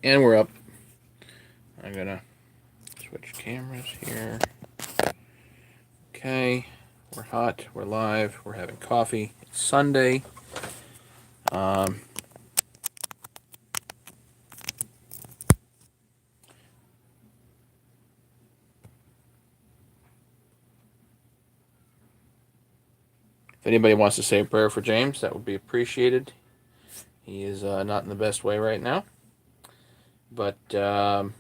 And we're up. I'm going to switch cameras here. Okay. We're hot. We're live. We're having coffee. It's Sunday. If anybody wants to say a prayer for James, that would be appreciated. He is not in the best way right now. But, so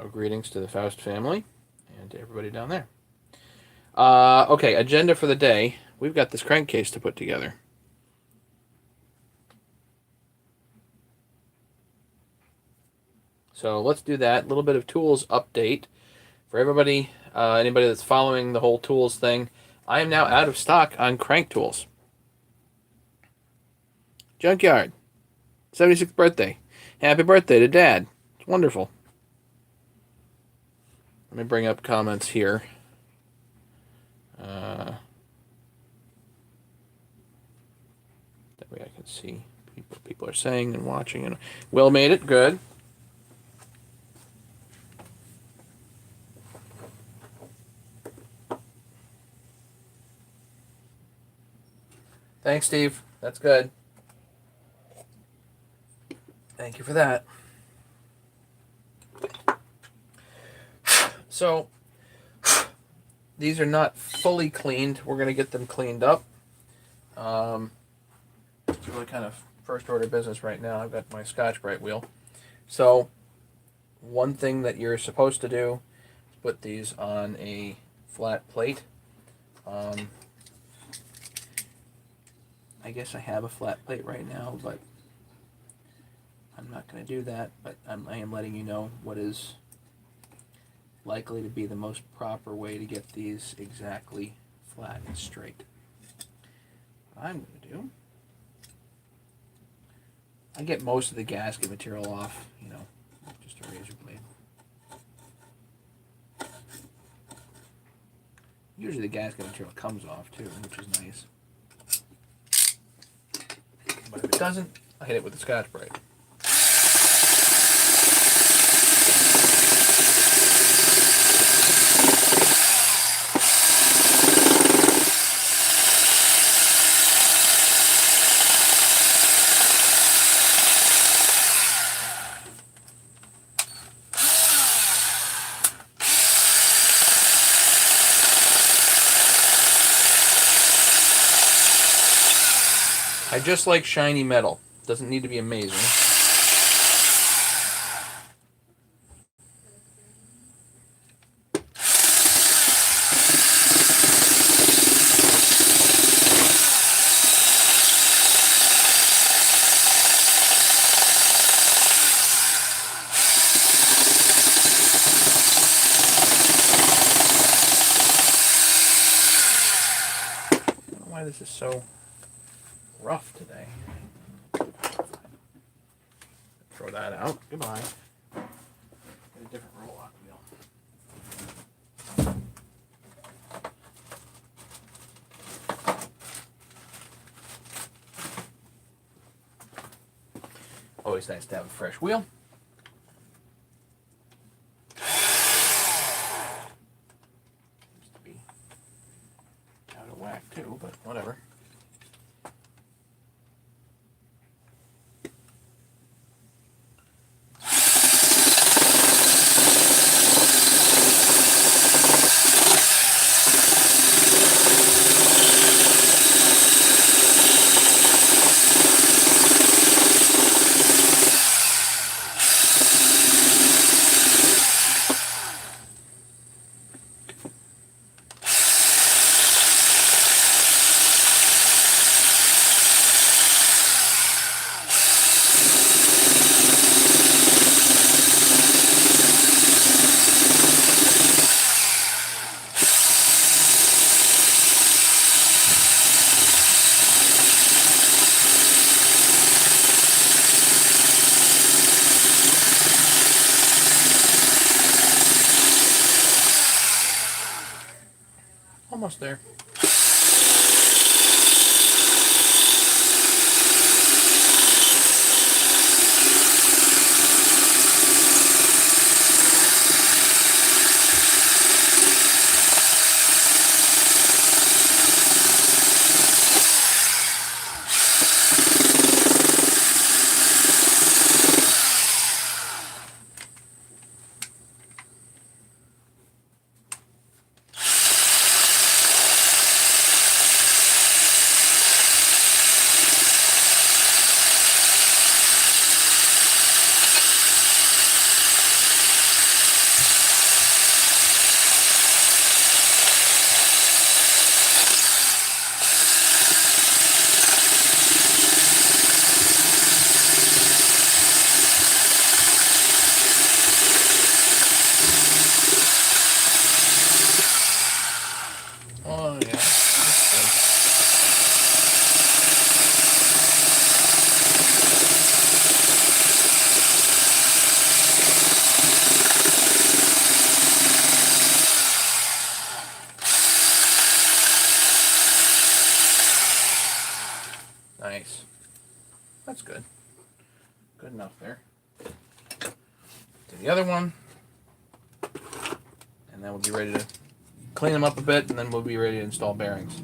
greetings to the Faust family and to everybody down there. Okay, agenda for the day. We've got this crankcase to put together. So let's do that. A little bit of tools update for everybody. Anybody that's following the whole tools thing, I am now out of stock on crank tools. Junkyard, 76th birthday. Happy birthday to Dad. It's wonderful. Let me bring up comments here. That way I can see people are saying and watching. And Will made it. Good. Thanks, Steve. That's good. Thank you for that. So, these are not fully cleaned. We're going to get them cleaned up. It's really kind of first order business right now. I've got my Scotch-Brite wheel. So, one thing that you're supposed to do is put these on a flat plate. I guess I have a flat plate right now, but I'm not going to do that. But I am letting you know what is likely to be the most proper way to get these exactly flat and straight. What I'm going to do, I get most of the gasket material off, just a razor blade. Usually the gasket material comes off too, which is nice. But if it doesn't, I hit it with the Scotch-Brite. I just like shiny metal. Doesn't need to be amazing. I don't know why this is so rough today. Throw that out. Goodbye. Get a different roll-lock wheel. Always nice to have a fresh wheel. Seems to be out of whack too, but whatever. Almost there. Good enough there. Do the other one. And then we'll be ready to clean them up a bit, and then we'll be ready to install bearings.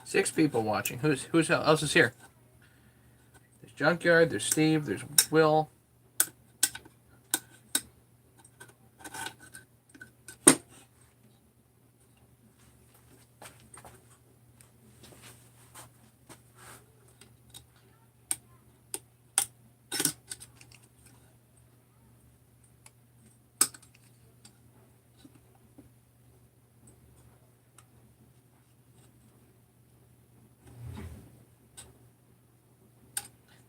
Six people watching. Who's else is here? There's Junkyard, there's Steve, there's Will.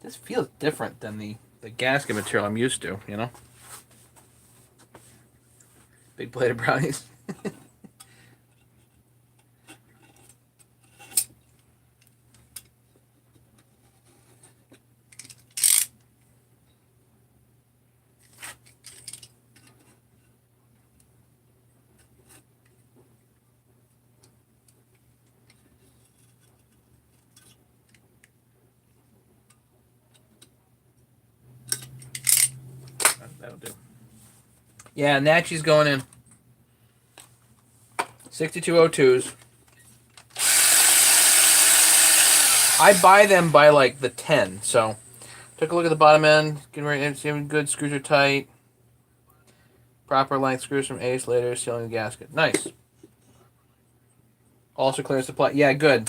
This feels different than the gasket material I'm used to, you know? Big plate of brownies. That'll do. Yeah, Natchy's going in. 6202s. I buy them by like the 10, so took a look at the bottom end, getting ready, it's good, screws are tight. Proper length screws from Ace later, sealing the gasket. Nice. Also clear supply. Yeah, good.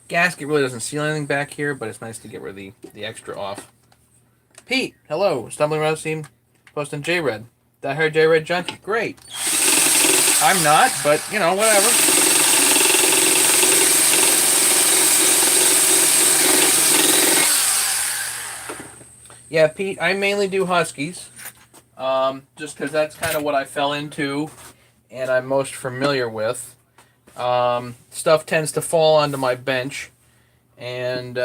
Gasket really doesn't seal anything back here, but it's nice to get rid of the extra off. Pete, hello. Stumbling around the scene, posting J-Red. That her J-Red junkie. Great. I'm not, but, you know, whatever. Yeah, Pete, I mainly do Huskies. Just because that's kind of what I fell into and I'm most familiar with. Stuff tends to fall onto my bench, and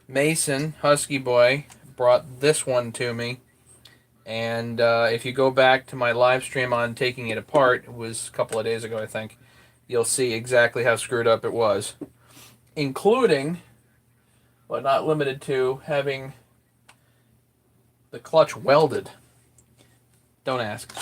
Mason, Husky Boy, brought this one to me, and if you go back to my live stream on taking it apart, it was a couple of days ago I think, you'll see exactly how screwed up it was, including, but not limited to, having the clutch welded. Don't ask.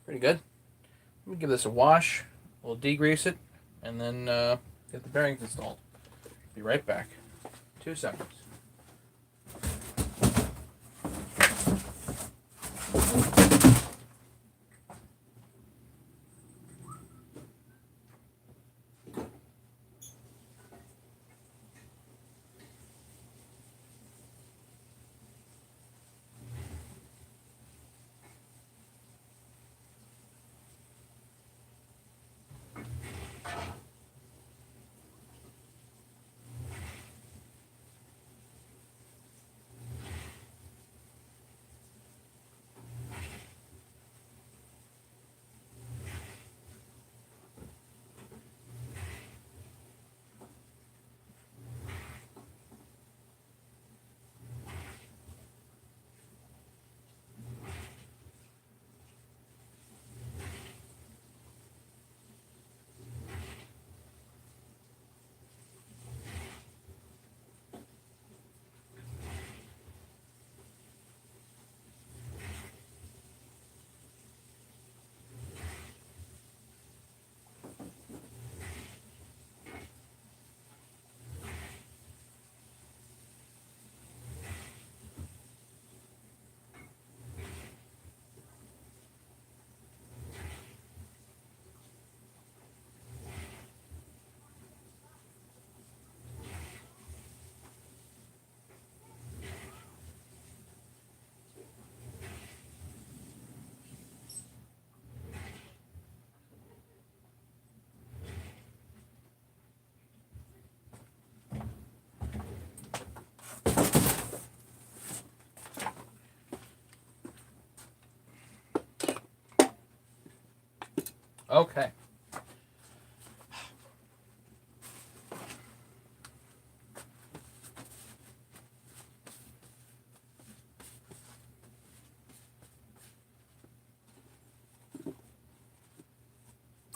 Pretty good. Let me give this a wash. We'll degrease it, and then get the bearings installed. Be right back. 2 seconds. Okay.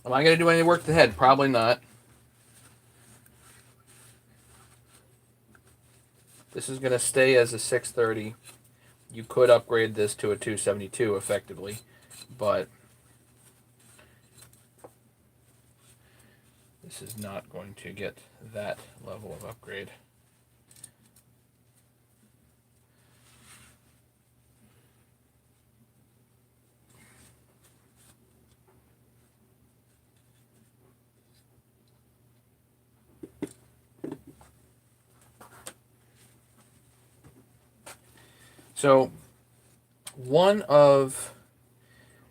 Am I going to do any work to the head? Probably not. This is going to stay as a 630. You could upgrade this to a 272 effectively, but this is not going to get that level of upgrade. So one of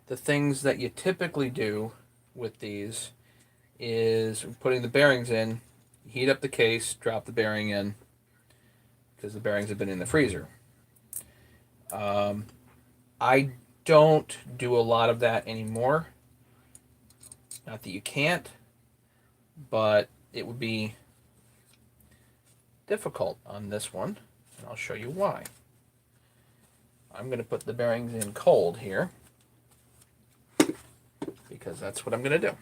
the things that you typically do with these is putting the bearings in, heat up the case, drop the bearing in, because the bearings have been in the freezer. I don't do a lot of that anymore. Not that you can't, but it would be difficult on this one, and I'll show you why. I'm going to put the bearings in cold here, because that's what I'm going to do.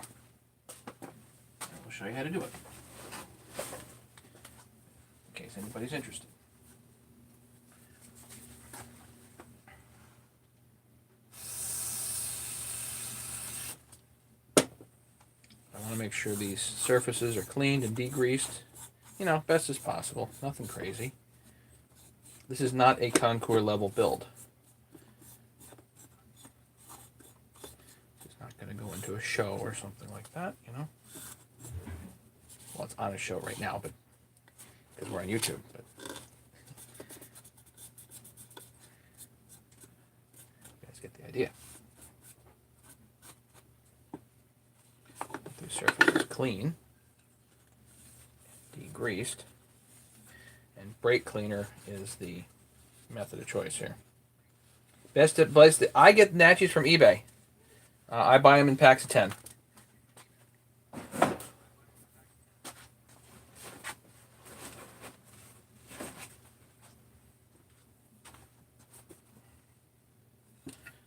I'll show you how to do it, in case anybody's interested. I want to make sure these surfaces are cleaned and degreased, best as possible. Nothing crazy. This is not a concours level build. It's not going to go into a show or something like that, Well, it's on a show right now, but because we're on YouTube. But you guys get the idea. The surface is clean, degreased, and brake cleaner is the method of choice here. Best advice that I get Natchies from eBay. I buy them in packs of 10.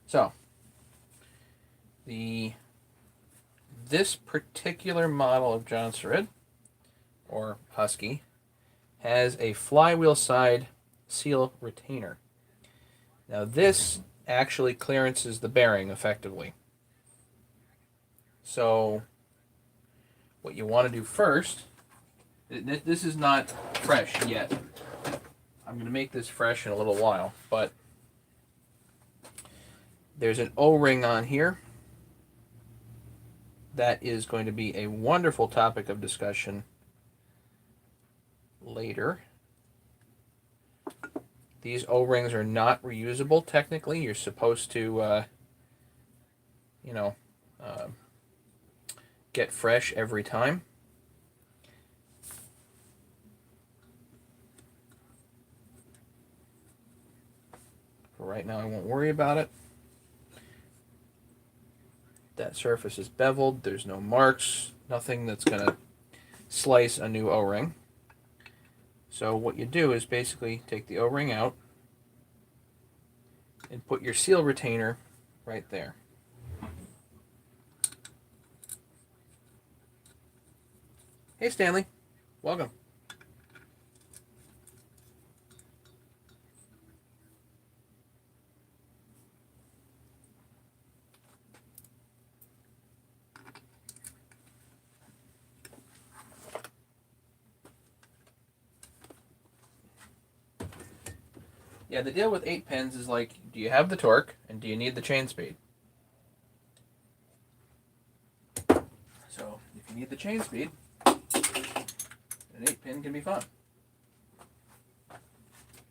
So, this particular model of Jonsered, or Husky, has a flywheel side seal retainer. Now this actually clearances the bearing effectively. So what you want to do first, this is not fresh yet. I'm going to make this fresh in a little while, but there's an O-ring on here that is going to be a wonderful topic of discussion later. These O-rings are not reusable technically. You're supposed to, get fresh every time. For right now, I won't worry about it. That surface is beveled. There's no marks, nothing that's going to slice a new O-ring. So what you do is basically take the O-ring out and put your seal retainer right there. Hey Stanley, welcome. Yeah, the deal with 8 pins is like, do you have the torque and do you need the chain speed? So, if you need the chain speed, an 8 pin can be fun.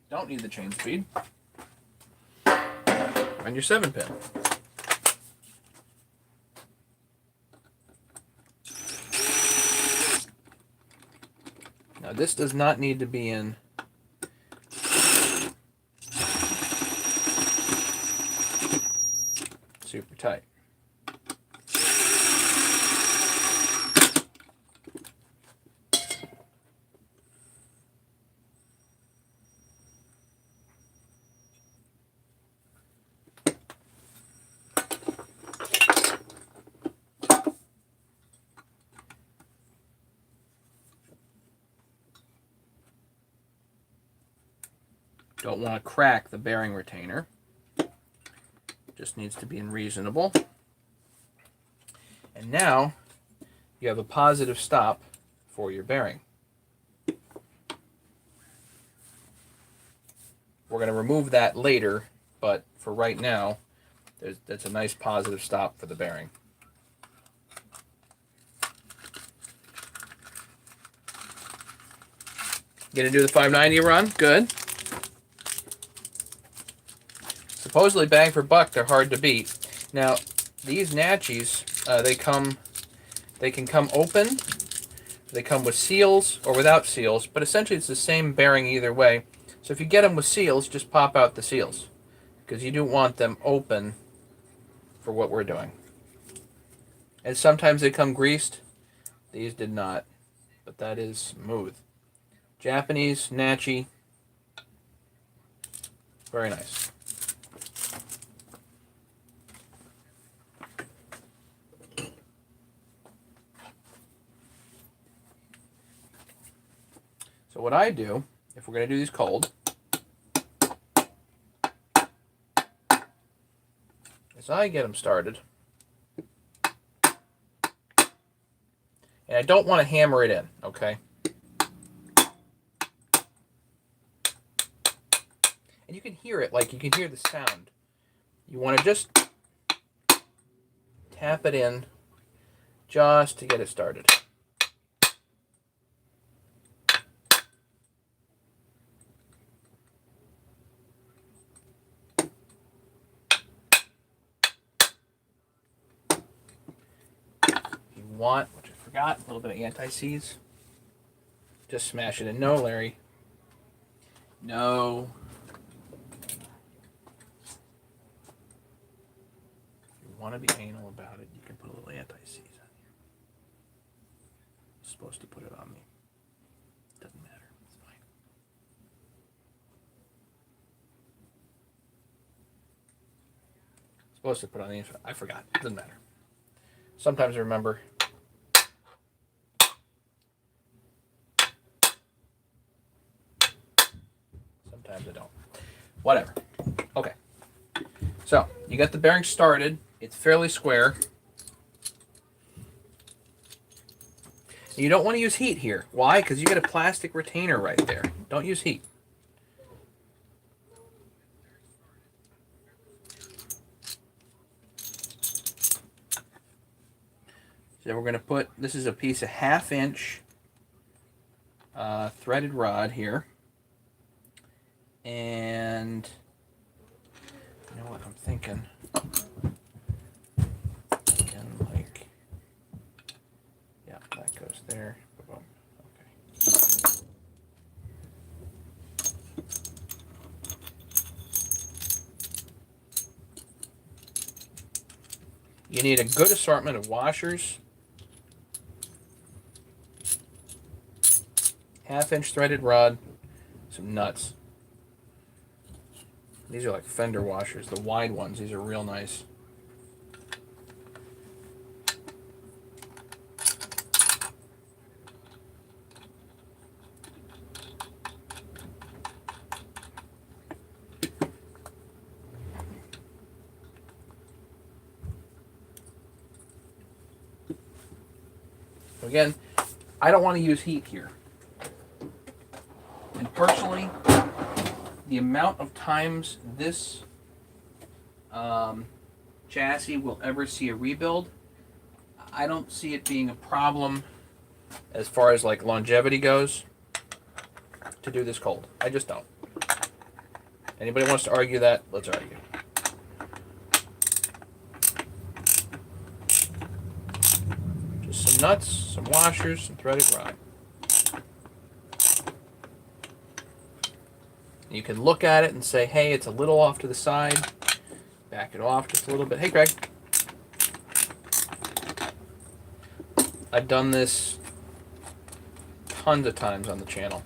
Don't need the chain speed, run your 7 pin. Now this does not need to be in super tight. Don't want to crack the bearing retainer. Just needs to be in reasonable. And now you have a positive stop for your bearing. We're going to remove that later, but for right now, that's a nice positive stop for the bearing. Gonna do the 590 run? Good. Supposedly bang for buck, they're hard to beat. Now, these Natchies, they can come open, they come with seals or without seals, but essentially it's the same bearing either way. So if you get them with seals, just pop out the seals, because you do want them open for what we're doing. And sometimes they come greased. These did not, but that is smooth. Japanese, Natchi, very nice. So what I do, if we're going to do these cold, is I get them started. And I don't want to hammer it in, okay? And you can hear it, like you can hear the sound. You want to just tap it in just to get it started. Want, which I forgot, a little bit of anti-seize. Just smash it in. No, Larry. No. If you want to be anal about it, you can put a little anti-seize on here. I'm supposed to put it on me. Doesn't matter. It's fine. Supposed to put it on the inside. I forgot. Doesn't matter. Sometimes I remember. Sometimes I don't. Whatever. Okay. So, you got the bearing started. It's fairly square. You don't want to use heat here. Why? Because you get a plastic retainer right there. Don't use heat. So we're going to put, this is a piece of 1/2 inch threaded rod here. And you know what I'm thinking? Like, yeah, that goes there. Okay. You need a good assortment of washers. 1/2 inch threaded rod, some nuts. These are like fender washers, the wide ones. These are real nice. Again, I don't want to use heat here. And personally, the amount of times this chassis will ever see a rebuild, I don't see it being a problem as far as like longevity goes to do this cold. I just don't. Anybody wants to argue that, let's argue. Just some nuts, some washers, some threaded rod. You can look at it and say, hey, it's a little off to the side. Back it off just a little bit. Hey, Greg. I've done this tons of times on the channel.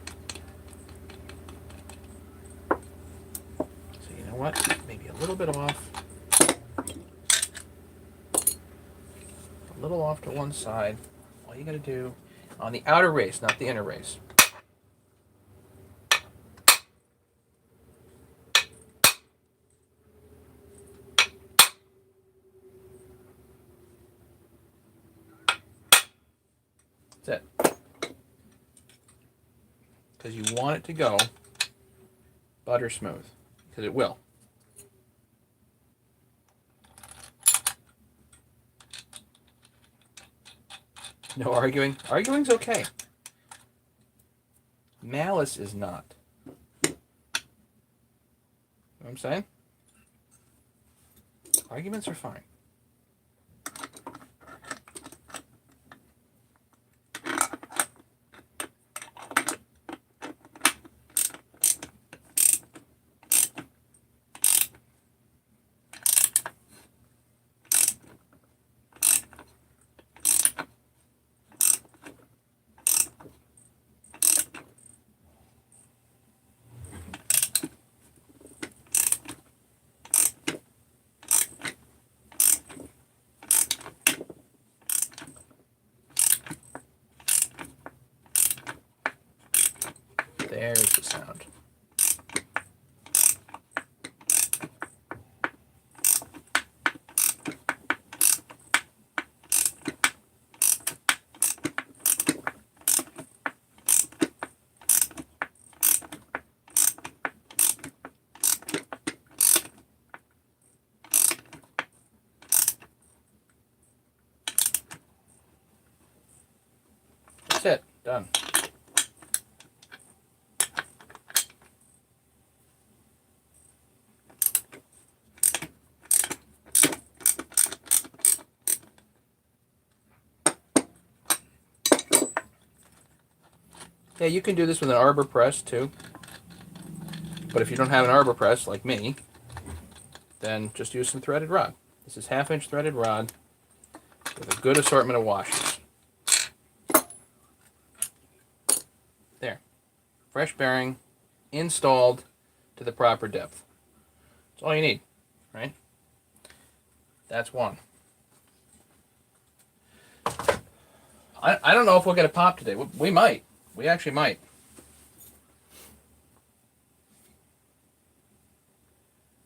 So you know what? Maybe a little bit off. A little off to one side. All you got to do on the outer race, not the inner race. That's it. Because you want it to go butter smooth. Because it will. No arguing. Arguing's okay. Malice is not. You know what I'm saying? Arguments are fine. There's the sound. That's it. Done. Yeah, you can do this with an arbor press too. But if you don't have an arbor press like me, then just use some threaded rod. This is 1/2 inch threaded rod with a good assortment of washers. There. Fresh bearing, installed to the proper depth. That's all you need, right? That's one. I don't know if we'll get a pop today. We might. We actually might.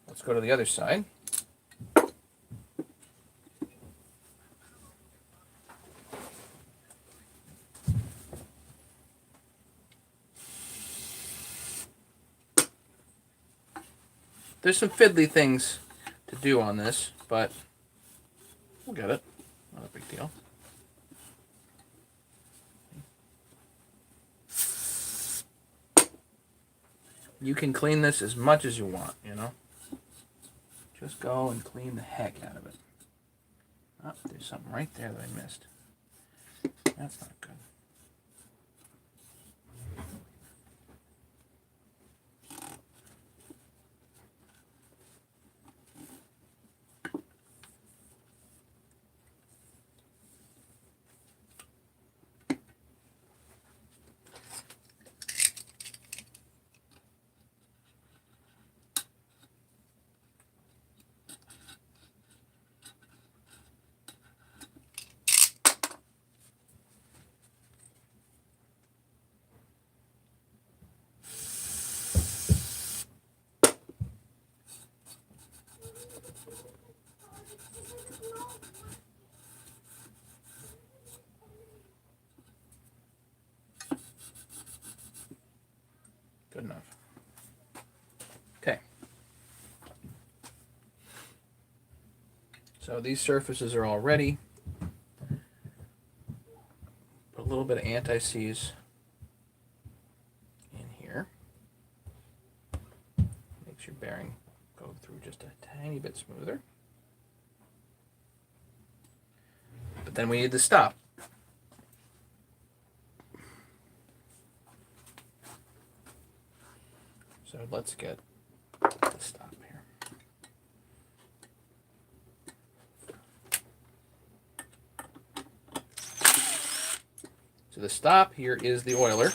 Let's go to the other side. There's some fiddly things to do on this, but we'll get it. Not a big deal. You can clean this as much as you want, you know. Just go and clean the heck out of it. Oh, there's something right there that I missed. That's not good. Good enough. Okay. So these surfaces are all ready. Put a little bit of anti-seize in here. Makes your bearing go through just a tiny bit smoother. But then we need to stop. So let's get the stop here. So the stop here is the oiler.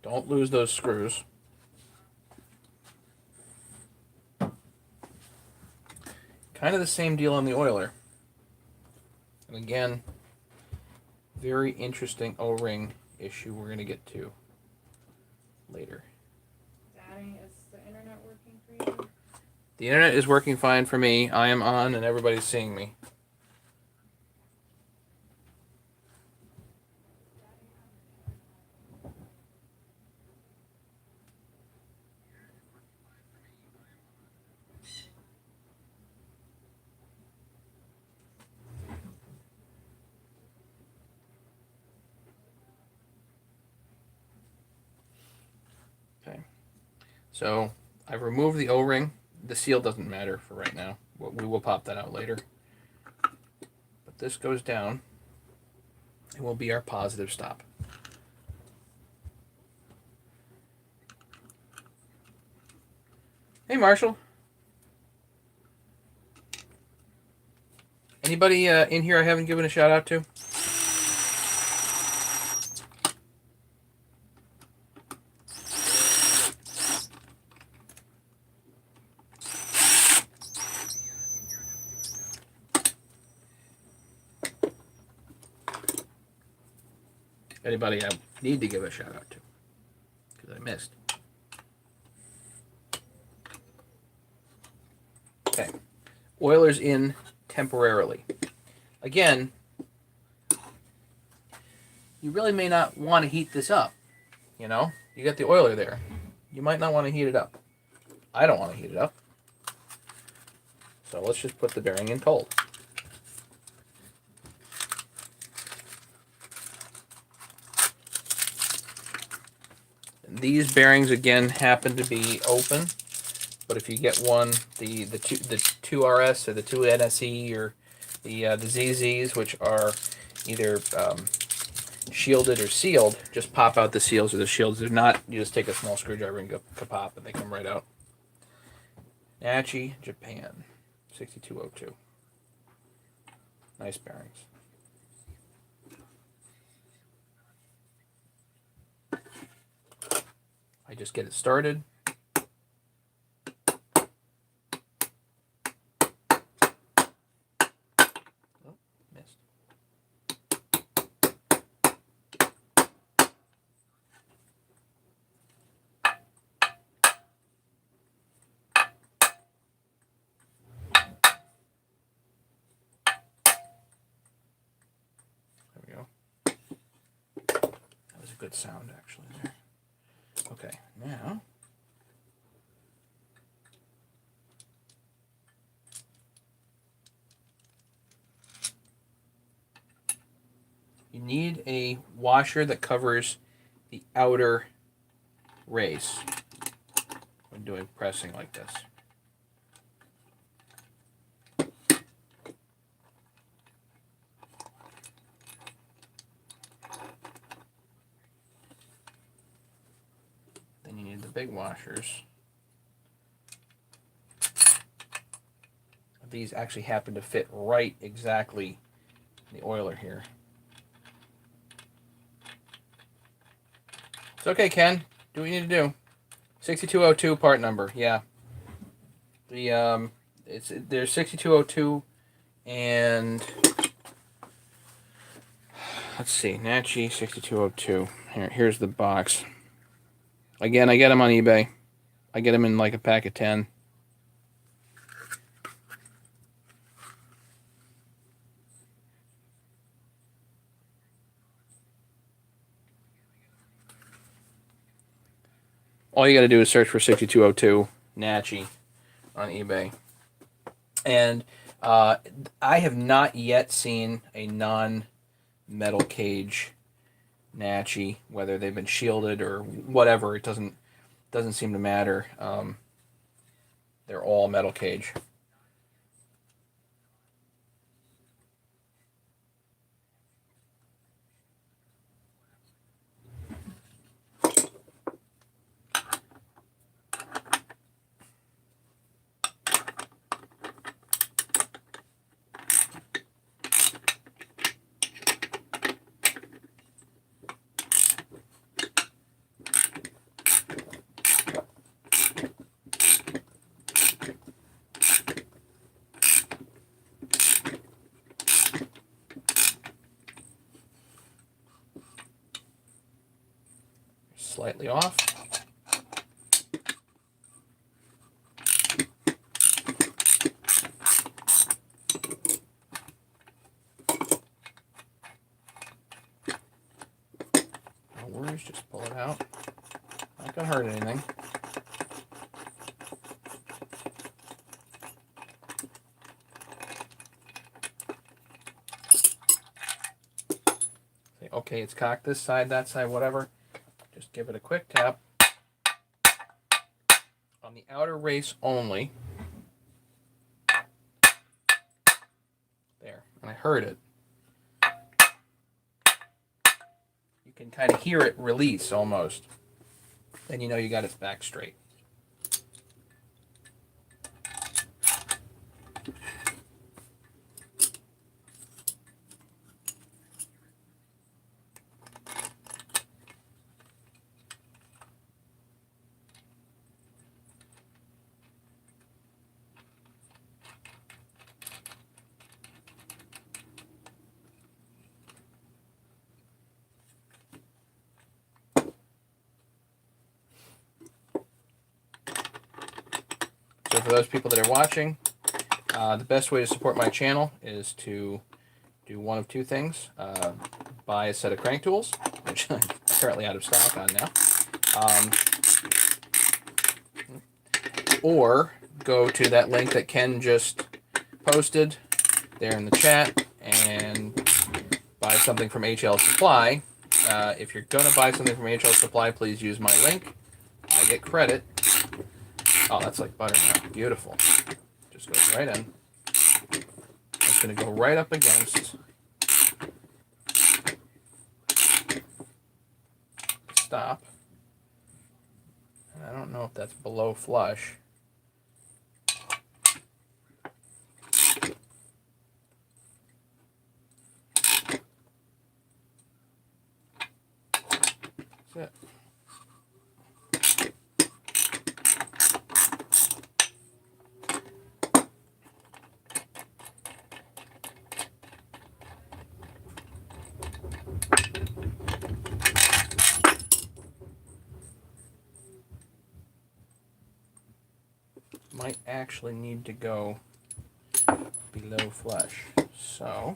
Don't lose those screws. Kind of the same deal on the oiler. And again, very interesting O-ring issue we're going to get to later. Daddy, is the internet working for you? The internet is working fine for me. I am on and everybody's seeing me. Okay. So I've removed the O-ring. The seal doesn't matter for right now. We will pop that out later. But this goes down. It will be our positive stop. Hey, Marshall. Anybody in here I haven't given a shout out to? Anybody I need to give a shout out to? Because I missed. Okay. Oiler's in temporarily. Again, you really may not want to heat this up. You know? You got the oiler there. You might not want to heat it up. I don't want to heat it up. So let's just put the bearing in cold. These bearings again happen to be open, but if you get one, the 2RS or the 2NSE or the ZZs, which are either shielded or sealed, just pop out the seals or the shields. If not, you just take a small screwdriver and go kapop, and they come right out. Nachi, Japan, 6202. Nice bearings. I just get it started. Oh, missed. There we go. good sound actually there. Okay, now you need a washer that covers the outer race when doing pressing like this. Then you need the big washers. These actually happen to fit right exactly in the oiler here. It's okay, Ken. Do what you need to do. 6202 part number. Yeah. There's 6202 and let's see, Nachi 6202. Here's the box. Again, I get them on eBay. I get them in like a pack of 10. All you got to do is search for 6202 Nachi on eBay. And I have not yet seen a non-metal cage Nachi, whether they've been shielded or whatever. It doesn't seem to matter. They're all metal cage. Slightly off. No worries, just pull it out. Not gonna hurt anything. Okay, it's cocked this side, that side, whatever. Just give it a quick tap on the outer race only. There, and I heard it. You can kind of hear it release almost. Then you know you got its back straight. So for those people that are watching, the best way to support my channel is to do one of two things. Buy a set of crank tools, which I'm currently out of stock on now. Or go to that link that Ken just posted there in the chat and buy something from HL Supply. If you're going to buy something from HL Supply, please use my link. I get credit. Oh, that's like butter now. Beautiful. Just goes right in. It's going to go right up against the stop. And I don't know if that's below flush. That's it. Might actually need to go below flush. So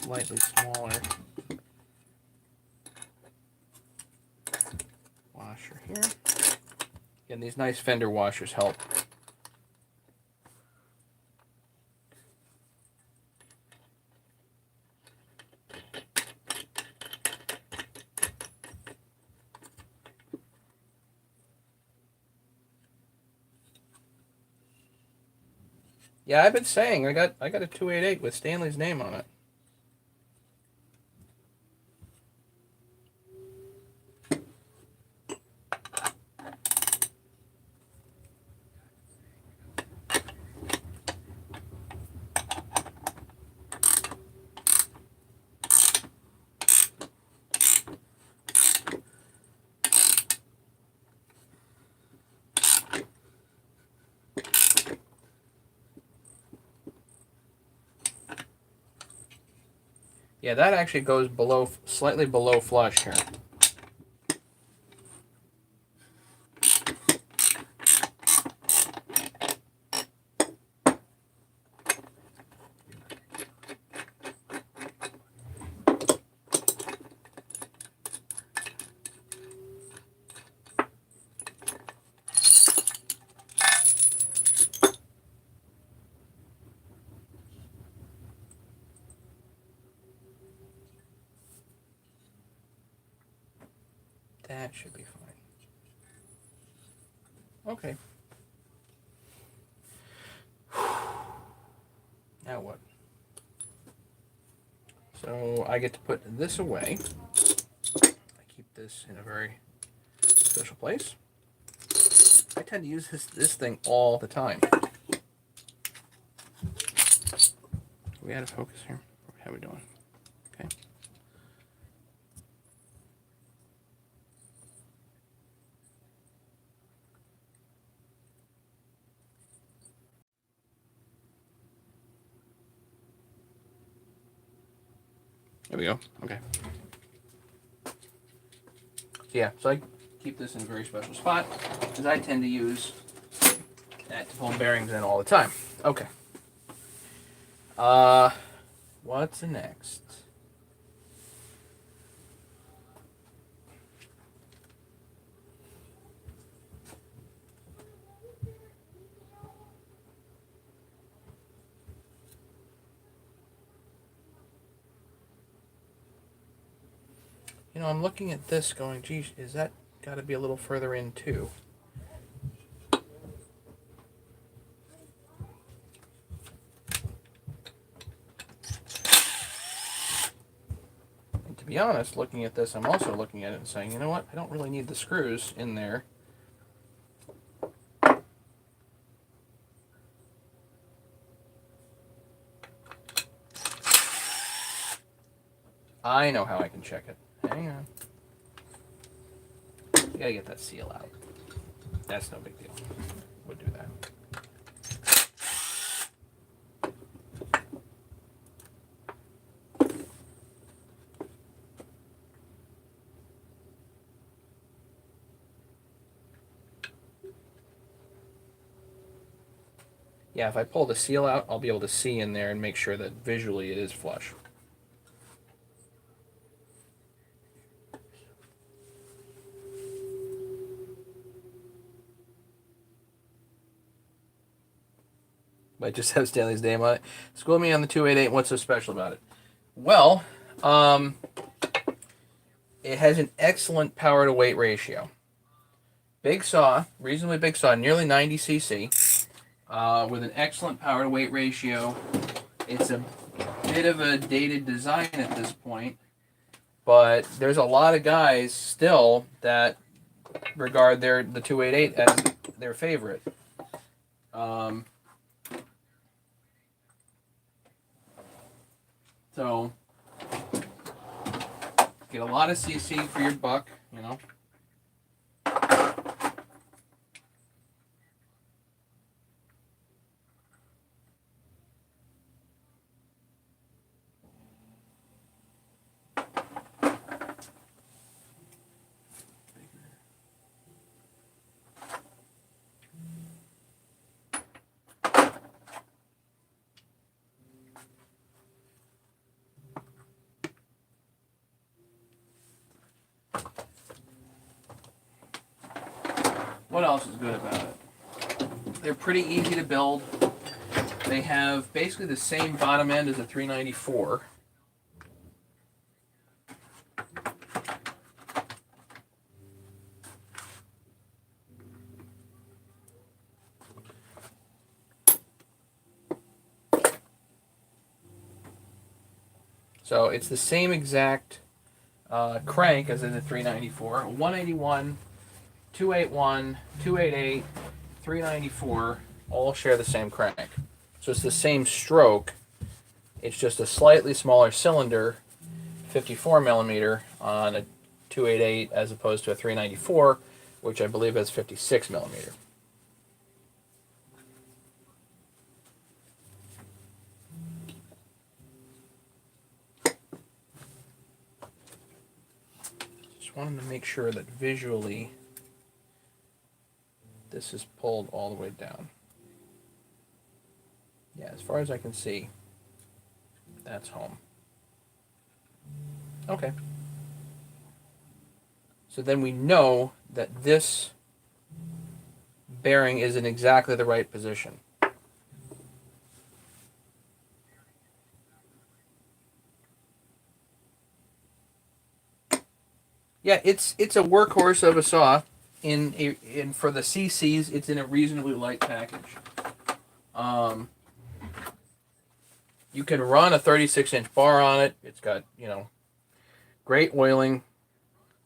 slightly smaller washer here. And these nice fender washers help. Yeah, I've been saying I got a 288 with Stanley's name on it. Yeah, that actually goes below, slightly below flush here. That should be fine. Okay. Now what? So I get to put this away. I keep this in a very special place. I tend to use this thing all the time. Are we out of focus here? How are we doing? Okay. There we go. Okay. Yeah, so I keep this in a very special spot because I tend to use that to pull bearings in all the time. Okay. What's next? You know, I'm looking at this going, geez, is that got to be a little further in too? And to be honest, looking at this, I'm also looking at it and saying, you know what? I don't really need the screws in there. I know how I can check it. Hang on. You gotta get that seal out. That's no big deal. We'll do that. Yeah, if I pull the seal out, I'll be able to see in there and make sure that visually it is flush. Might just have Stanley's name on it. School me on the 288. What's so special about it? Well, it has an excellent power to weight ratio. Big saw, reasonably big saw, nearly 90 cc, with an excellent power to weight ratio. It's a bit of a dated design at this point, but there's a lot of guys still that regard the 288 as their favorite. So get a lot of CC for your buck, you know. What else is good about it? They're pretty easy to build. They have basically the same bottom end as a 394. So it's the same exact crank as in the 394. 181, 281, 288, 394 all share the same crank. So it's the same stroke. It's just a slightly smaller cylinder, 54 millimeter on a 288 as opposed to a 394, which I believe has 56 millimeter. Wanted to make sure that visually this is pulled all the way down. Yeah, as far as I can see, that's home. Okay. So then we know that this bearing is in exactly the right position. Yeah, it's a workhorse of a saw. In for the CCs, it's in a reasonably light package. You can run a 36-inch bar on it. It's got, great oiling.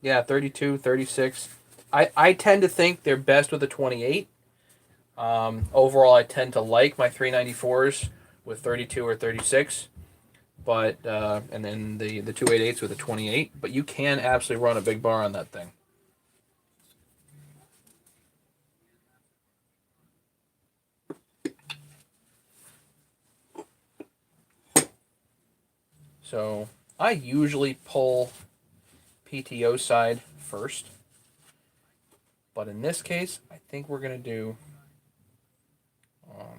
Yeah, 32, 36. I tend to think they're best with a 28. Overall, I tend to like my 394s with 32 or 36. But and then the 288s with a 28, but you can absolutely run a big bar on that thing. So I usually pull PTO side first, but in this case, I think we're going to do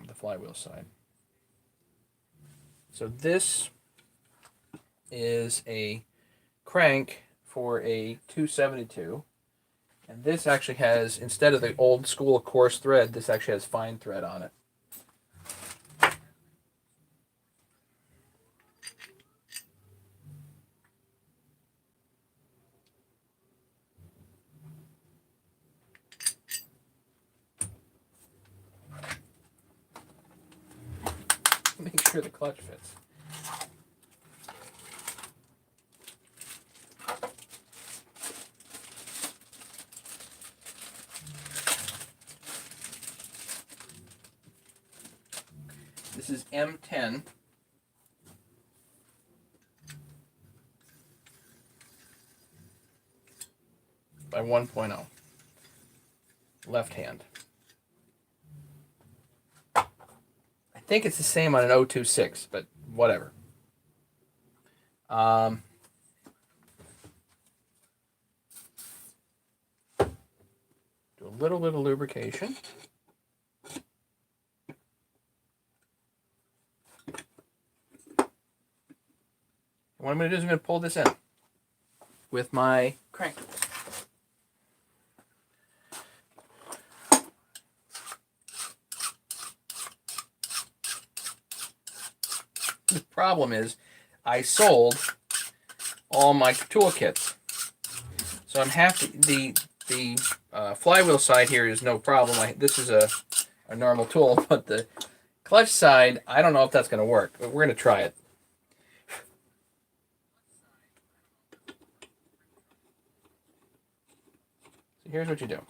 the flywheel side. So this is a crank for a 272, and this actually has, instead of the old school coarse thread, this actually has fine thread on it. Make sure the clutch fits. This is M10. By 1.0. Left hand. I think it's the same on an 026, but whatever. Do a little bit of lubrication. What I'm going to do is I'm going to pull this in with my crank. The problem is I sold all my toolkits. So I'm happy. The flywheel side here is no problem. This is a normal tool, but the clutch side, I don't know if that's going to work, but we're going to try it. So here's what you do.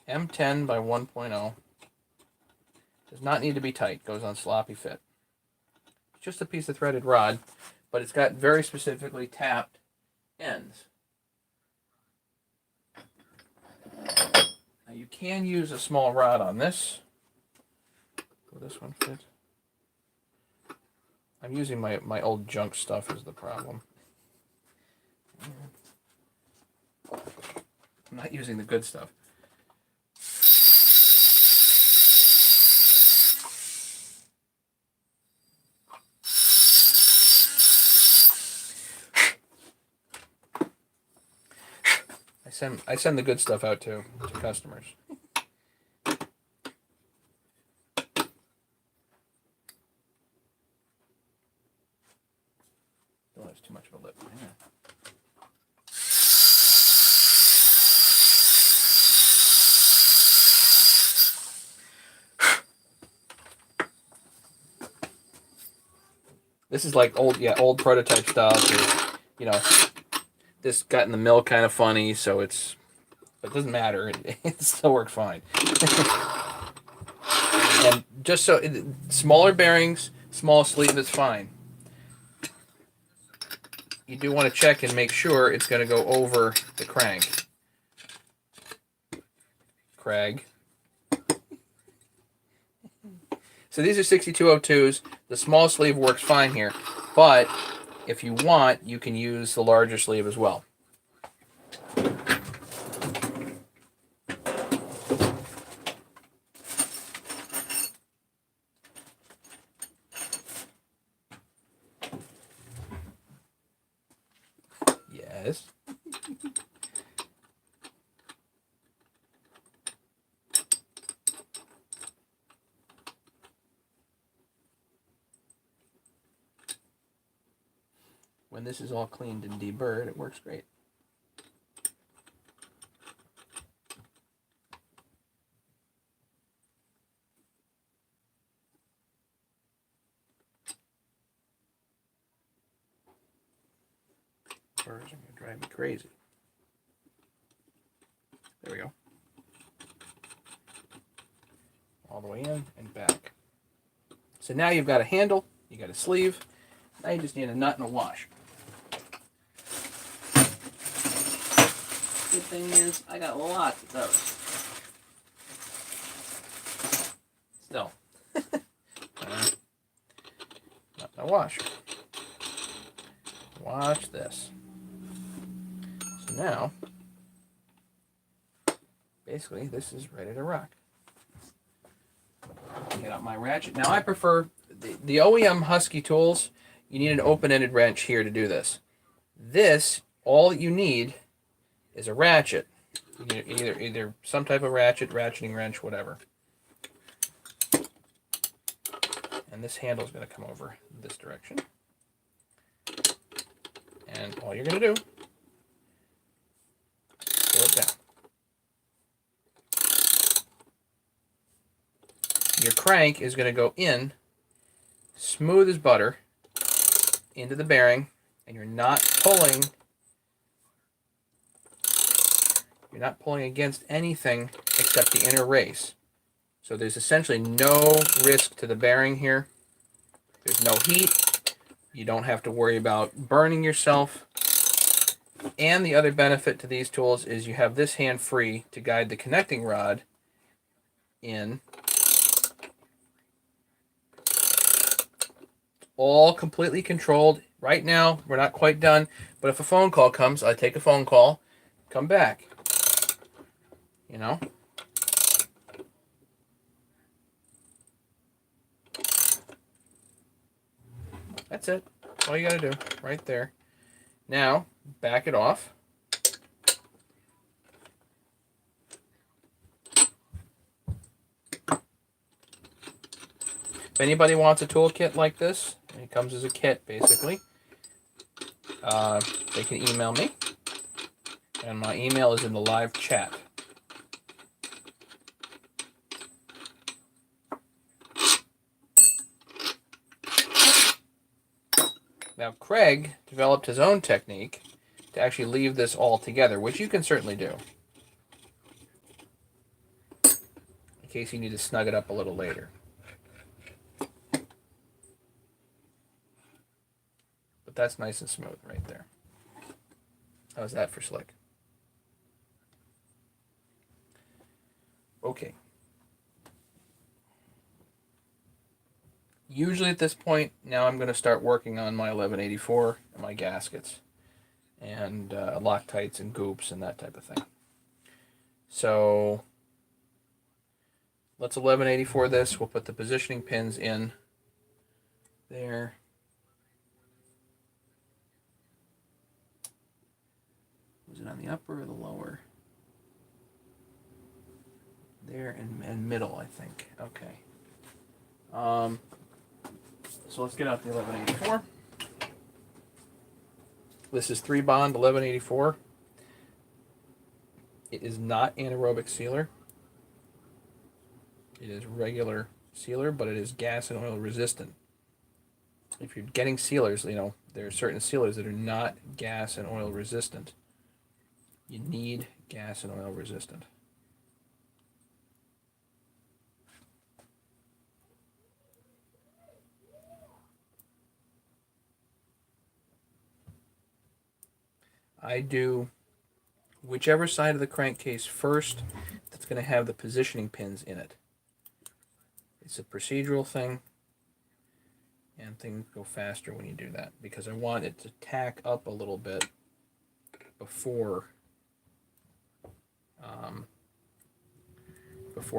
M10 by 1.0. Does not need to be tight. Goes on sloppy fit. Just a piece of threaded rod, but it's got very specifically tapped ends. Now you can use a small rod on this. Will this one fit? I'm using my old junk stuff is the problem. I'm not using the good stuff. I send the good stuff out to customers. Don't have too much of a lip. Yeah. This is like old prototype stuff. You know, this got in the mill kind of funny, so it doesn't matter. It still works fine. And just so smaller bearings, small sleeve is fine. You do want to check and make sure it's going to go over the crank. Craig. So these are 6202s. The small sleeve works fine here, but if you want, you can use the larger sleeve as well. Yes. When this is all cleaned and deburred, it works great. Burrs are going to drive me crazy. There we go. All the way in and back. So now you've got a handle, you got a sleeve, now you just need a nut and a wash. Good thing is, I got lots of those. Still. Nut and a wash. Watch this. So now, basically, this is ready to rock. Get out my ratchet. Now I prefer the OEM Husky tools. You need an open-ended wrench here to do this. This, all you need is a ratchet. Either some type of ratchet, ratcheting wrench, whatever. And this handle is going to come over this direction. And all you're going to do, pull it down. Your crank is going to go in, smooth as butter, into the bearing, and you're not pulling against anything except the inner race. So there's essentially no risk to the bearing here. There's no heat. You don't have to worry about burning yourself. And the other benefit to these tools is you have this hand free to guide the connecting rod in. All completely controlled. Right now, we're not quite done, but if a phone call comes, I take a phone call, come back. You know? That's it. That's all you gotta do, right there. Now, back it off. If anybody wants a toolkit like this, it comes as a kit, basically. They can email me, and my email is in the live chat. Now, Craig developed his own technique to actually leave this all together, which you can certainly do, in case you need to snug it up a little later. But that's nice and smooth right there. How's that for slick? Okay. Usually at this point, now I'm going to start working on my 1184 and my gaskets and Loctites and goops and that type of thing. So let's 1184 this. We'll put the positioning pins in there. Was it on the upper or the lower? There and middle, I think. Okay. So let's get out the 1184. This is 3 bond 1184. It is not anaerobic sealer. It is regular sealer, but it is gas and oil resistant. If you're getting sealers, you know, there are certain sealers that are not gas and oil resistant. You need gas and oil resistant. I do whichever side of the crankcase first that's going to have the positioning pins in it. It's a procedural thing, and things go faster when you do that because I want it to tack up a little bit before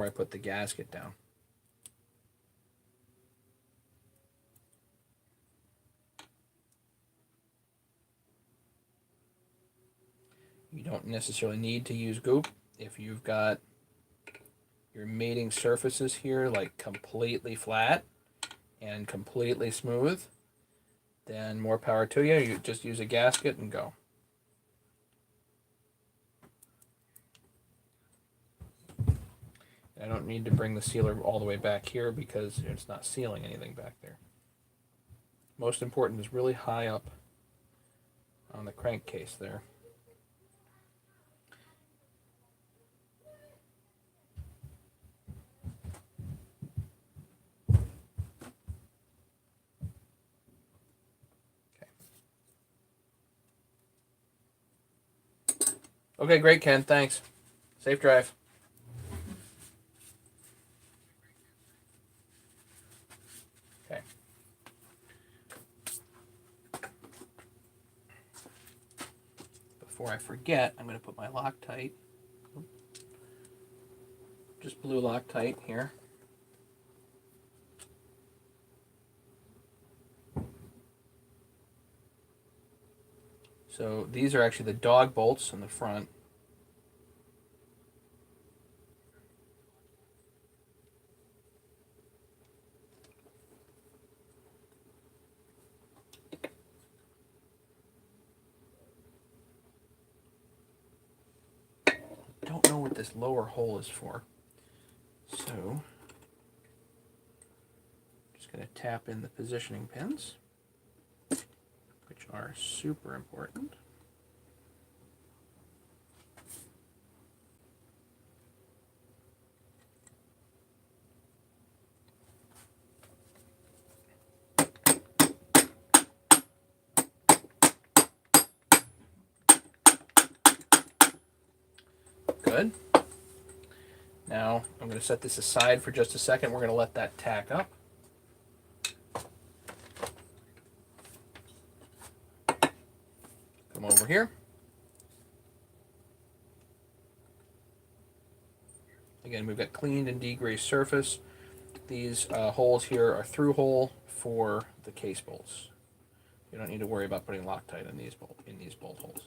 I put the gasket down. You don't necessarily need to use goop if you've got your mating surfaces here like completely flat and completely smooth, then more power to you. You just use a gasket and go. I don't need to bring the sealer all the way back here because it's not sealing anything back there. Most important is really high up on the crankcase there. Okay, great, Ken. Thanks. Safe drive. Okay. Before I forget, I'm going to put my Loctite, just blue Loctite here. So these are actually the dog bolts in the front. Don't know what this lower hole is for. So just going to tap in the positioning pins, which are super important. Good. Now I'm going to set this aside for just a second. We're going to let that tack up. Come over here. Again, we've got cleaned and degreased surface. These holes here are through hole for the case bolts. You don't need to worry about putting Loctite in these bolt holes.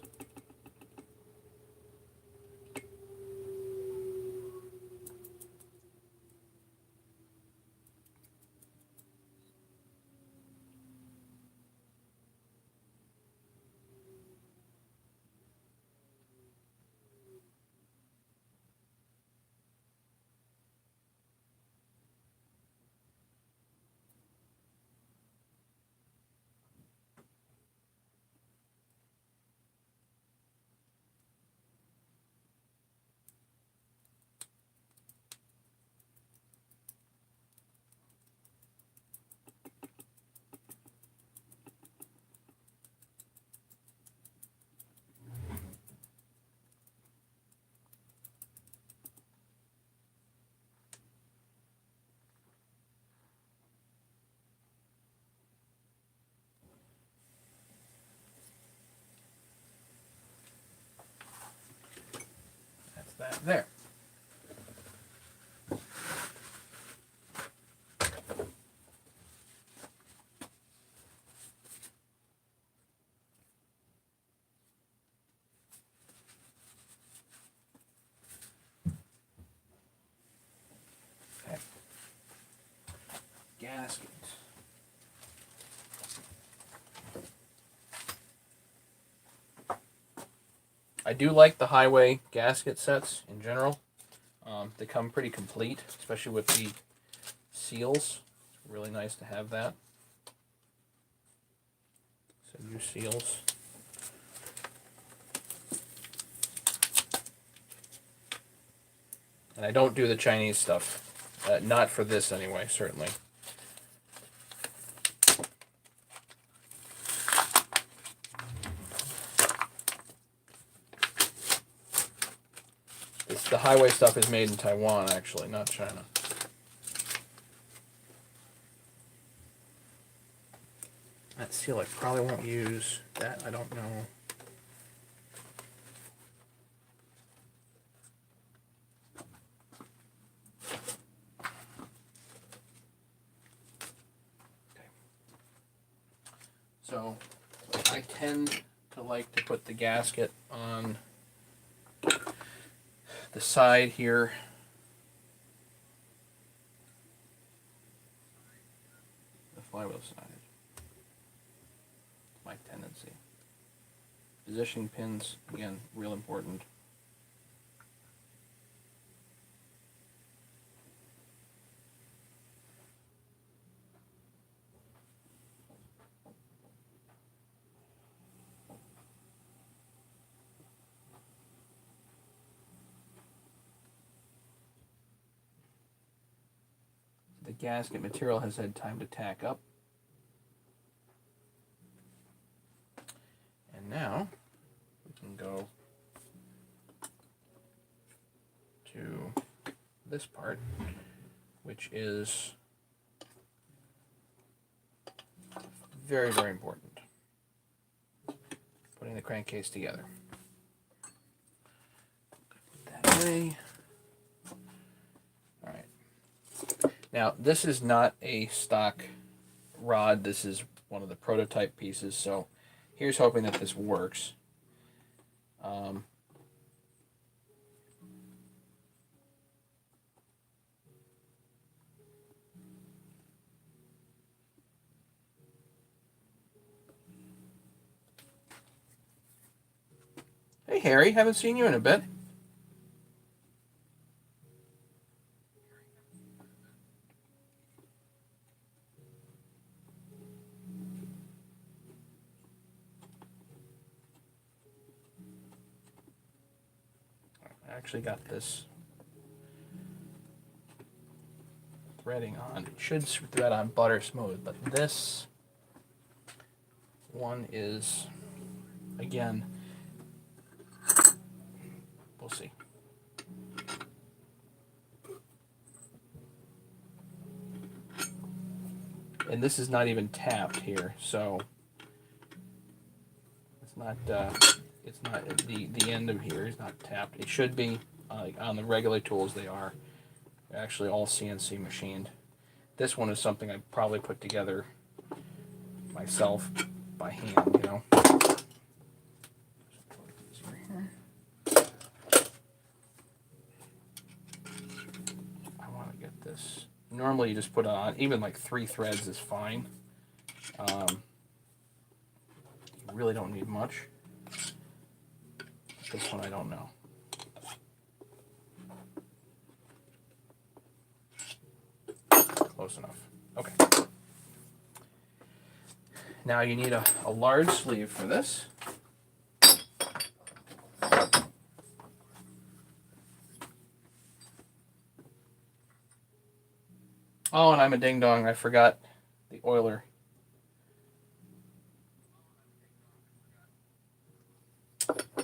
That's that there. I do like the highway gasket sets in general. They come pretty complete, especially with the seals. It's really nice to have that. So new seals. And I don't do the Chinese stuff. Not for this anyway, certainly. The highway stuff is made in Taiwan, actually, not China. That seal I probably won't use. That I don't know. Okay. So I tend to like to put the gasket on the side here. The flywheel side. My tendency. Positioning pins, again, real important. The gasket material has had time to tack up. And now we can go to this part, which is very, very important. Putting the crankcase together. Put that away. All right. Now, this is not a stock rod. This is one of the prototype pieces, so here's hoping that this works. Hey, Harry, haven't seen you in a bit. I actually got this threading on. It should thread on butter smooth, but this one is, again, we'll see. And this is not even tapped here, so it's not the end of here is not tapped. It should be on the regular tools. They are. They're actually all CNC machined. This one is something I probably put together myself by hand, you know. I want to get this. Normally you just put on, even like 3 threads is fine. You really don't need much. This one I don't know. Close enough. Okay. Now you need a large sleeve for this. Oh, and I'm a ding dong. I forgot the oiler.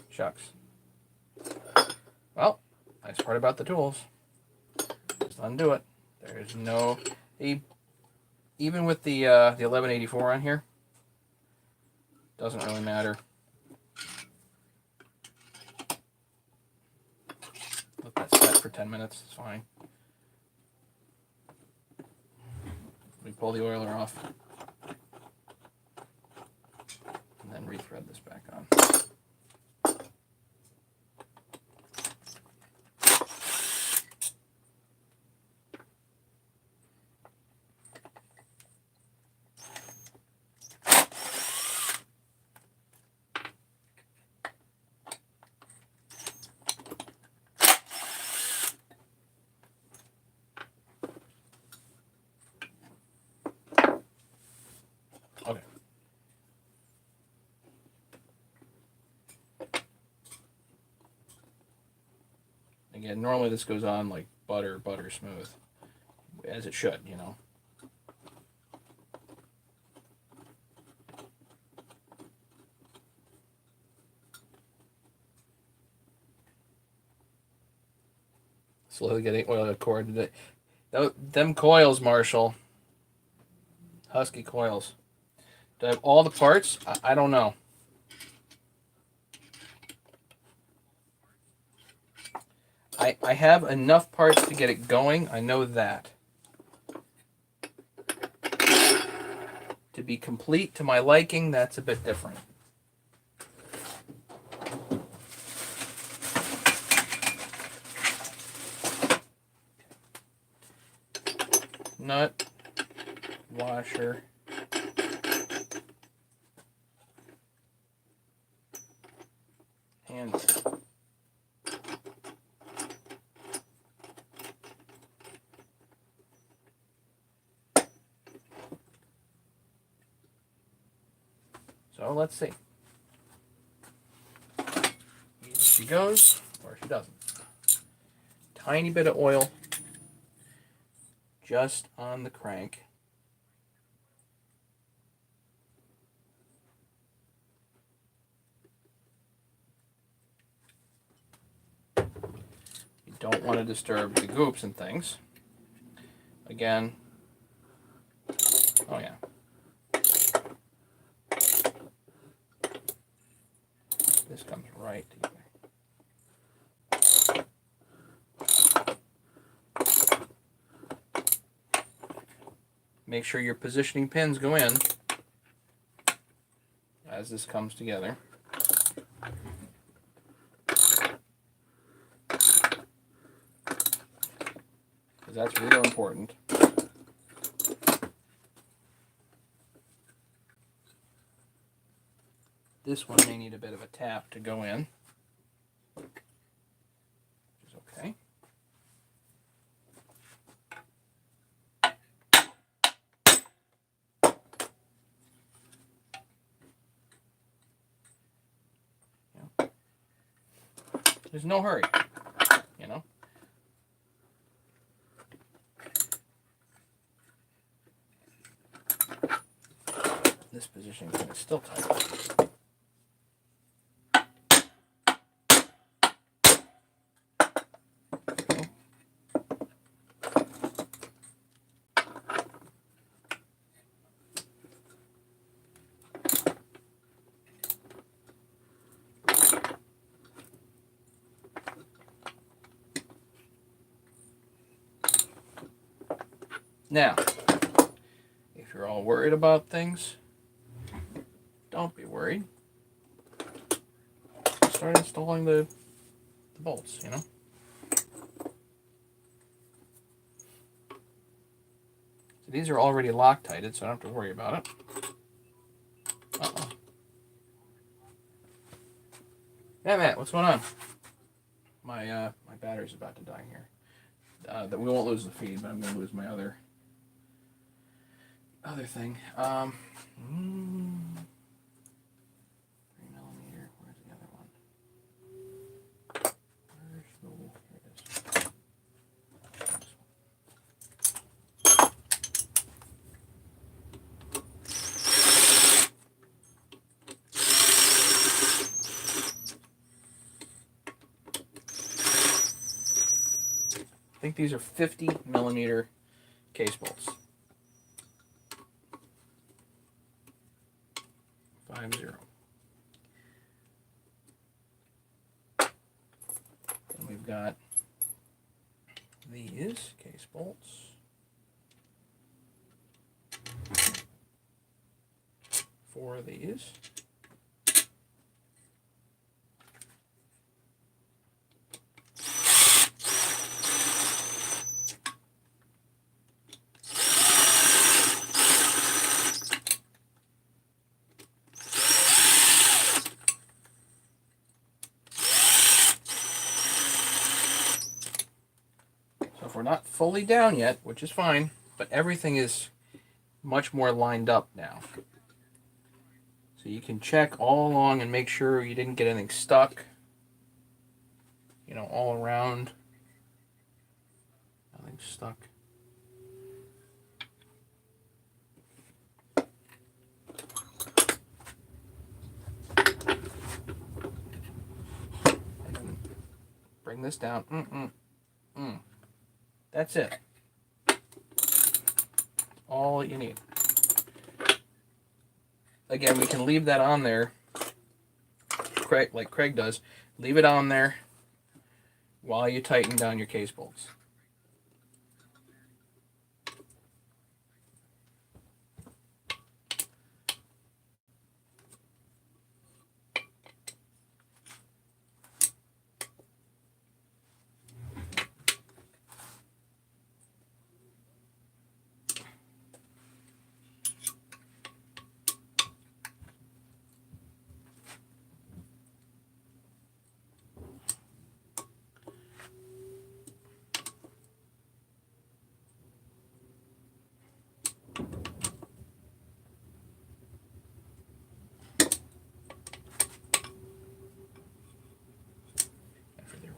Shucks. Well, nice part about the tools. Just undo it. There's no, even with the 1184 on here, doesn't really matter. Let that set for 10 minutes. It's fine. We pull the oiler off and then rethread this back on. Again, normally this goes on like butter smooth, as it should, you know. Slowly getting oil cord. Them coils, Marshall. Husky coils. Do I have all the parts? I don't know. I have enough parts to get it going. I know that. To be complete to my liking, that's a bit different. Nut, washer, handle. So let's see. Either she goes or she doesn't. Tiny bit of oil just on the crank. You don't want to disturb the goops and things. Again, oh yeah. This comes right together. Make sure your positioning pins go in as this comes together. Because that's real important. This one may need a bit of a tap to go in, which is okay. Yeah. There's no hurry, you know. This position is still tight. Now, if you're all worried about things, don't be worried. Start installing the bolts, you know. So these are already Loctited, so I don't have to worry about it. Uh-oh. Yeah, Matt, what's going on? My battery's about to die here. That we won't lose the feed, but I'm going to lose my other thing. 3mm. Where's the other one? Where's the? Here it is. I think these are 50mm case bolts. 50. And we've got these case bolts. 4 of these. We're not fully down yet, which is fine, but everything is much more lined up now. So you can check all along and make sure you didn't get anything stuck, you know, all around. Something stuck. And then bring this down. That's it. All you need. Again, we can leave that on there, like Craig does. Leave it on there while you tighten down your case bolts.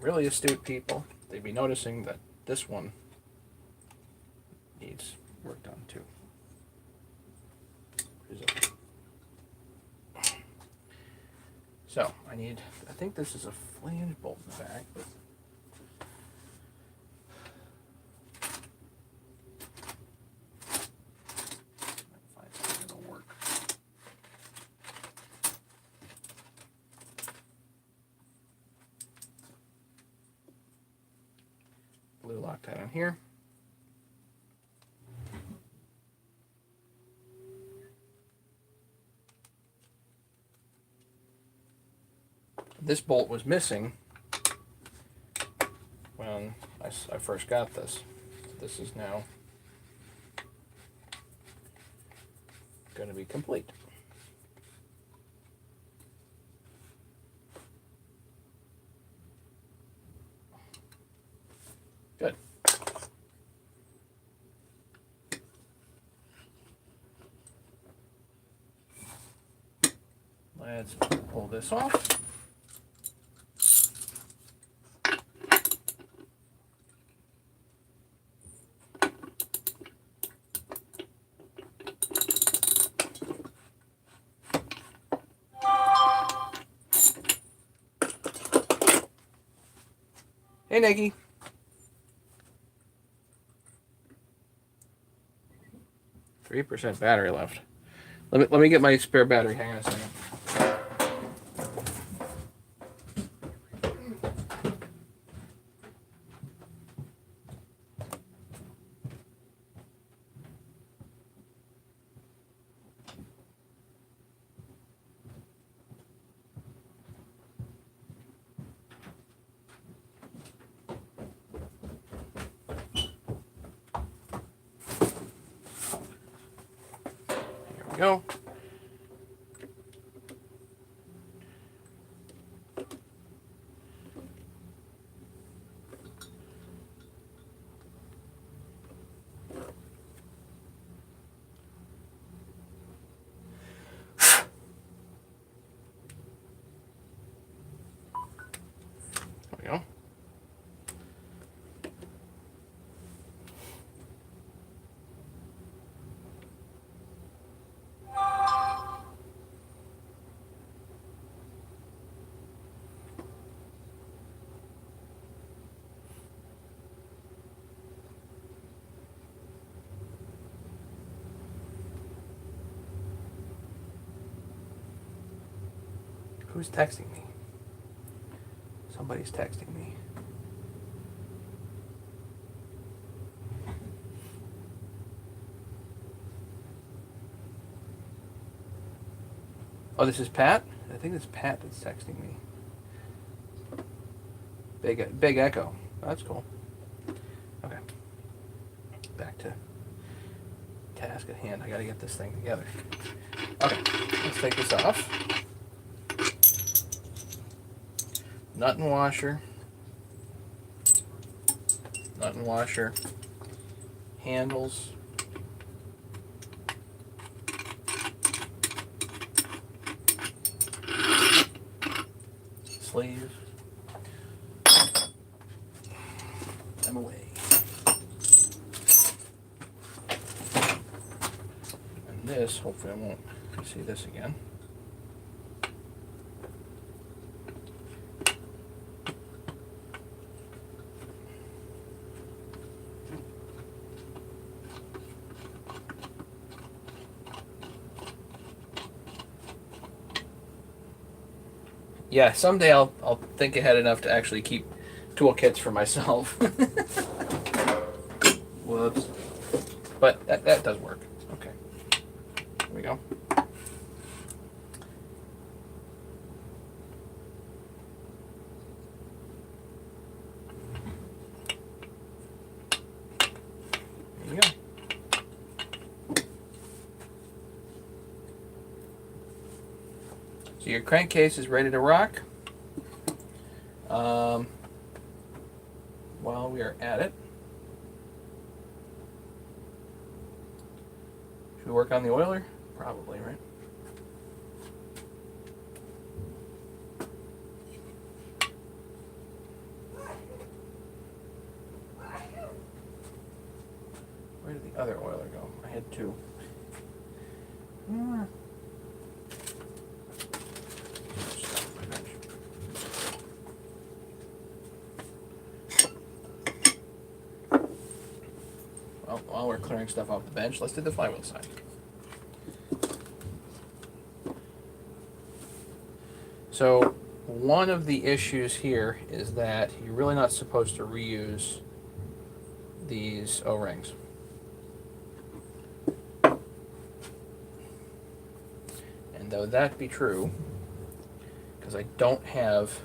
Really astute people, they'd be noticing that this one needs work done too. So I think this is a flange bolt in the back, but find something that'll work. Blue Loctite on here. This bolt was missing when I first got this. This is now going to be complete. Good. Let's pull this off. Hey, Nikki. %3 battery left. Let me get my spare battery. Hang on a second. Go. There we go. Who's texting me? Somebody's texting me. Oh, this is Pat? I think it's Pat that's texting me. Big echo. Oh, that's cool. Okay. Back to task at hand. I gotta get this thing together. Okay, let's take this off. Nut and washer. Nut and washer. Handles. Sleeve. Them away. this, hopefully I won't see this again. Yeah, someday I'll think ahead enough to actually keep toolkits for myself. Whoops. But that does work. Okay. Here we go. There you go. So your crankcase is ready to rock. While we are at it, should we work on the oiler? Probably, right? Where did the other oiler go? I had two. Well, while we're clearing stuff off the bench, let's do the flywheel side. So one of the issues here is that you're really not supposed to reuse these O-rings. And though that be true, because I don't have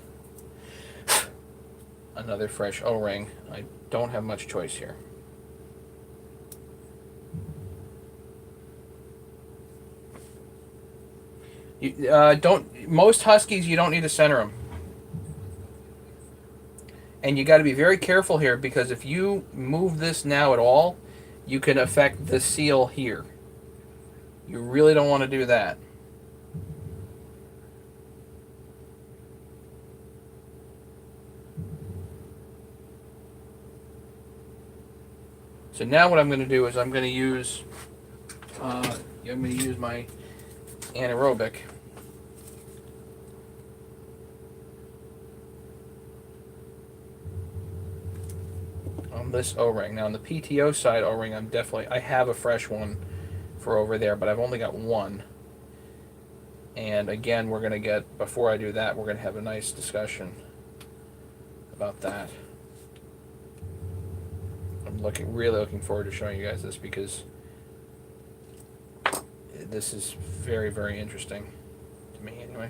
another fresh O-ring, I don't have much choice here. Most Huskies, you don't need to center them. And you got to be very careful here, because if you move this now at all, you can affect the seal here. You really don't want to do that. So now what I'm going to do is I'm going to use my anaerobic. On this O-ring. Now on the PTO side O-ring, I have a fresh one for over there, but I've only got one. And again, before I do that, we're going to have a nice discussion about that. I'm really looking forward to showing you guys this, because this is very, very interesting to me anyway.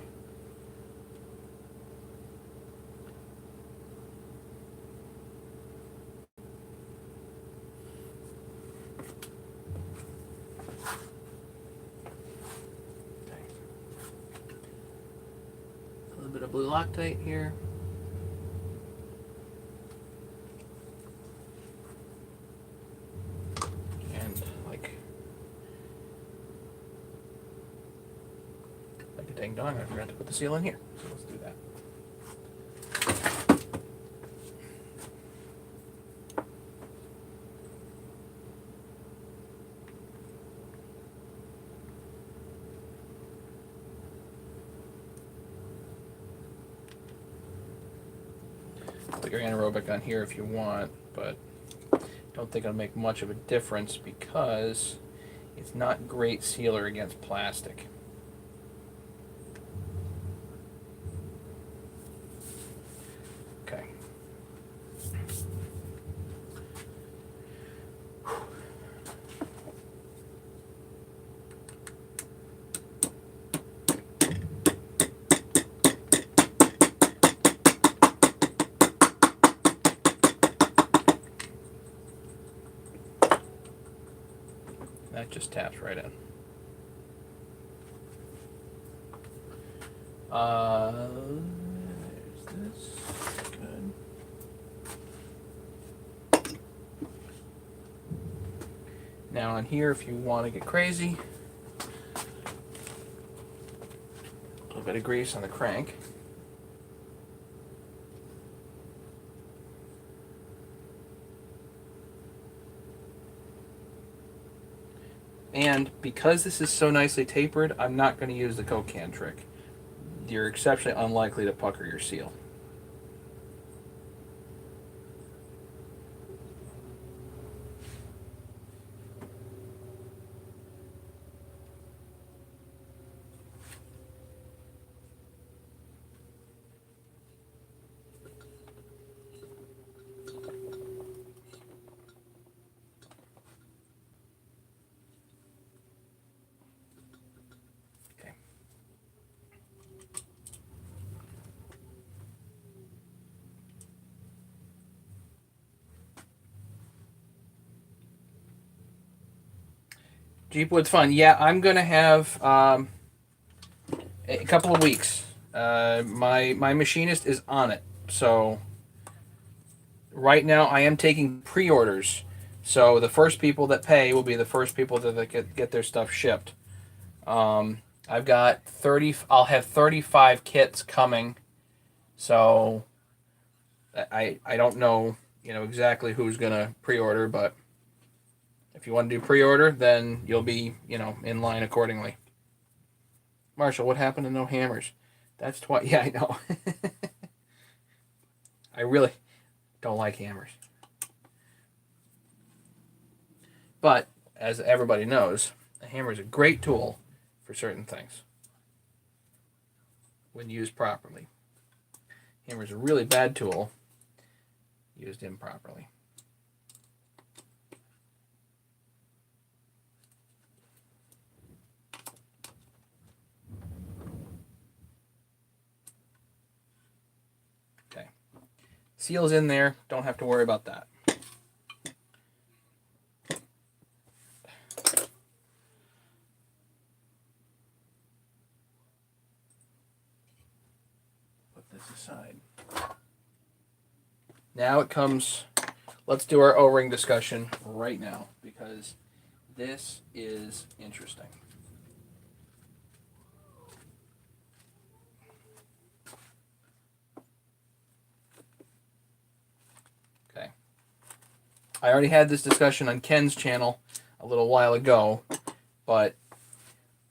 Okay. A little bit of blue Loctite here. Dang dong, I forgot to put the seal in here. So let's do that. Put your anaerobic on here if you want, but don't think it'll make much of a difference, because it's not great sealer against plastic. That just taps right in. There's this. Good. Now on here, if you want to get crazy, a little bit of grease on the crank. And And because this is so nicely tapered, I'm not going to use the Coke can trick. You're exceptionally unlikely to pucker your seal. Jeepwood's fun. Yeah, I'm gonna have a couple of weeks. My machinist is on it, so right now I am taking pre-orders. So the first people that pay will be the first people that get their stuff shipped. I've got 30. I'll have 35 kits coming. So I don't know exactly who's gonna pre-order, but if you want to do pre-order, then you'll be in line accordingly. Marshall, what happened to no hammers? That's twice. Yeah, I know. I really don't like hammers. But as everybody knows, a hammer is a great tool for certain things when used properly. Hammer is a really bad tool used improperly. Okay. Seal's in there. Don't have to worry about that. Aside. Now it comes, let's do our O-ring discussion right now because this is interesting. Okay. I already had this discussion on Ken's channel a little while ago, but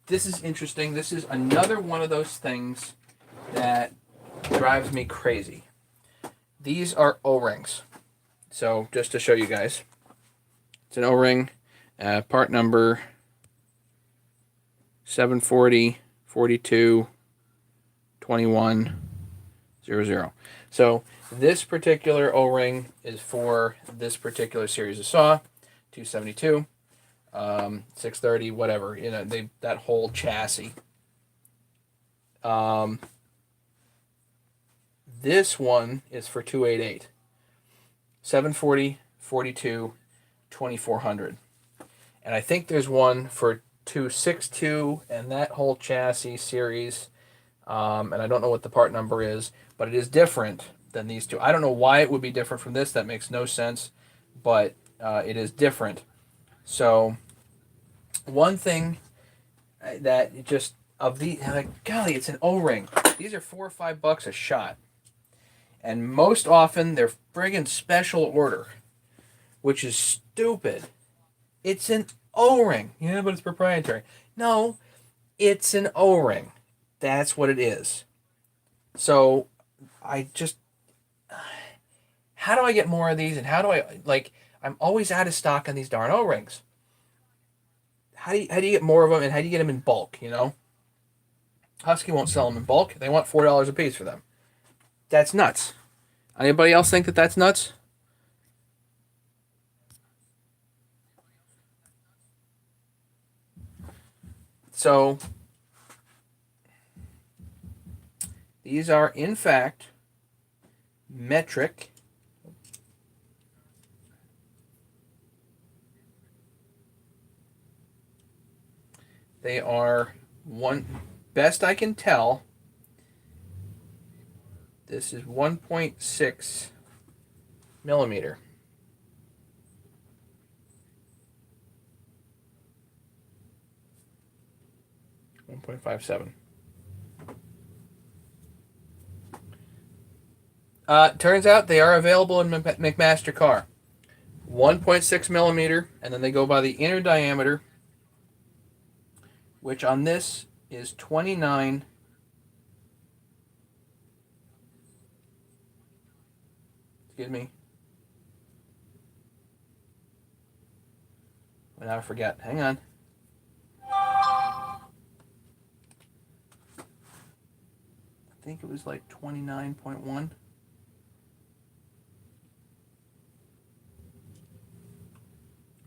this is interesting. This is another one of those things that drives me crazy. These are O-rings. So just to show you guys, it's an O-ring, part number 740 42 21 00. So this particular O-ring is for this particular series of saw, 272, 630, whatever. That whole chassis. This one is for 288, 740, 42, 2400. And I think there's one for 262 and that whole chassis series. And I don't know what the part number is, but it is different than these two. I don't know why it would be different from this. That makes no sense, but it is different. So one thing that just of the golly, it's an O-ring. These are $4 or $5 a shot. And most often, they're friggin' special order, which is stupid. It's an O-ring. Yeah, but it's proprietary. No, it's an O-ring. That's what it is. So, how do I get more of these? And how do I'm always out of stock on these darn O-rings. How do you get more of them, and how do you get them in bulk, Husky won't sell them in bulk. They want $4 a piece for them. That's nuts. Anybody else think that that's nuts? So, these are, in fact, metric. They are best I can tell, this is 1.6 millimeter. .57. Turns out they are available in McMaster car. 1.6 millimeter, and then they go by the inner diameter which on this is 29. Excuse me. Now I forget. Hang on. I think it was like 29.1.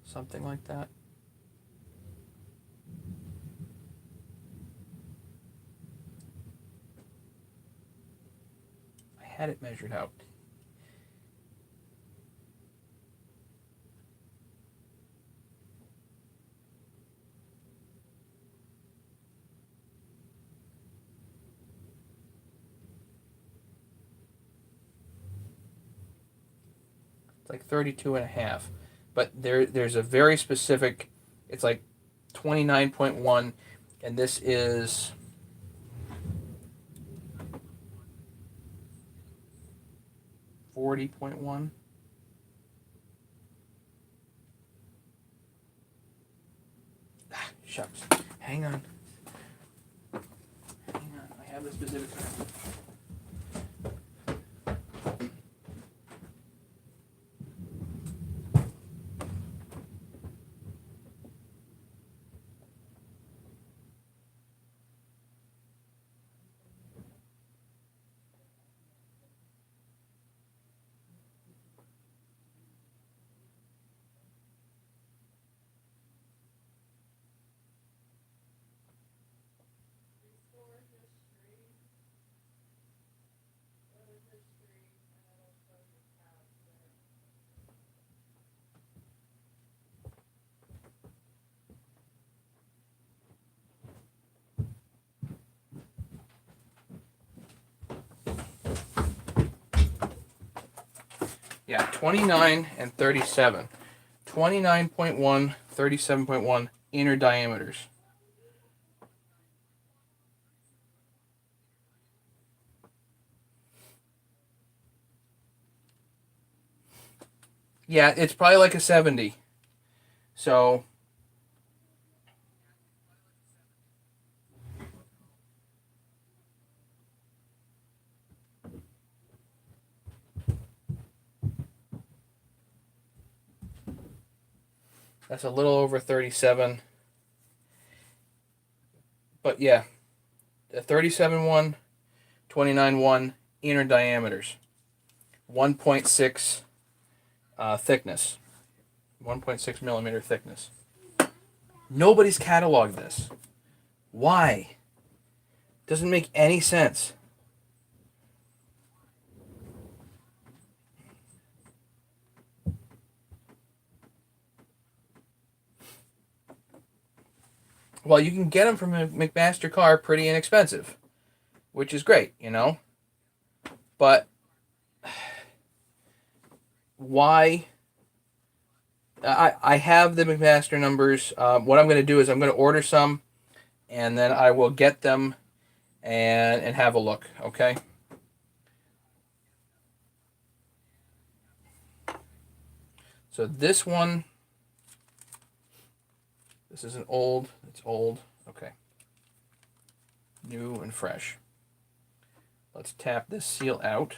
Something like that. I had it measured out. It's like 32 and a half. But there's a very specific, it's like 29.1, and this is 40.1. Shucks. Hang on. I have the specific. Yeah, 29 and 37. 29.1, 37.1 inner diameters. Yeah, it's probably like a 70. So that's a little over 37. But yeah, the 37.1, 29.1 inner diameters. 1.6 thickness. 1.6 millimeter thickness. Nobody's cataloged this. Why? Doesn't make any sense. Well, you can get them from a McMaster car pretty inexpensive, which is great, you know. But why? I have the McMaster numbers. What I'm going to do is I'm going to order some, and then I will get them and have a look, okay? So this one, this is an old, it's old, okay. New and fresh. Let's tap this seal out.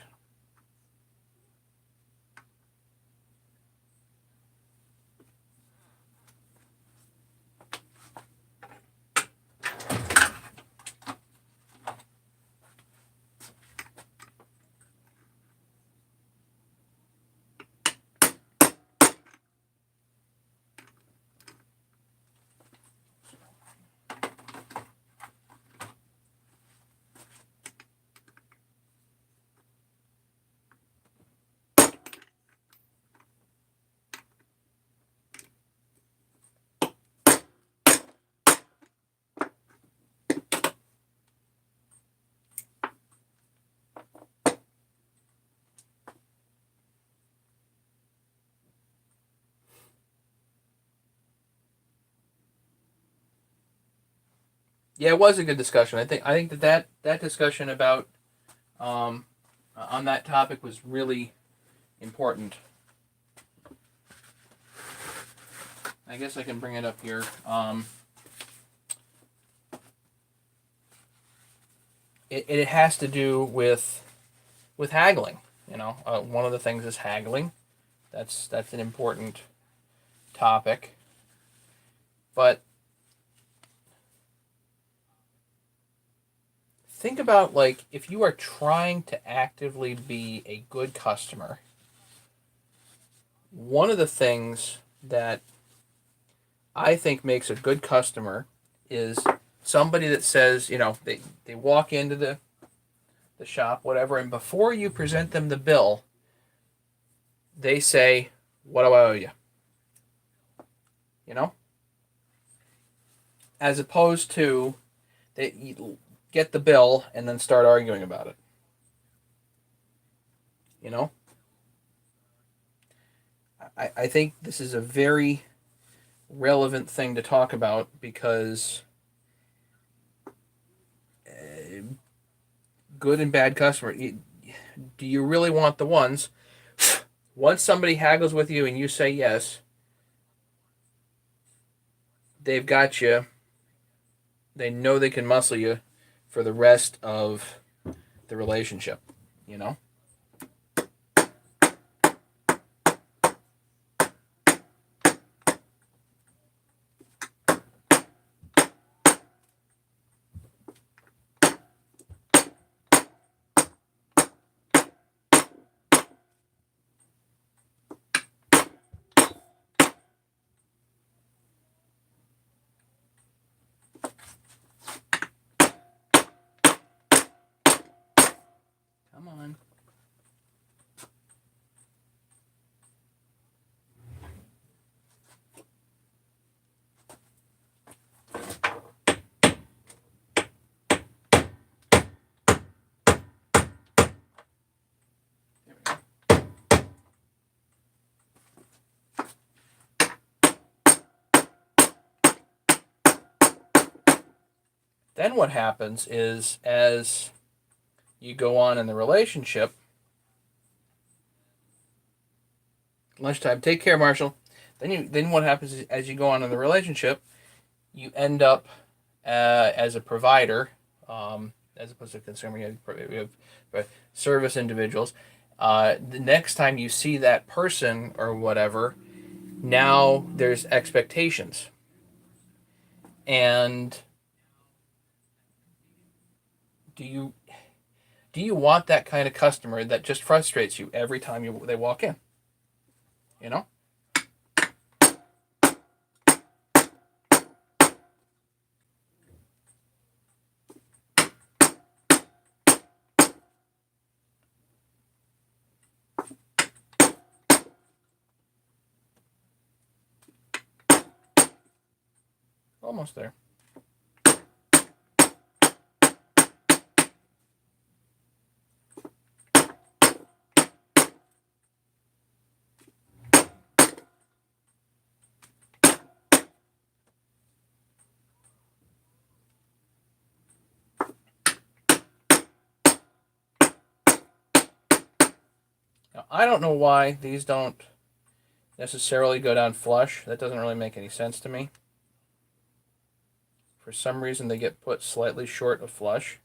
Yeah, it was a good discussion. I think that discussion about on that topic was really important. I guess I can bring it up here. it has to do with haggling. One of the things is haggling. That's an important topic. But think about, like, if you are trying to actively be a good customer, one of the things that I think makes a good customer is somebody that says, they walk into the shop, whatever, and before you present them the bill, they say, "What do I owe you?" As opposed to they get the bill and then start arguing about it. I think this is a very relevant thing to talk about because good and bad customer, do you really want the ones, once somebody haggles with you and you say yes, they've got you, they know they can muscle you for the rest of the relationship, Come on. Then what happens is, as you go on in the relationship, lunchtime, take care, Marshall. Then what happens is, as you go on in the relationship, you end up as a provider, as opposed to a consumer. You have service individuals. The next time you see that person or whatever, now there's expectations, and do you want that kind of customer that just frustrates you every time they walk in? Almost there. Now, I don't know why these don't necessarily go down flush. That doesn't really make any sense to me. For some reason, they get put slightly short of flush.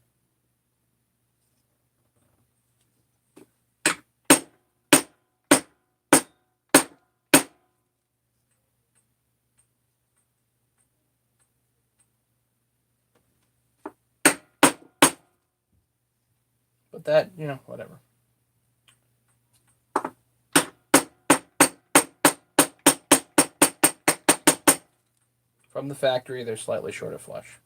But that, whatever. From the factory, they're slightly short of flush.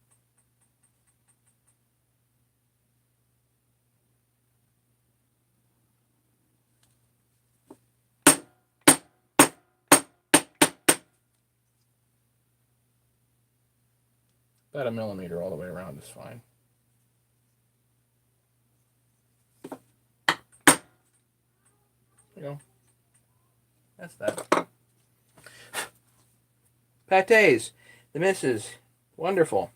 About a millimeter all the way around is fine. There you go. That's that. Pâtés. The missus. Wonderful.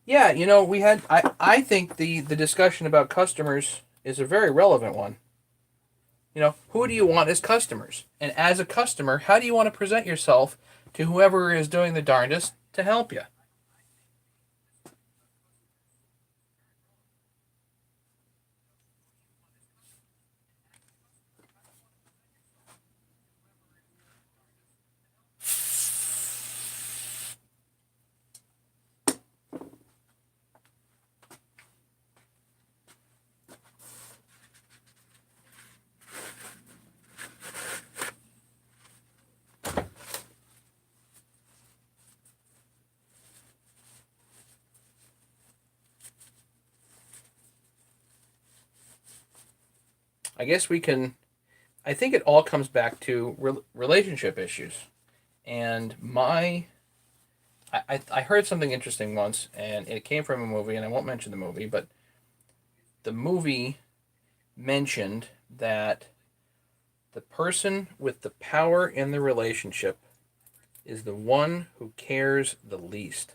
Yeah, we had, I think the discussion about customers is a very relevant one. Who do you want as customers? And as a customer, how do you want to present yourself to whoever is doing the darndest to help you? I guess we can. I think it all comes back to relationship issues. And I heard something interesting once, and it came from a movie, and I won't mention the movie, but the movie mentioned that the person with the power in the relationship is the one who cares the least.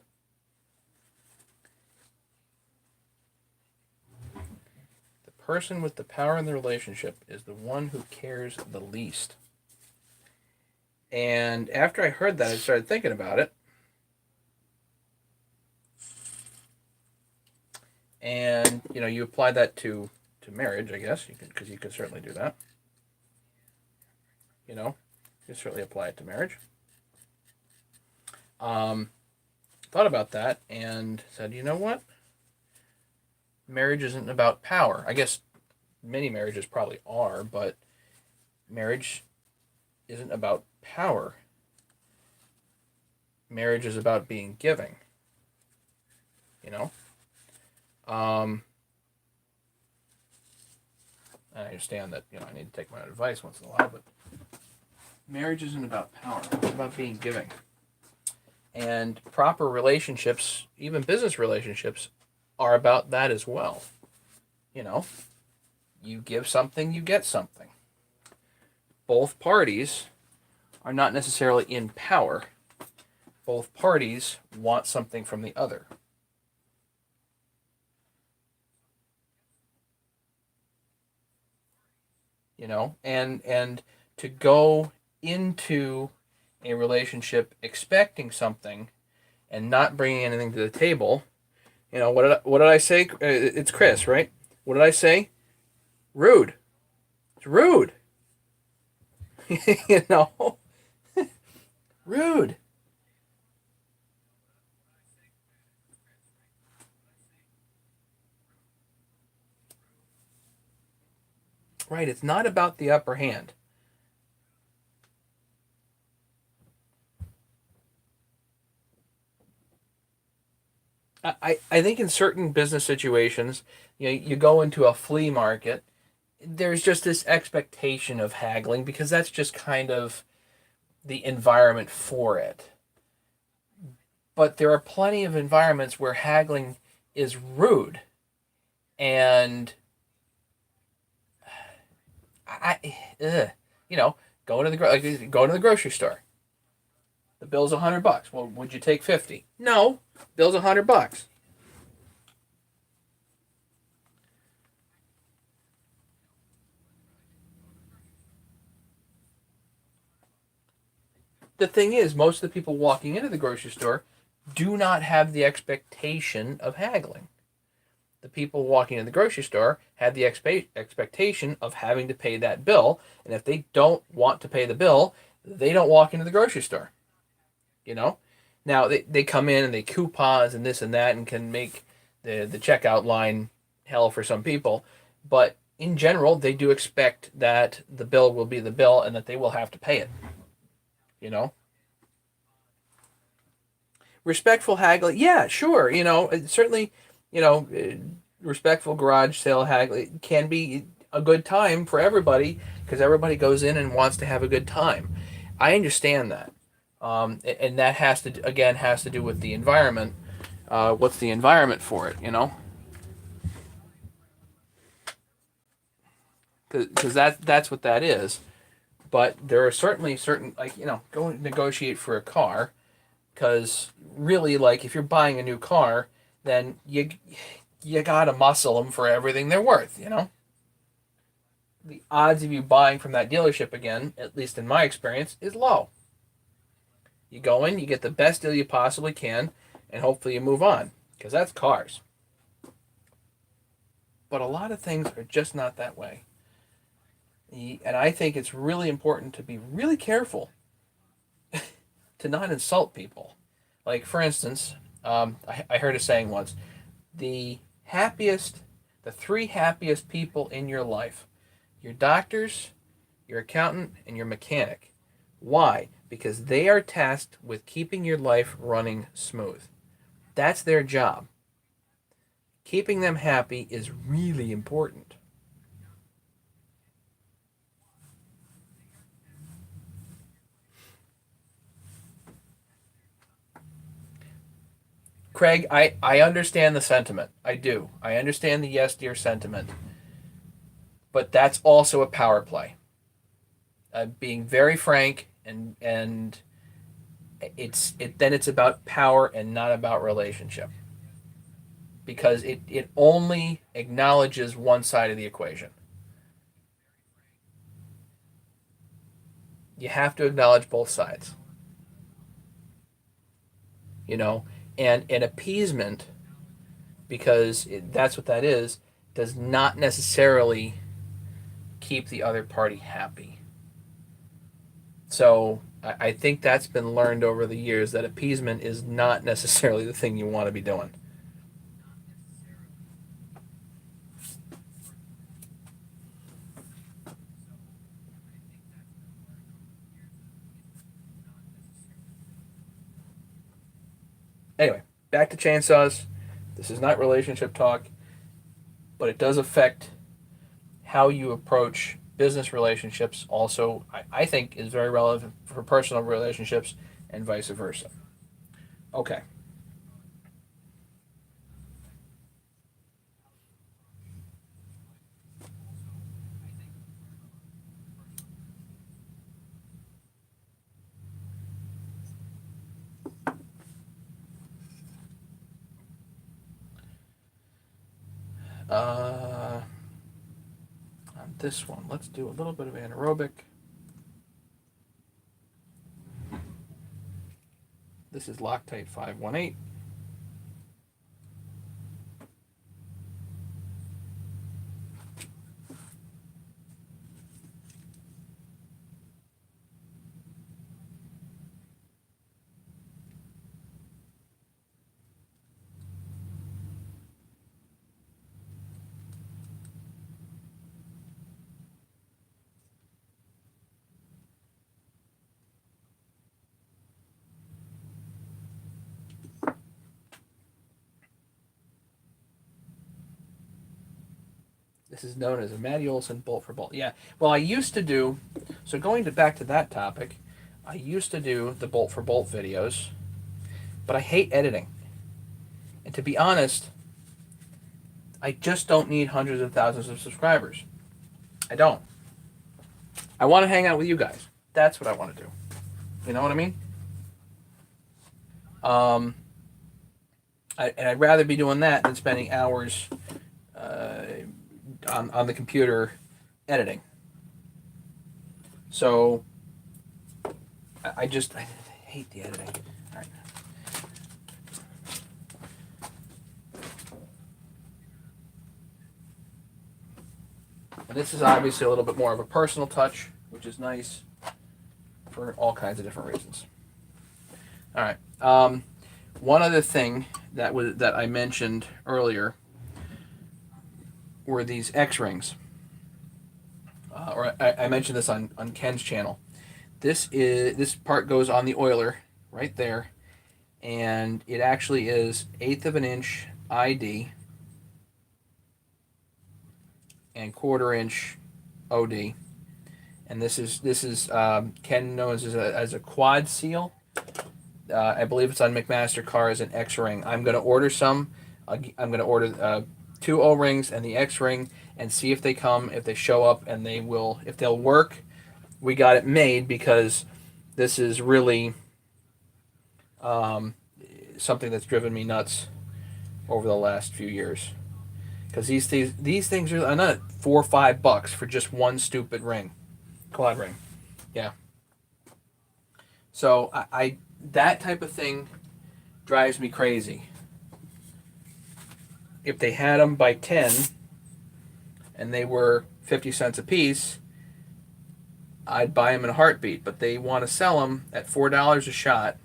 The person with the power in the relationship is the one who cares the least. And after I heard that, I started thinking about it. And you apply that to marriage, I guess, because you can certainly do that. You can certainly apply it to marriage. Thought about that and said, you know what? Marriage isn't about power. I guess many marriages probably are, but marriage isn't about power. Marriage is about being giving. You know? I understand that, I need to take my advice once in a while, but marriage isn't about power. It's about being giving. And proper relationships, even business relationships, are about that as well. You give something, you get something. Both parties are not necessarily in power. Both parties want something from the other. And to go into a relationship expecting something and not bringing anything to the table. What did I say? It's Chris, right? What did I say? Rude. It's rude. you know, rude. Right. It's not about the upper hand. I think in certain business situations, you go into a flea market, there's just this expectation of haggling because that's just kind of the environment for it. But there are plenty of environments where haggling is rude, and ugh, you know, going to the grocery store. The bill's $100. Well, would you take 50? No, bill's $100. The thing is, most of the people walking into the grocery store do not have the expectation of haggling. The people walking in the grocery store have the expectation of having to pay that bill, and if they don't want to pay the bill, they don't walk into the grocery store. You know, now they come in and they coupons and this and that and can make the checkout line hell for some people, but in general, they do expect that the bill will be the bill and that they will have to pay it. You know, respectful haggling, yeah, sure. Certainly, you know, respectful garage sale haggling can be a good time for everybody because everybody goes in and wants to have a good time. I understand that, and that has to do with the environment. What's the environment for it? Because that's what that is. But there are certainly certain, like, go negotiate for a car, because really, like, if you're buying a new car, then you gotta muscle them for everything they're worth. The odds of you buying from that dealership again, at least in my experience, is low. You go in, you get the best deal you possibly can, and hopefully you move on, because that's cars. But a lot of things are just not that way. And I think it's really important to be really careful to not insult people. Like, for instance, I heard a saying once: the happiest, the three happiest people in your life, your doctors, your accountant, and your mechanic. Why? Because they are tasked with keeping your life running smooth. That's their job. Keeping them happy is really important. Craig, I understand the sentiment. I do. I understand the yes dear sentiment. But that's also a power play. Being very frank, and it's about power and not about relationship, because it only acknowledges one side of the equation. You have to acknowledge both sides. You know, and an appeasement, because that's what that is, does not necessarily keep the other party happy. So I think that's been learned over the years, that appeasement is not necessarily the thing you want to be doing. Anyway, back to chainsaws. This is not relationship talk, but it does affect how you approach business relationships. Also, I think is very relevant for personal relationships and vice versa. Okay. On this one, let's do a little bit of anaerobic. This is Loctite 518. This is known as a Matty Olson bolt for bolt. Yeah. Well, I used to do, so going back to that topic, I used to do the bolt for bolt videos, but I hate editing. And to be honest, I just don't need hundreds of thousands of subscribers. I don't. I want to hang out with you guys. That's what I want to do. You know what I mean? And I'd rather be doing that than spending hours on the computer editing. So I hate the editing. All right. And this is obviously a little bit more of a personal touch, which is nice for all kinds of different reasons. All right. One other thing that I mentioned earlier were these X-rings. Or I mentioned this on Ken's channel. This part goes on the oiler right there, and it actually is 1/8 of an inch ID and 1/4 inch OD. And this is Ken knows as a quad seal. I believe it's on McMaster Car as an X-ring. I'm going to order some. I'm going to order 2 O-rings and the X-ring and see if they come, if they show up, and if they'll work. We got it made, because this is really something that's driven me nuts over the last few years. Because these things are not $4 or $5 for just one stupid ring, quad ring. Yeah. So I that type of thing drives me crazy. If they had them by 10 and they were 50 cents a piece, I'd buy them in a heartbeat. But they want to sell them at $4 a shot,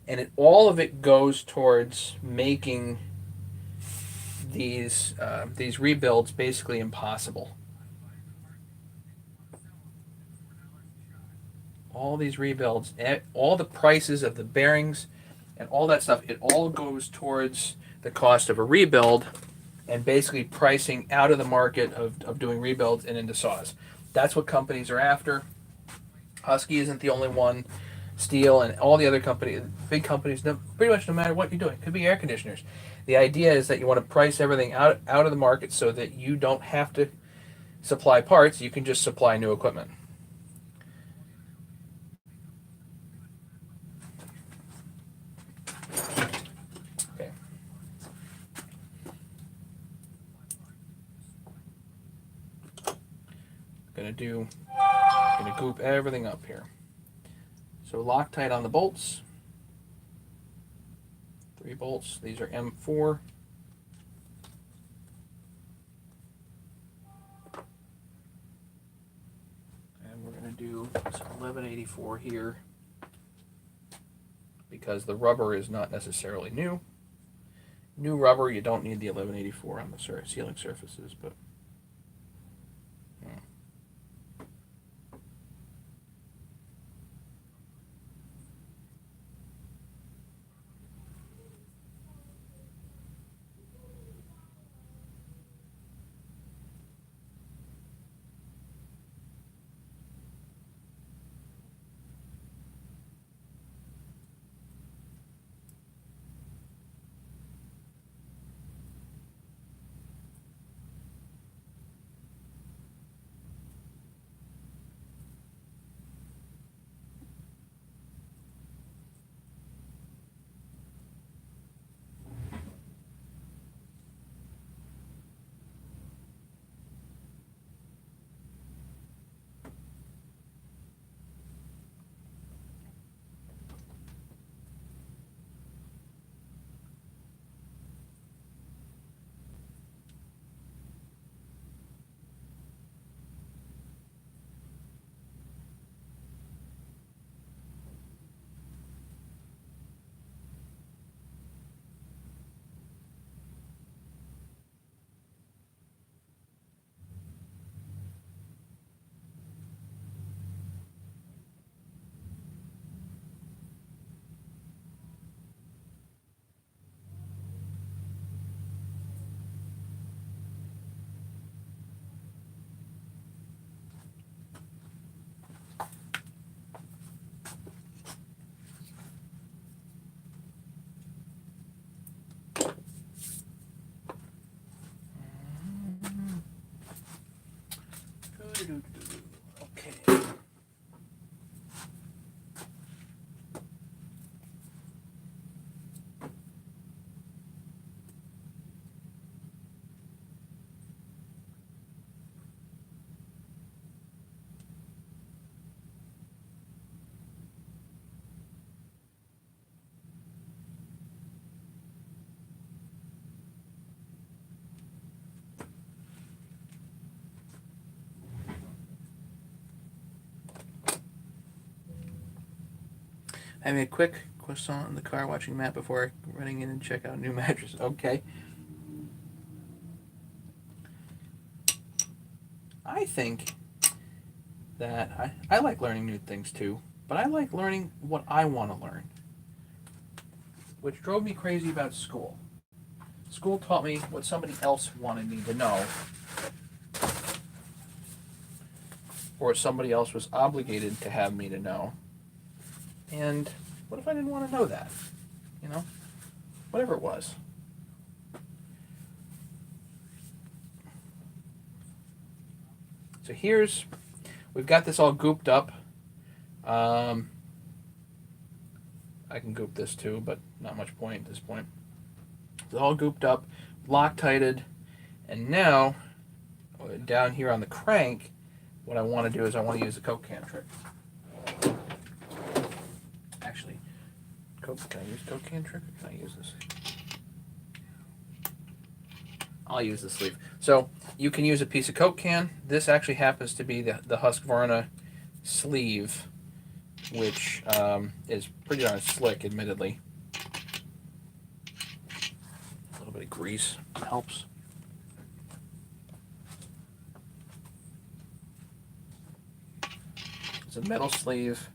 and all of it goes towards making these rebuilds basically impossible. All these rebuilds, all the prices of the bearings and all that stuff, it all goes towards the cost of a rebuild, and basically pricing out of the market of doing rebuilds and into saws. That's what companies are after. Husky isn't the only one. Steel and all the other companies, big companies, pretty much no matter what you're doing, it could be air conditioners. The idea is that you want to price everything out of the market so that you don't have to supply parts. You can just supply new equipment. Okay. Gonna goop everything up here. So Loctite on the bolts. 3 bolts. These are M4. And we're going to do some 1184 here because the rubber is not necessarily new. New rubber, you don't need the 1184 on the sealing surfaces, but okay. Having a quick croissant in the car watching Matt before running in and check out new mattress. Okay. I think that I like learning new things too, but I like learning what I want to learn, which drove me crazy about school. School taught me what somebody else wanted me to know, or somebody else was obligated to have me to know. And what if I didn't want to know that? You know? Whatever it was. So we've got this all gooped up. I can goop this too, but not much point at this point. It's all gooped up, Loctited, and now, down here on the crank, what I want to do is I want to use the Coke can trick. Actually, can I use Coke can trick or can I use this? I'll use the sleeve. So you can use a piece of Coke can. This actually happens to be the Husqvarna sleeve, which is pretty darn slick, admittedly. A little bit of grease helps. It's a metal sleeve.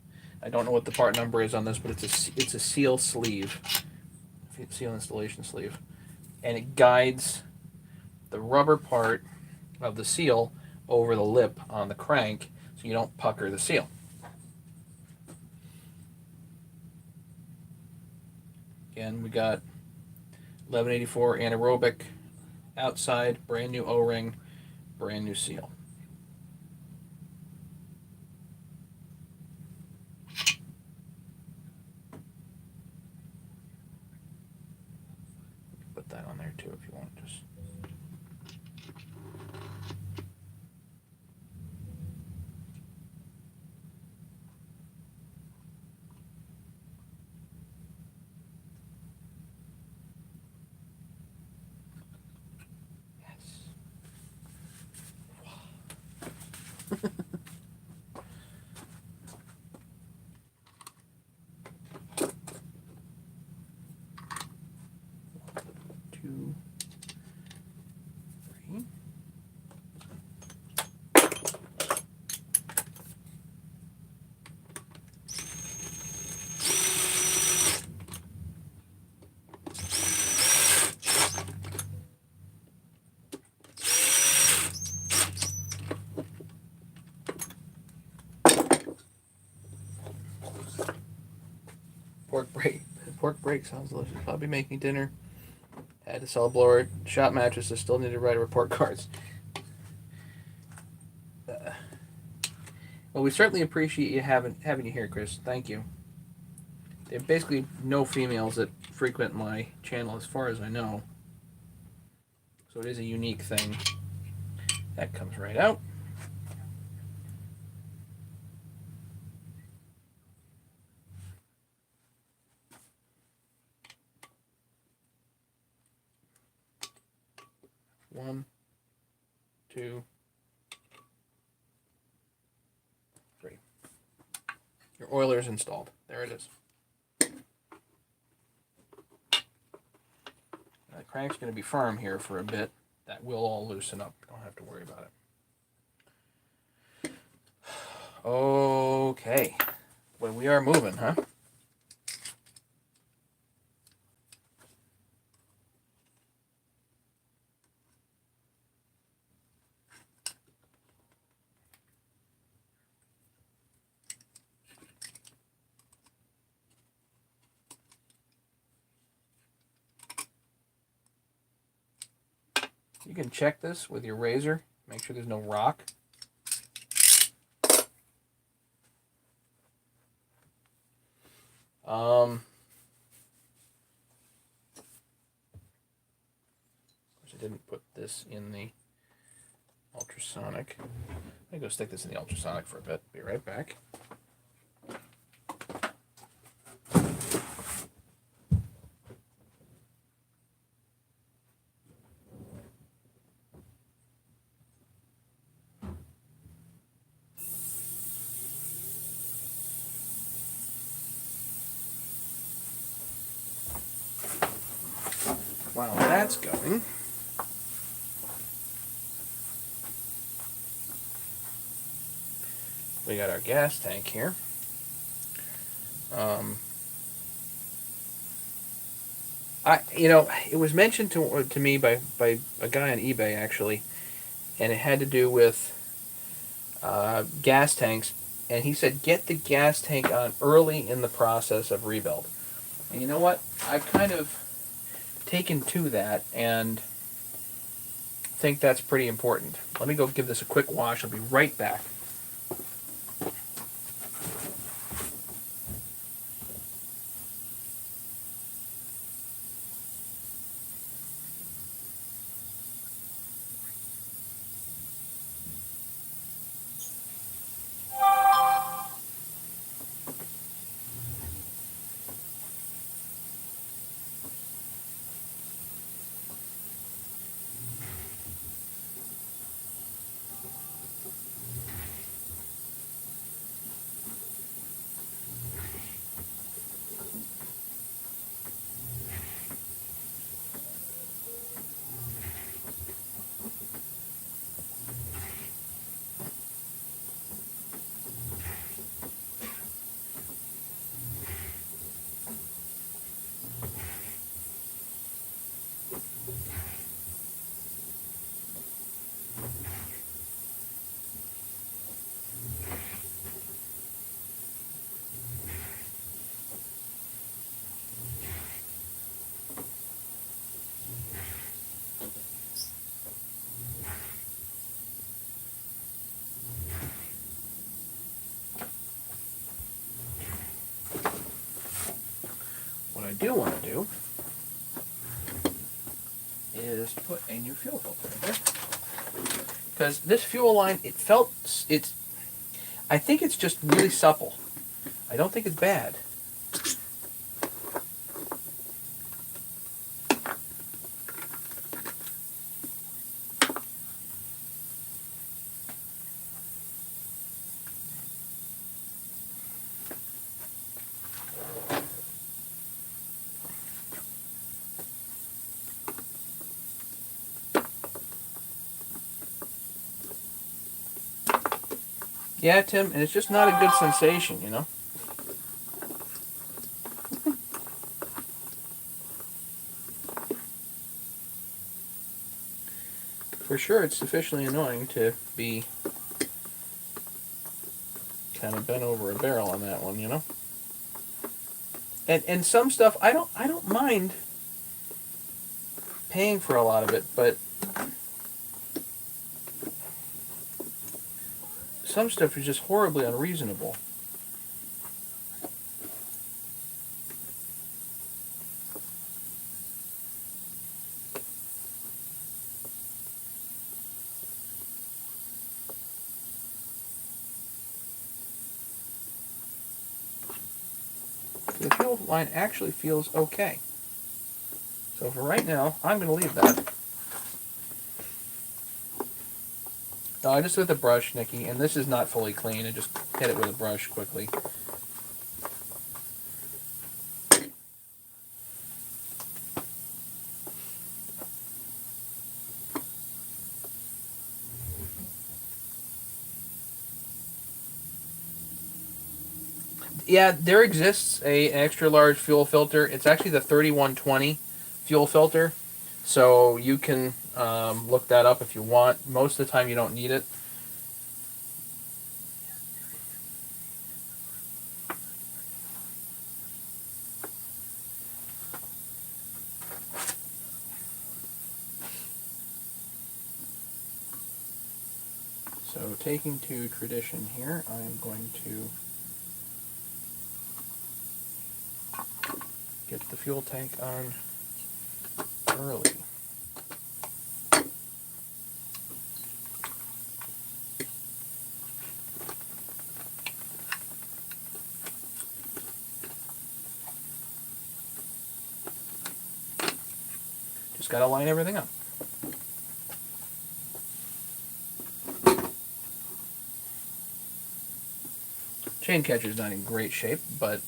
I don't know what the part number is on this, but it's a seal sleeve, seal installation sleeve, and it guides the rubber part of the seal over the lip on the crank so you don't pucker the seal. Again, we got 1184 anaerobic outside, brand new O-ring, brand new seal. Put that on there too if you want. Just two, three. Pork break sounds delicious. I'll be making dinner. Had to sell a blower. Shop mattresses. Still need to write report cards. Well, we certainly appreciate you having you here, Chris. Thank you. There are basically no females that frequent my channel, as far as I know. So it is a unique thing. That comes right out. One, two, three. Your oiler is installed. There it is. The crank's going to be firm here for a bit. That will all loosen up. Don't have to worry about it. Okay. Well, we are moving, huh? You can check this with your razor. Make sure there's no rock. Of course, I didn't put this in the ultrasonic. I'm going to go stick this in the ultrasonic for a bit. Be right back. While that's going, we got our gas tank here. It was mentioned to me by a guy on eBay actually, and it had to do with gas tanks. And he said get the gas tank on early in the process of rebuild. And you know what? I've kind of taken to that and think that's pretty important. Let me go give this a quick wash. I'll be right back. do want to do is put a new fuel filter in there. Because this fuel line, I think it's just really supple. I don't think it's bad. Yeah, Tim, and it's just not a good sensation, you know? For sure, it's sufficiently annoying to be kind of bent over a barrel on that one, you know? And some stuff, I don't mind paying for a lot of it, but some stuff is just horribly unreasonable. The fuel line actually feels okay. So for right now, I'm going to leave that. No, just with a brush, Nikki, and this is not fully clean. I just hit it with a brush quickly. Yeah, there exists an extra large fuel filter. It's actually the 3120 fuel filter. So you can look that up if you want. Most of the time you don't need it. So taking to tradition here, I am going to get the fuel tank on early. Just got to line everything up. Chain catcher's not in great shape, but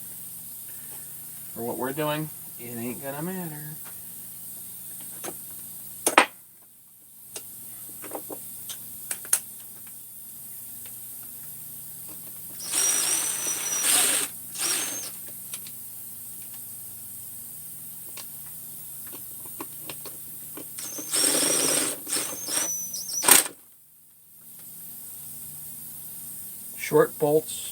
for what we're doing, it ain't gonna matter. Short bolts.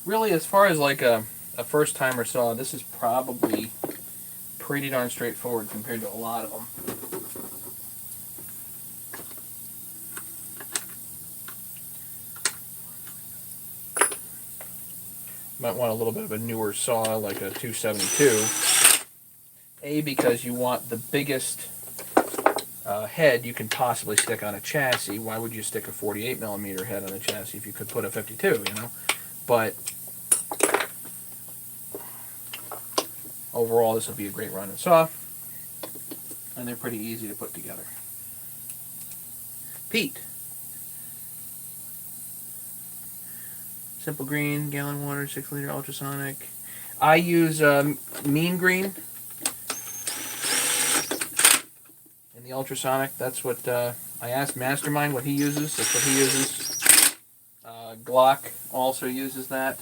Really, as far as like a first timer saw, this is probably pretty darn straightforward compared to a lot of them. Might want a little bit of a newer saw, like a 272. A, because you want the biggest head you can possibly stick on a chassis. Why would you stick a 48 millimeter head on a chassis if you could put a 52, you know? But overall, this will be a great running saw, and they're pretty easy to put together. Pete. Simple green, gallon water, 6-liter ultrasonic. I use mean green in the ultrasonic. That's what I asked Mastermind what he uses. That's what he uses. Glock also uses that.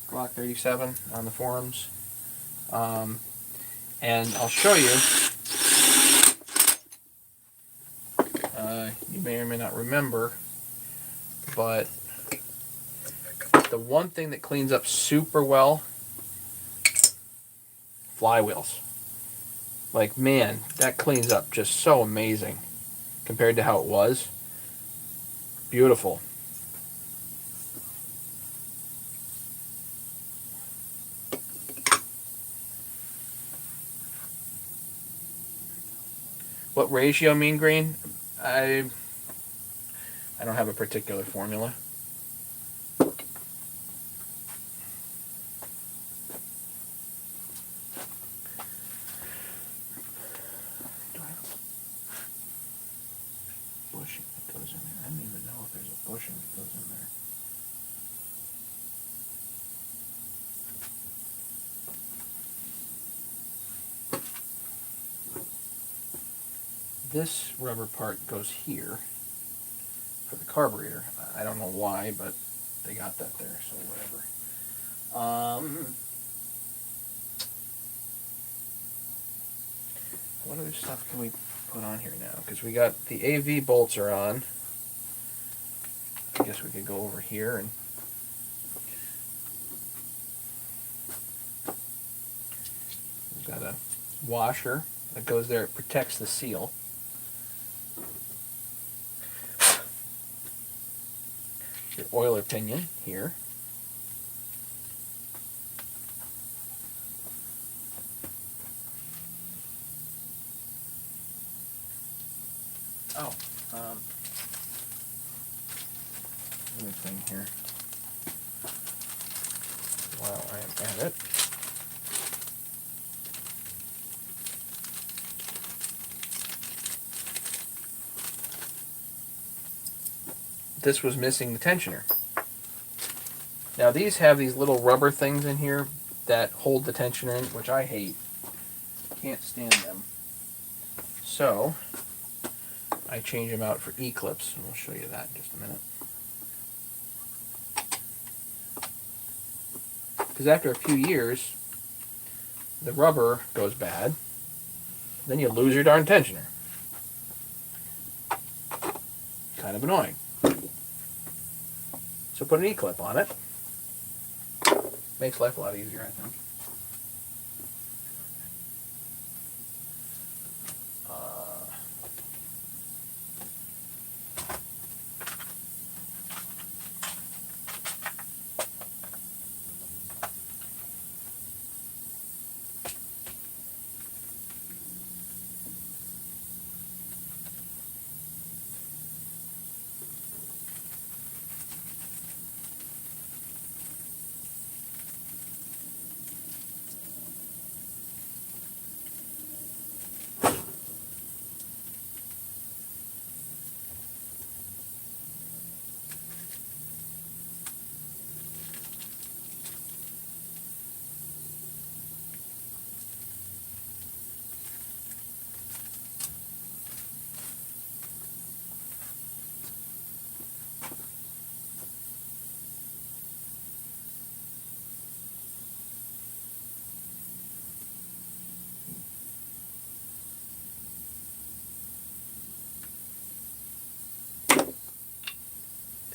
Glock 37 on the forums. And I'll show you. You may or may not remember, but the one thing that cleans up super well, flywheels. Like, man, that cleans up just so amazing compared to how it was. Beautiful. What ratio mean green? I don't have a particular formula. Bushing that goes in there. I don't even know if there's a bushing that goes in there. This rubber part goes here for the carburetor. I don't know why, but they got that there, so whatever. What other stuff can we put on here now? Because we got the AV bolts are on. I guess we could go over here and we've got a washer that goes there. It protects the seal. Your oiler pinion here. Oh, another thing here. While I am at it. This was missing the tensioner. Now these have these little rubber things in here that hold the tensioner in, which I hate. Can't stand them. So I change them out for E-clips, and we'll show you that in just a minute. Because after a few years, the rubber goes bad, then you lose your darn tensioner. Kind of annoying. So put an E-clip on it. Makes life a lot easier, I think.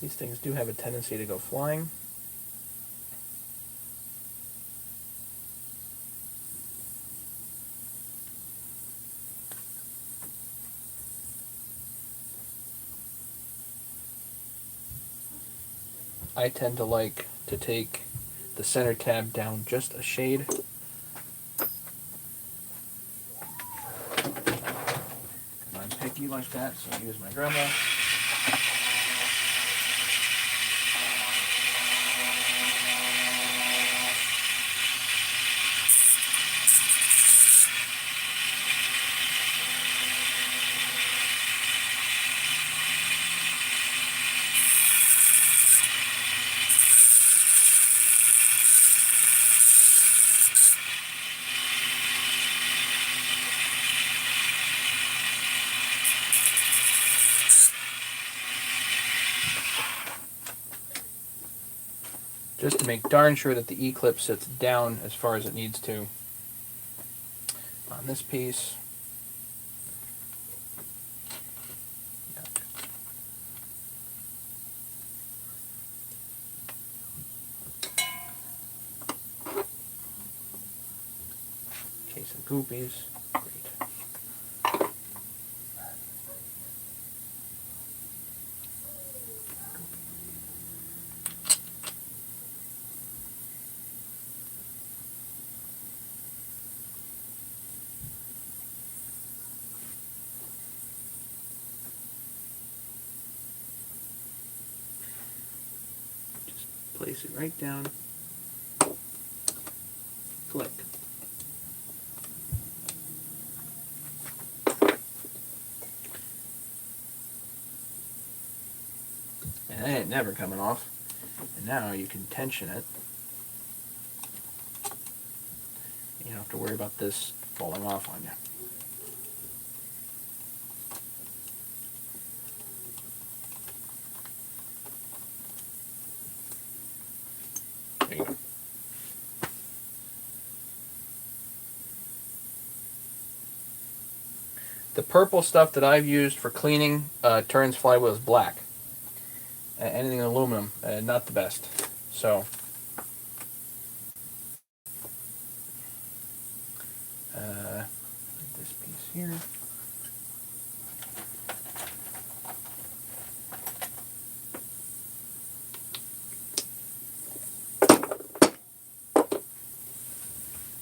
These things do have a tendency to go flying. I tend to like to take the center tab down just a shade. I'm picky like that, so I use my Dremel. Just to make darn sure that the E-clip sits down as far as it needs to on this piece. Case of goopies. Great. place it right down. Click. And that ain't never coming off. And now you can tension it. You don't have to worry about this falling off on you. There you go. The purple stuff that I've used for cleaning turns flywheels black. Anything aluminum, not the best. So, this piece here.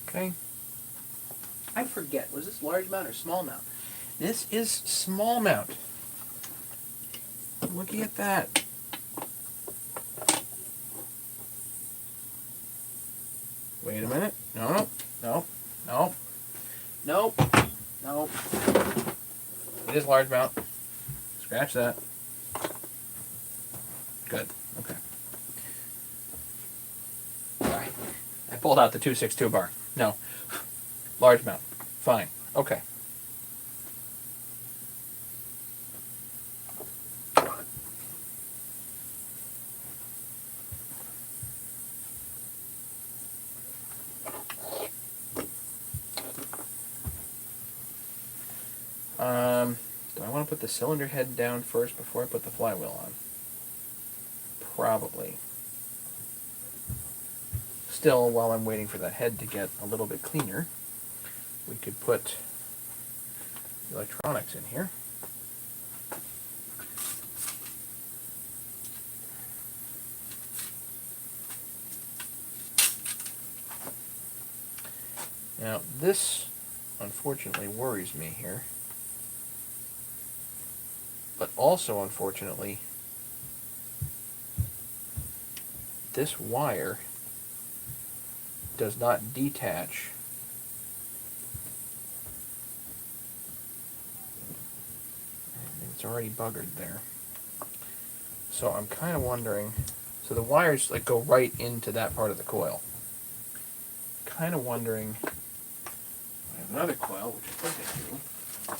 Okay. I forget, was this large mount or small mount? This is small mount. Looky at that. Wait a minute. No. It is large mount. Scratch that. Good. Okay. Alright. I pulled out the 262 bar. No. Large mount. Fine. Okay. Do I want to put the cylinder head down first before I put the flywheel on? Probably. Still, while I'm waiting for that head to get a little bit cleaner, we could put the electronics in here. Now, this unfortunately worries me here. But also, unfortunately, this wire does not detach it's already buggered there. So I'm kind of wondering, so the wires like go right into that part of the coil. Kind of wondering, I have another coil, which I think I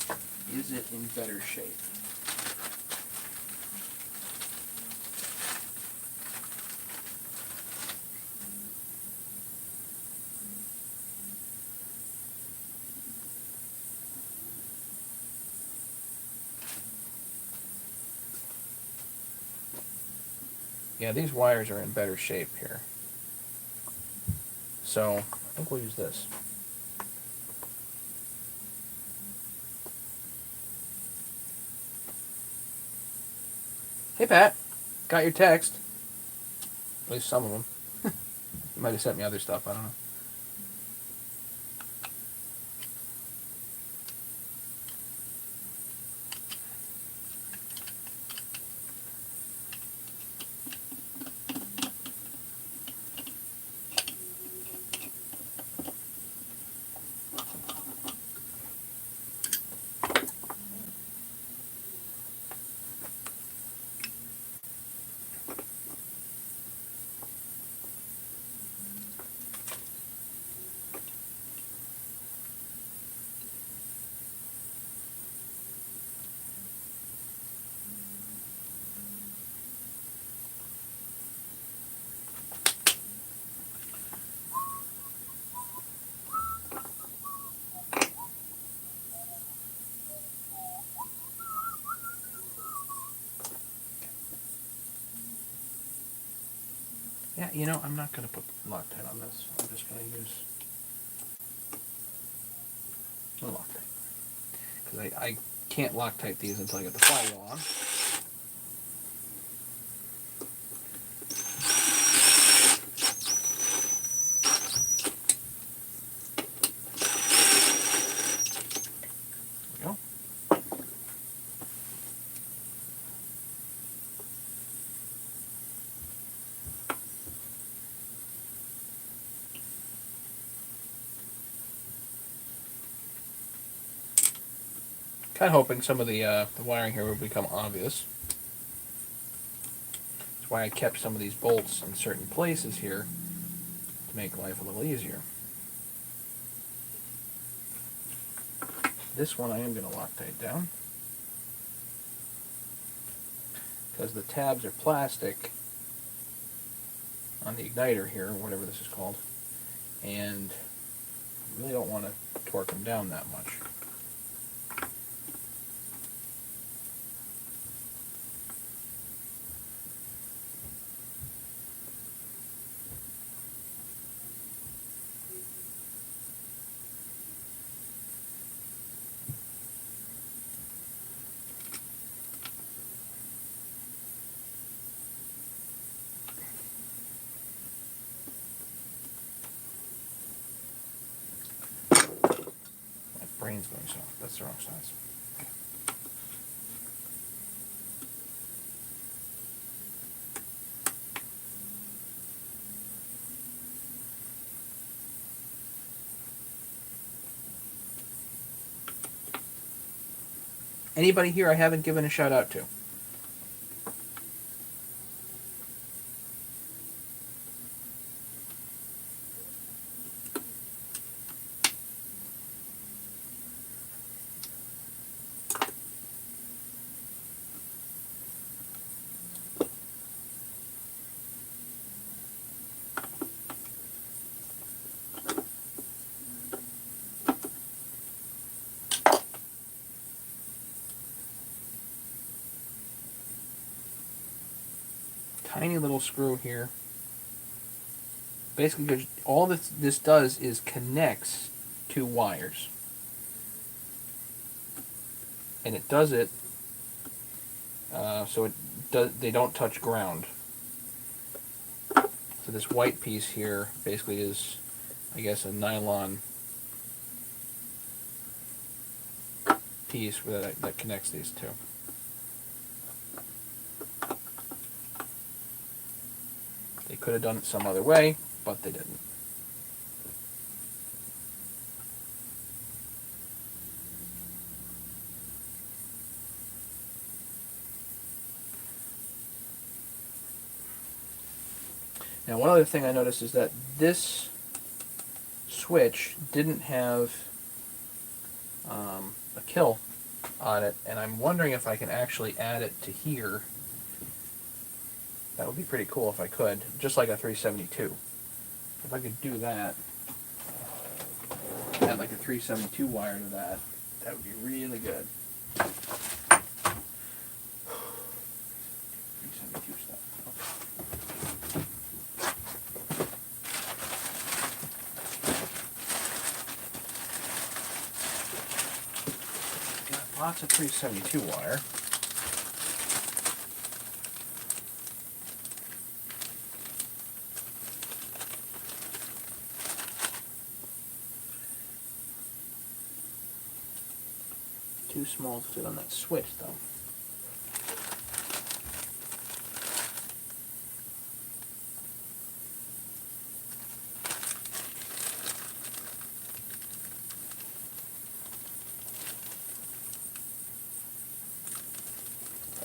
do, is it in better shape? Yeah, these wires are in better shape here. So, I think we'll use this. Hey Pat, got your text. At least some of them. You might have sent me other stuff, I don't know. Yeah, you know, I'm not going to put Loctite on this. I'm just going to use the Loctite. Because I can't Loctite these until I get the flywheel on. There we go. Kind of hoping some of the wiring here will become obvious. That's why I kept some of these bolts in certain places here to make life a little easier. This one I am going to Loctite down because the tabs are plastic on the igniter here, whatever this is called, and I really don't want to torque them down that much. Brain's going soft. That's the wrong size. Anybody here I haven't given a shout out to? Tiny little screw here. Basically, all this does is connects two wires, and it does it so they don't touch ground. So this white piece here basically is, I guess, a nylon piece that connects these two. They could have done it some other way, but they didn't. Now, one other thing I noticed is that this switch didn't have a kill on it, and I'm wondering if I can actually add it to here. That would be pretty cool if I could, just like a 372. If I could do that, add like a 372 wire to that, that would be really good. 372 stuff. Okay. Got lots of 372 wire. Too small to fit on that switch, though.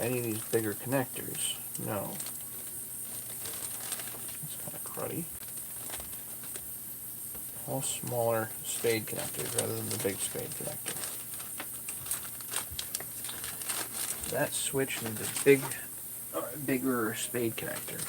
Any of these bigger connectors? No. That's kind of cruddy. All smaller spade connectors rather than the big spade connector. That switch needs a bigger spade connector.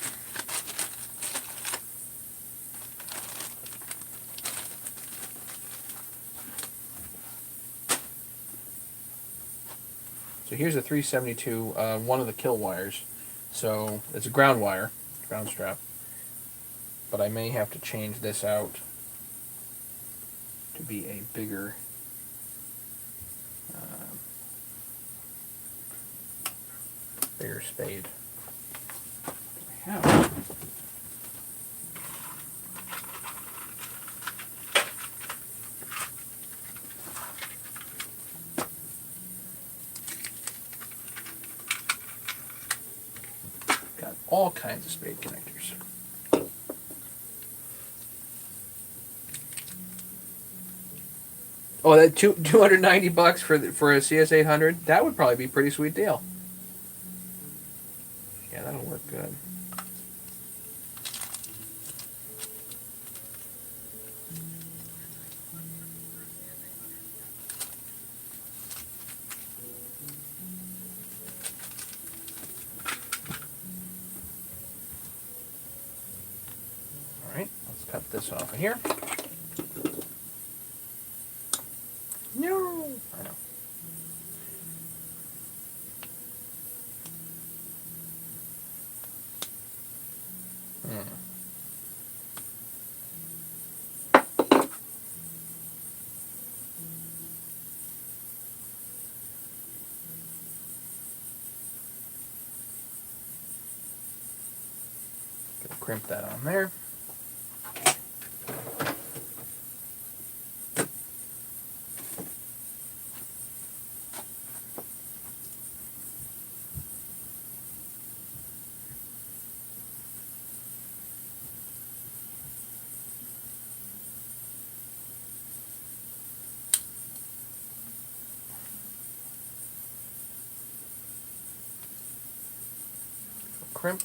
So here's a 372, one of the kill wires. So it's a ground wire, ground strap. But I may have to change this out to be a bigger spade. I have. Got all kinds of spade connectors. Oh, that $290 for a CS800. That would probably be a pretty sweet deal. Yeah, that'll work good. All right, let's cut this off of here. No, I know. Crimp that on there. Crimp.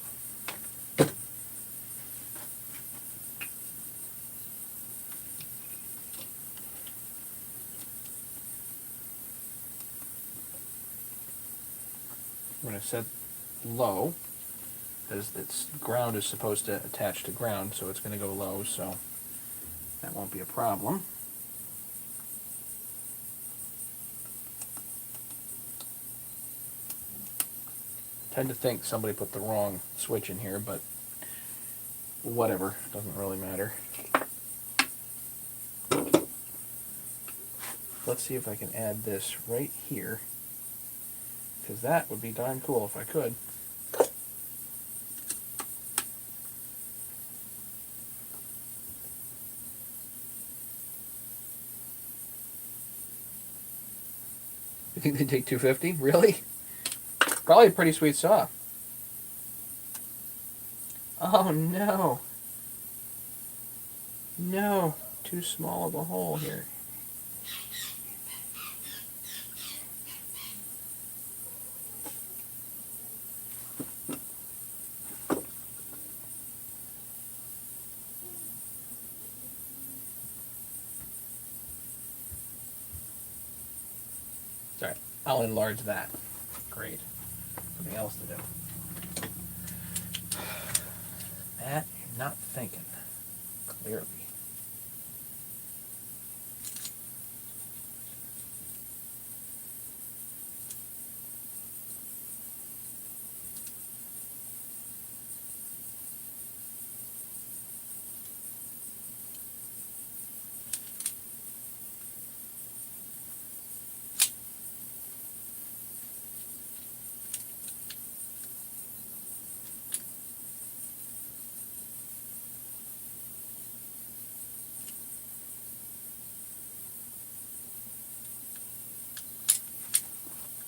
I'm going to set low, because its ground is supposed to attach to ground, so it's going to go low, so that won't be a problem. Tend to think somebody put the wrong switch in here, but whatever, doesn't really matter. Let's see if I can add this right here, because that would be darn cool if I could. You think they take 250? Really? Probably a pretty sweet saw. Oh no. No. Too small of a hole here. Sorry, I'll enlarge that. Great. Something else to do. Matt, you're not thinking clearly.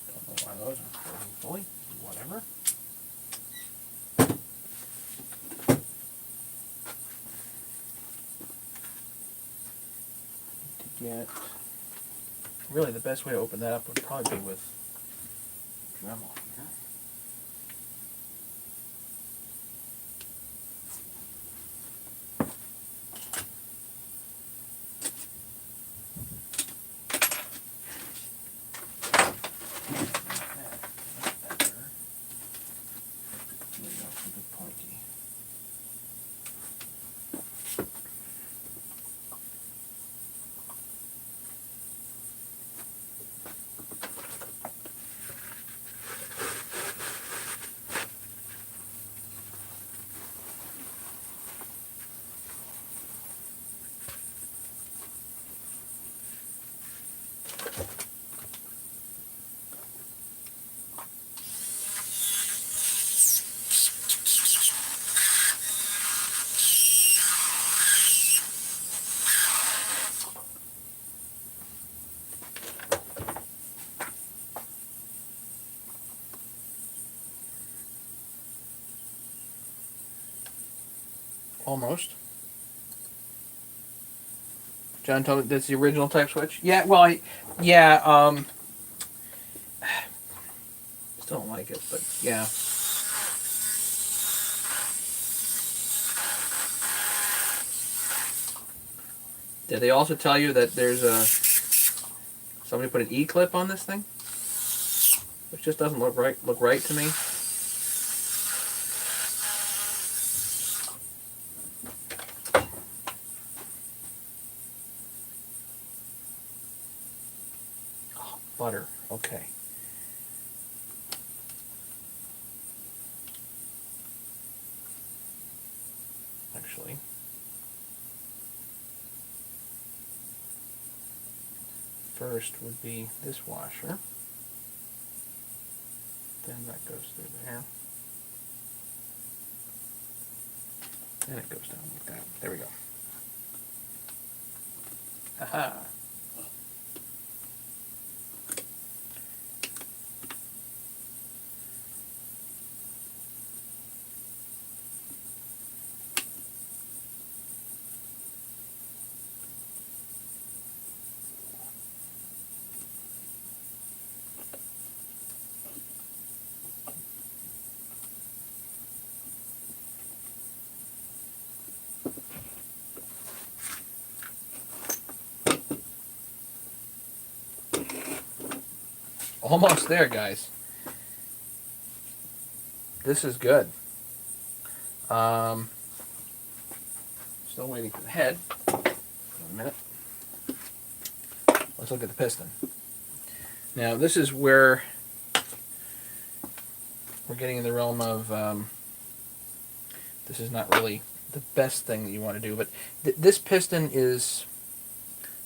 Don't know why those aren't closing fully. Whatever. To get really the best way to open that up would probably be with Dremel here. Almost. John told me that's the original type switch. Yeah, well, still don't like it, but yeah. Did they also tell you that there's somebody put an E-clip on this thing? Which just doesn't look right to me. Oh, butter. Okay. Actually, first would be this washer. Then that goes through there. Then it goes down like that. There we go. Aha. Almost there, guys. This is good. Still waiting for the head. A minute. Let's look at the piston. Now, this is where we're getting in the realm of this is not really the best thing that you want to do, but this piston is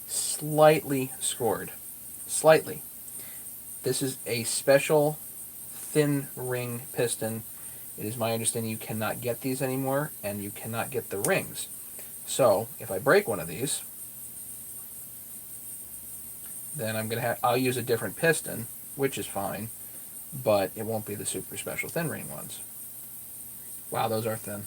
slightly scored. Slightly. This is a special thin ring piston. It is my understanding you cannot get these anymore, and you cannot get the rings. So if I break one of these, then I'll use a different piston, which is fine, but it won't be the super special thin ring ones. Wow, those are thin.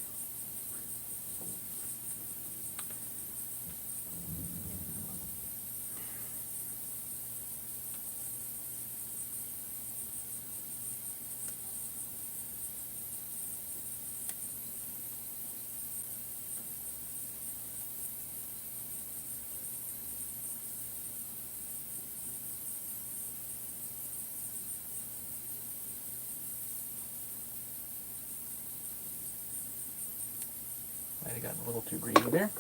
Might have gotten a little too greedy there.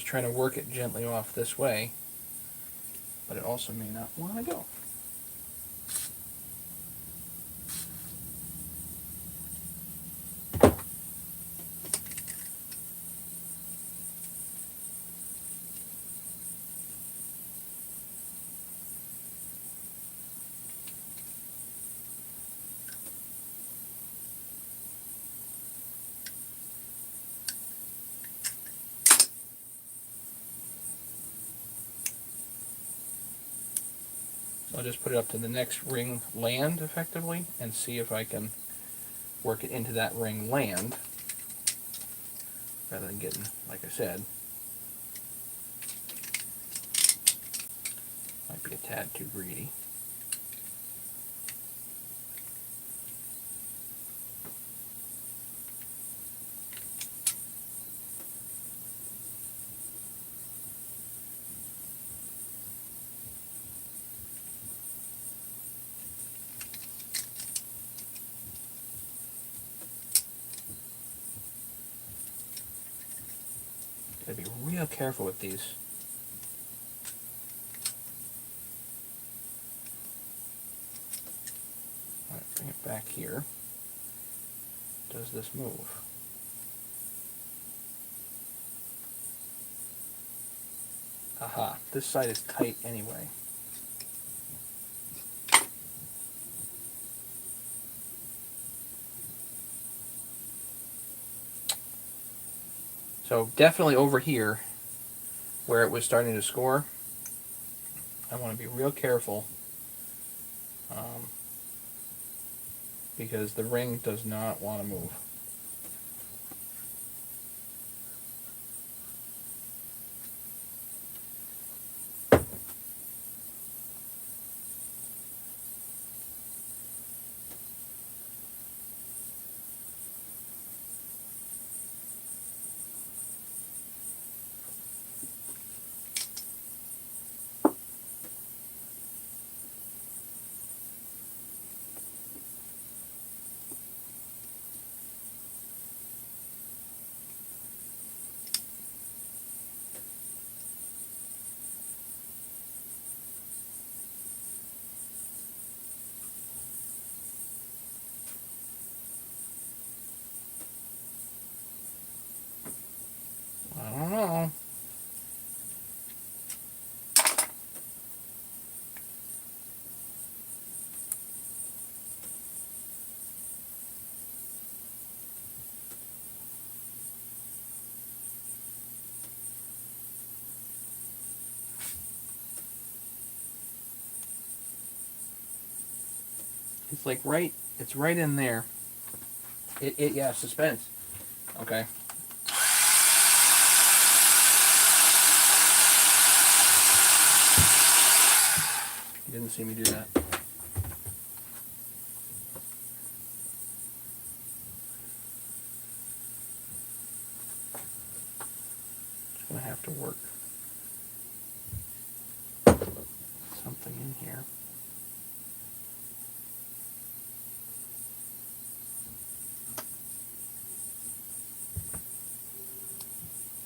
Trying to work it gently off this way, but it also may not want to go. I'll just put it up to the next ring land effectively and see if I can work it into that ring land rather than getting, like I said, might be a tad too greedy. Gotta be real careful with these. back here does this move? Aha, this side is tight anyway. So definitely over here, where it was starting to score, I want to be real careful because the ring does not want to move. I don't know. It's like it's right in there. Yeah, suspense. Okay. You didn't see me do that. Just gonna have to work something in here.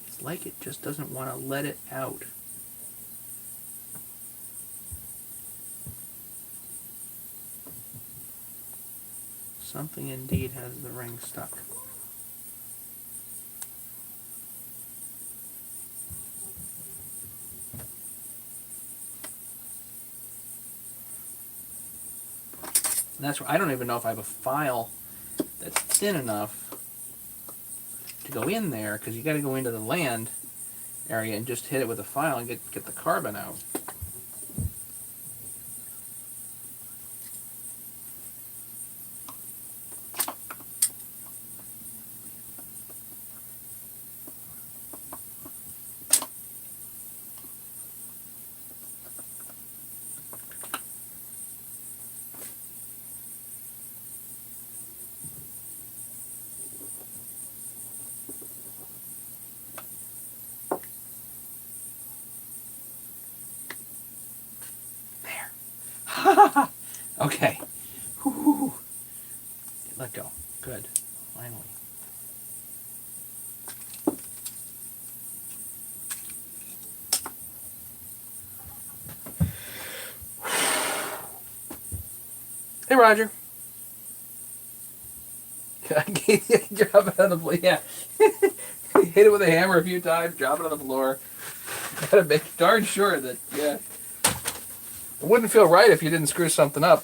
It's like it just doesn't want to let it out. Something indeed has the ring stuck. And that's why I don't even know if I have a file that's thin enough to go in there, because you got to go into the land area and just hit it with a file and get the carbon out. Okay. Whew. Let go. Good. Finally. Hey, Roger. Drop it on the floor. Yeah. Hit it with a hammer a few times, drop it on the floor. Gotta make darn sure that, yeah. It wouldn't feel right if you didn't screw something up.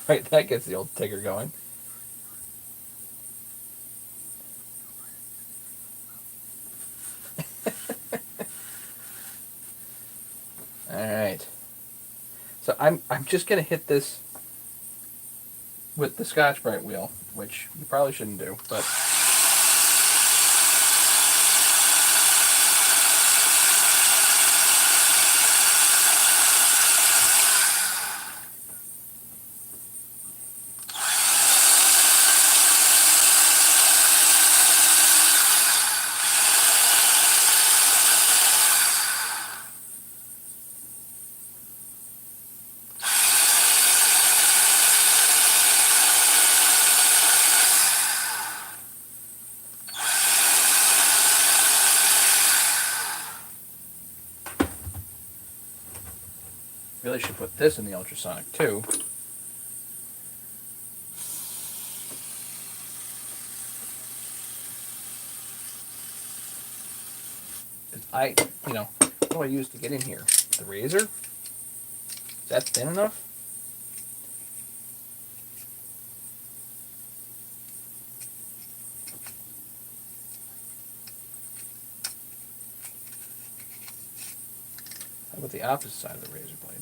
Right, that gets the old ticker going. Alright. So I'm just gonna hit this with the Scotch-Brite wheel, which you probably shouldn't do, but Really should put this in the ultrasonic too. What do I use to get in here? The razor? Is that thin enough? How about the opposite side of the razor blade?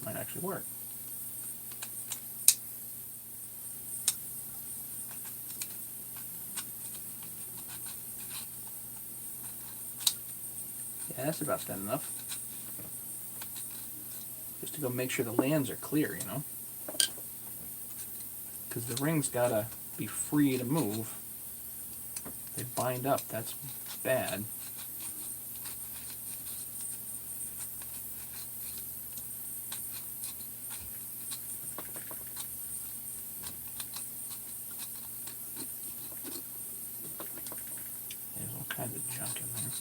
Might actually work. Yeah, that's about thin enough. Just to go make sure the lands are clear, you know? Because the ring's gotta be free to move. They bind up, that's bad. There's all kinds of junk in there.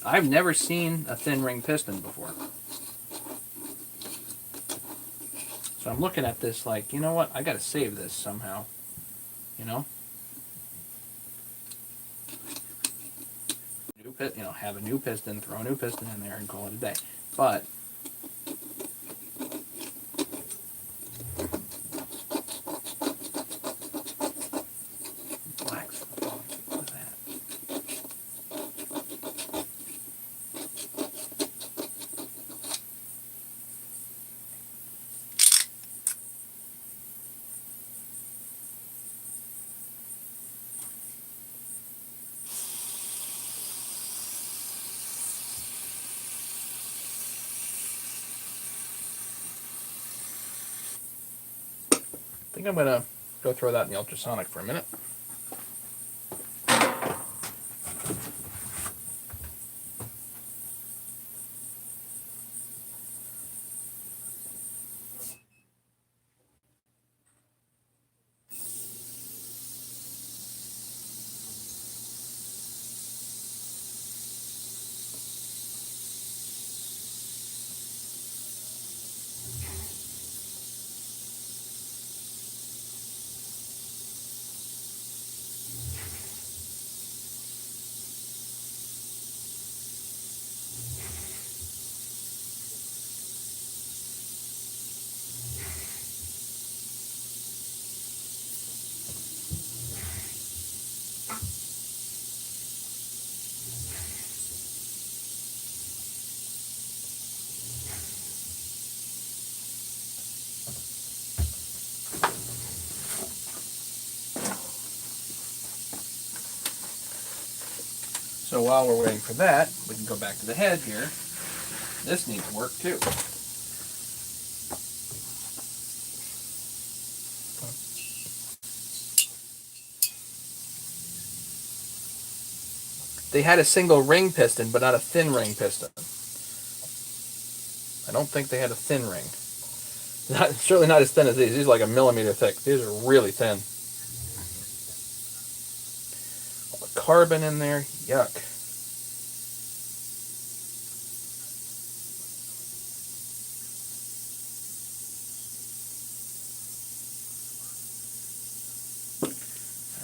I've never seen a thin ring piston before. So I'm looking at this like, you know what? I gotta save this somehow. You know? Have a new piston, throw a new piston in there and call it a day. But black stuff. What is that? I think I'm gonna go throw that in the ultrasonic for a minute. So while we're waiting for that, we can go back to the head here. This needs work too. They had a single ring piston, but not a thin ring piston. I don't think they had a thin ring. Certainly not as thin as these. These are like a millimeter thick. These are really thin. All the carbon in there. Yuck.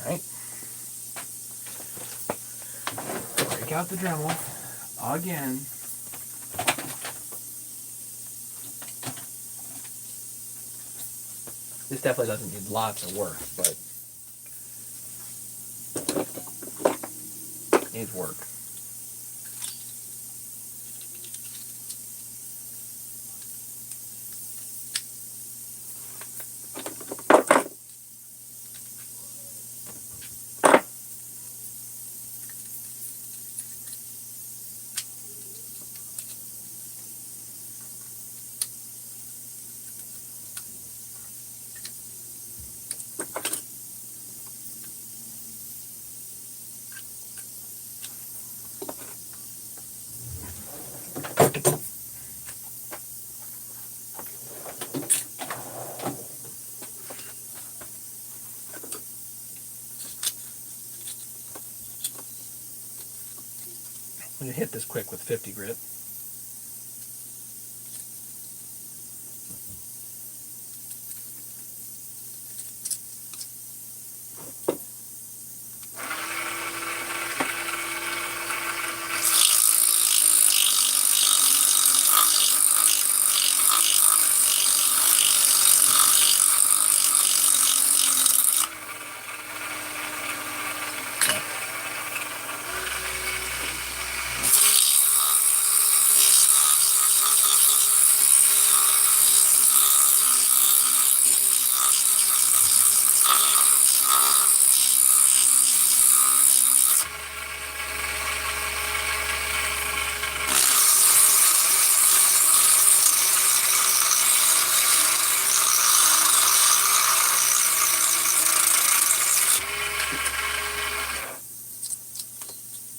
Alright. Break out the Dremel. Again. This definitely doesn't need lots of work, but needs work. I'm going to hit this quick with 50 grit.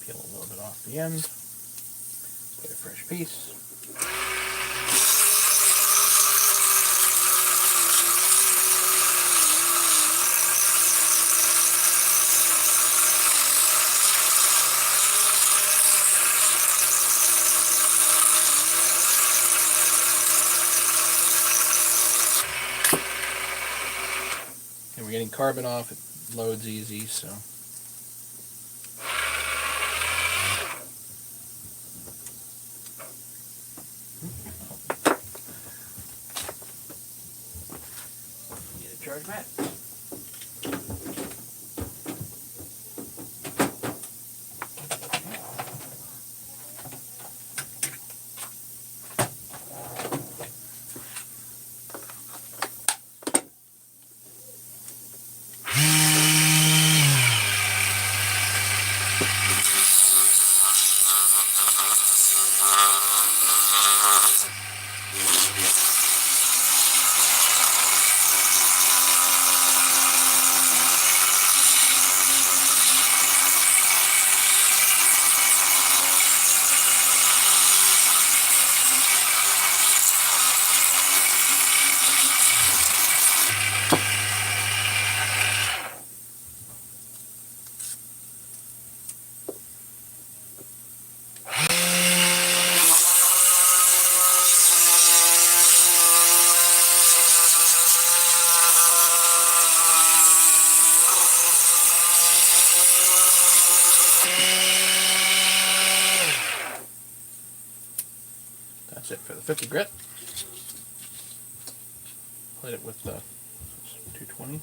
Peel a little bit off the end. Get a fresh piece. And we're getting carbon off. It loads easy, so. Need a charge mat. That's it for the 50 grit. Plate it with the 220.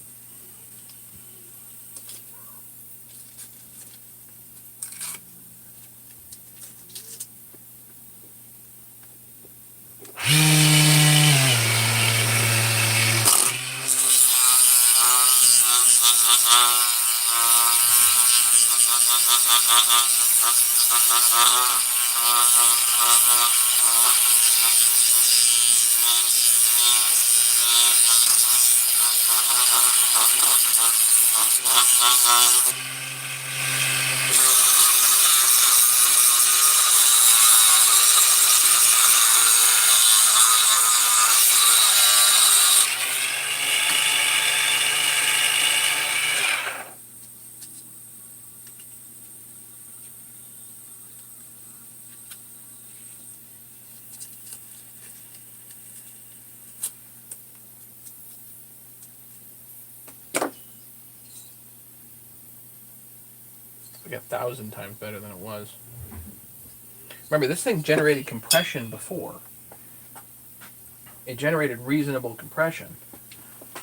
Like 1,000 times better than it was. Remember, this thing generated compression before. It generated reasonable compression.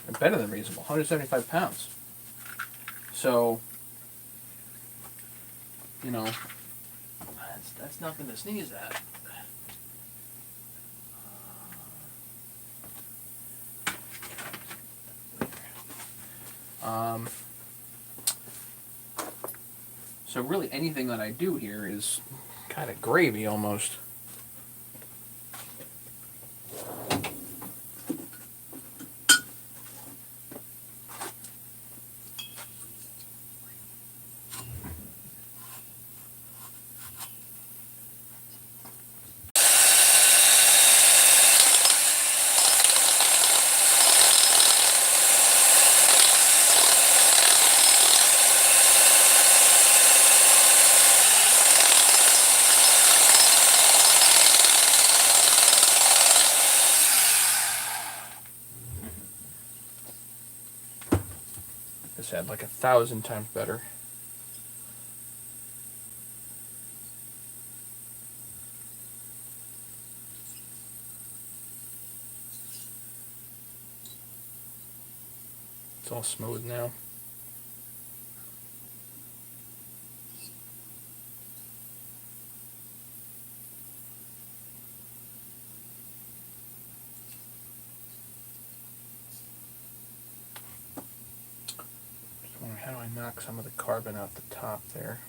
Or better than reasonable, 175 pounds. So, you know, that's nothing to sneeze at. So really anything that I do here is kind of gravy almost. said, like 1,000 times better. It's all smooth now. Just wondering how I knock some of the carbon out the top there.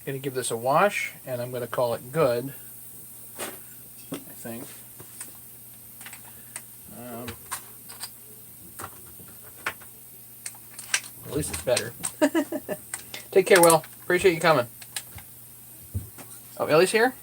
Going to give this a wash, and I'm going to call it good, I think. At least it's better. Take care, Will. Appreciate you coming. Oh, Ellie's here?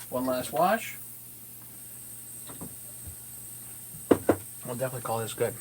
One last wash. We'll definitely call this good.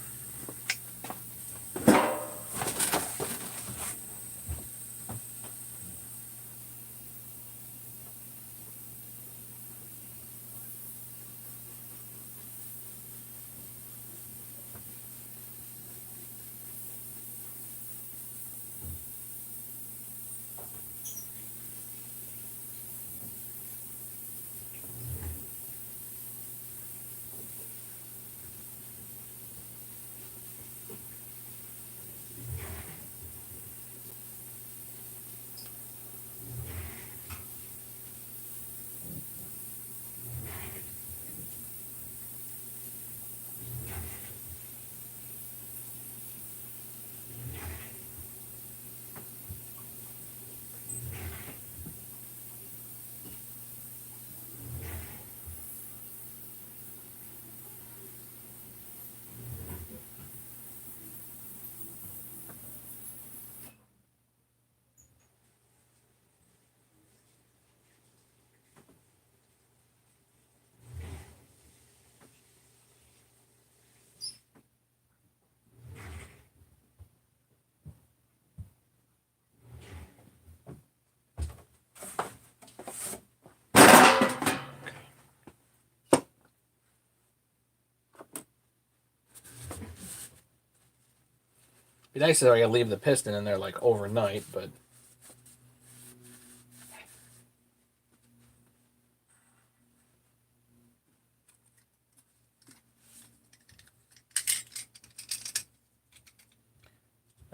Be nice if I could leave the piston in there like overnight, but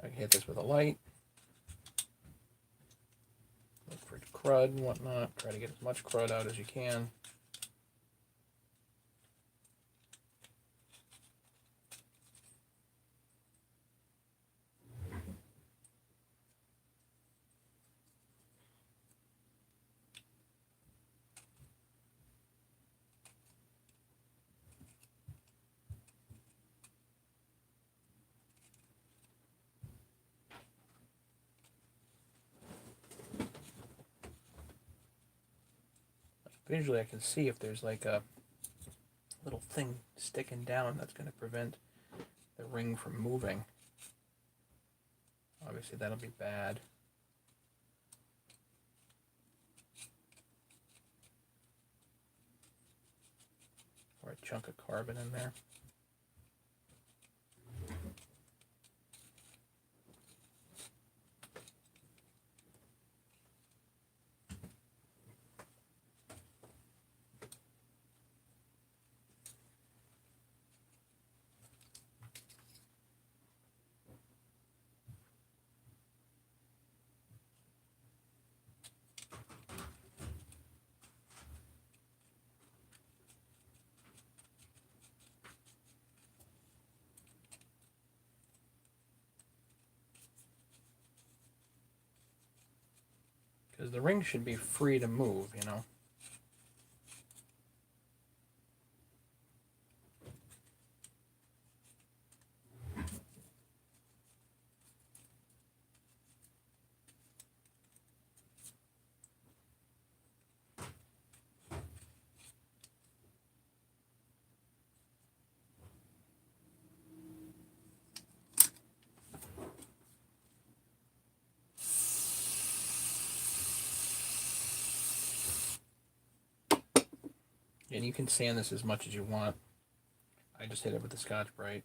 I can hit this with a light. Look for crud and whatnot. Try to get as much crud out as you can. visually I can see if there's like a little thing sticking down that's going to prevent the ring from moving. Obviously that'll be bad. Or a chunk of carbon in there. Because the ring should be free to move, you know. And you can sand this as much as you want. I just hit it with the Scotch-Brite.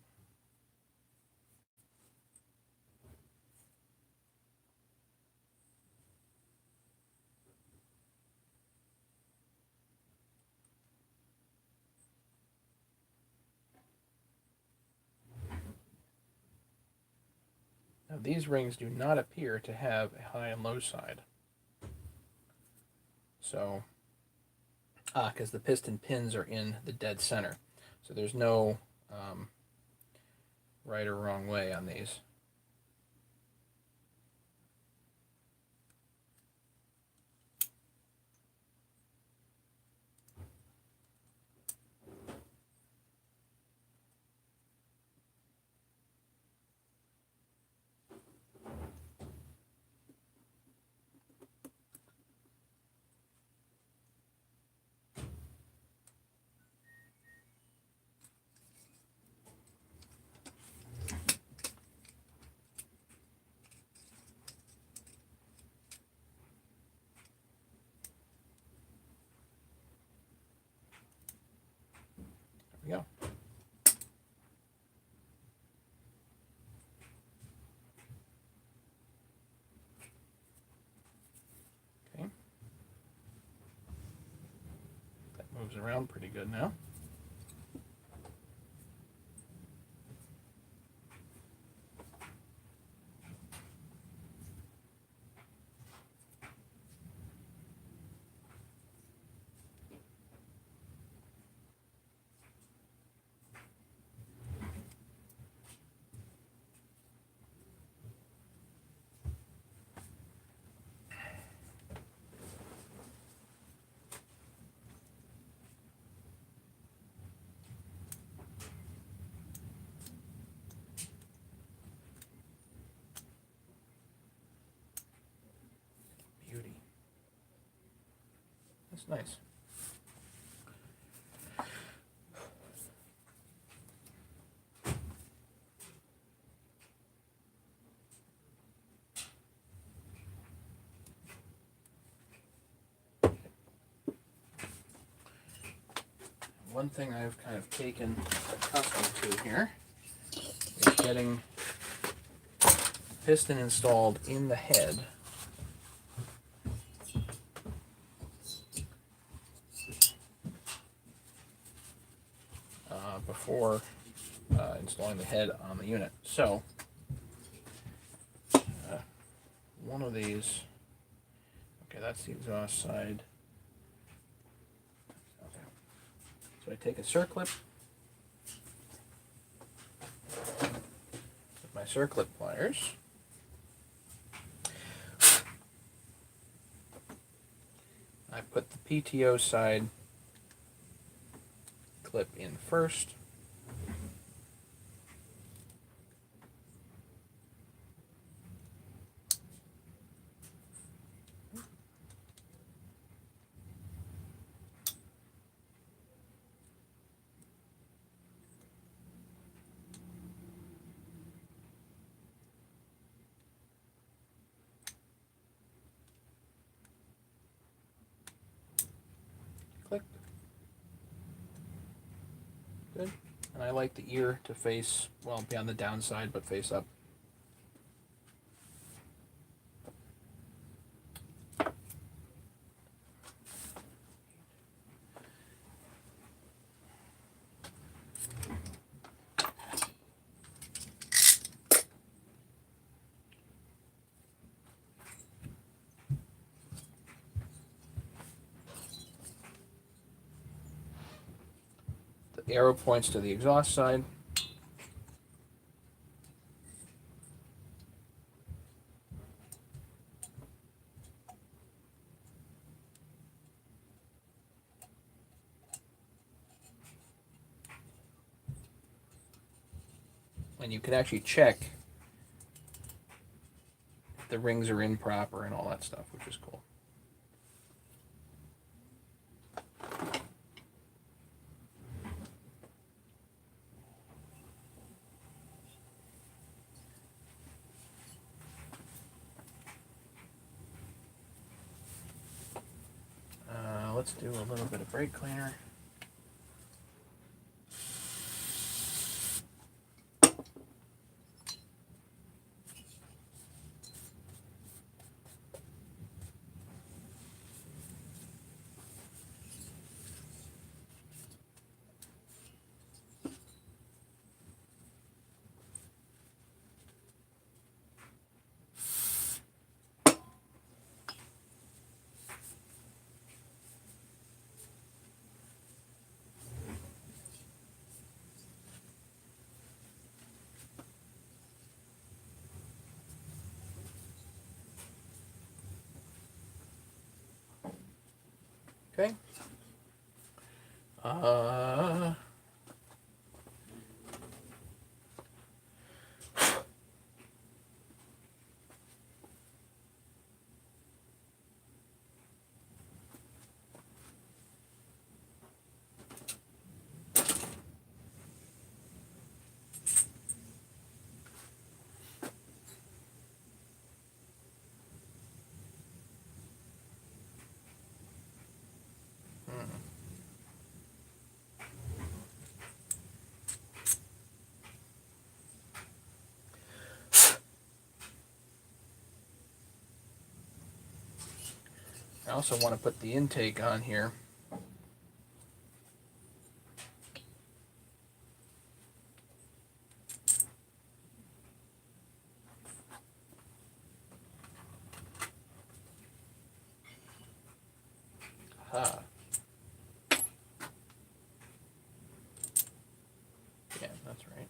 Now these rings do not appear to have a high and low side. So, because the piston pins are in the dead center. So there's no right or wrong way on these. There we go. Okay. That moves around pretty good now. Beauty. That's nice. One thing I've kind of taken accustomed to here is getting piston installed in the head before installing the head on the unit. So one of these, okay, that's the exhaust side. Okay. So I take a circlip with my circlip pliers. I put the PTO side clip in first. Click. Good. And I like the ear to face, well, be on the downside, but face up. The arrow points to the exhaust side. And you can actually check if the rings are in proper and all that stuff, which is cool. Let's do a little bit of brake cleaner. Okay. I also want to put the intake on here. Aha. Yeah, that's right.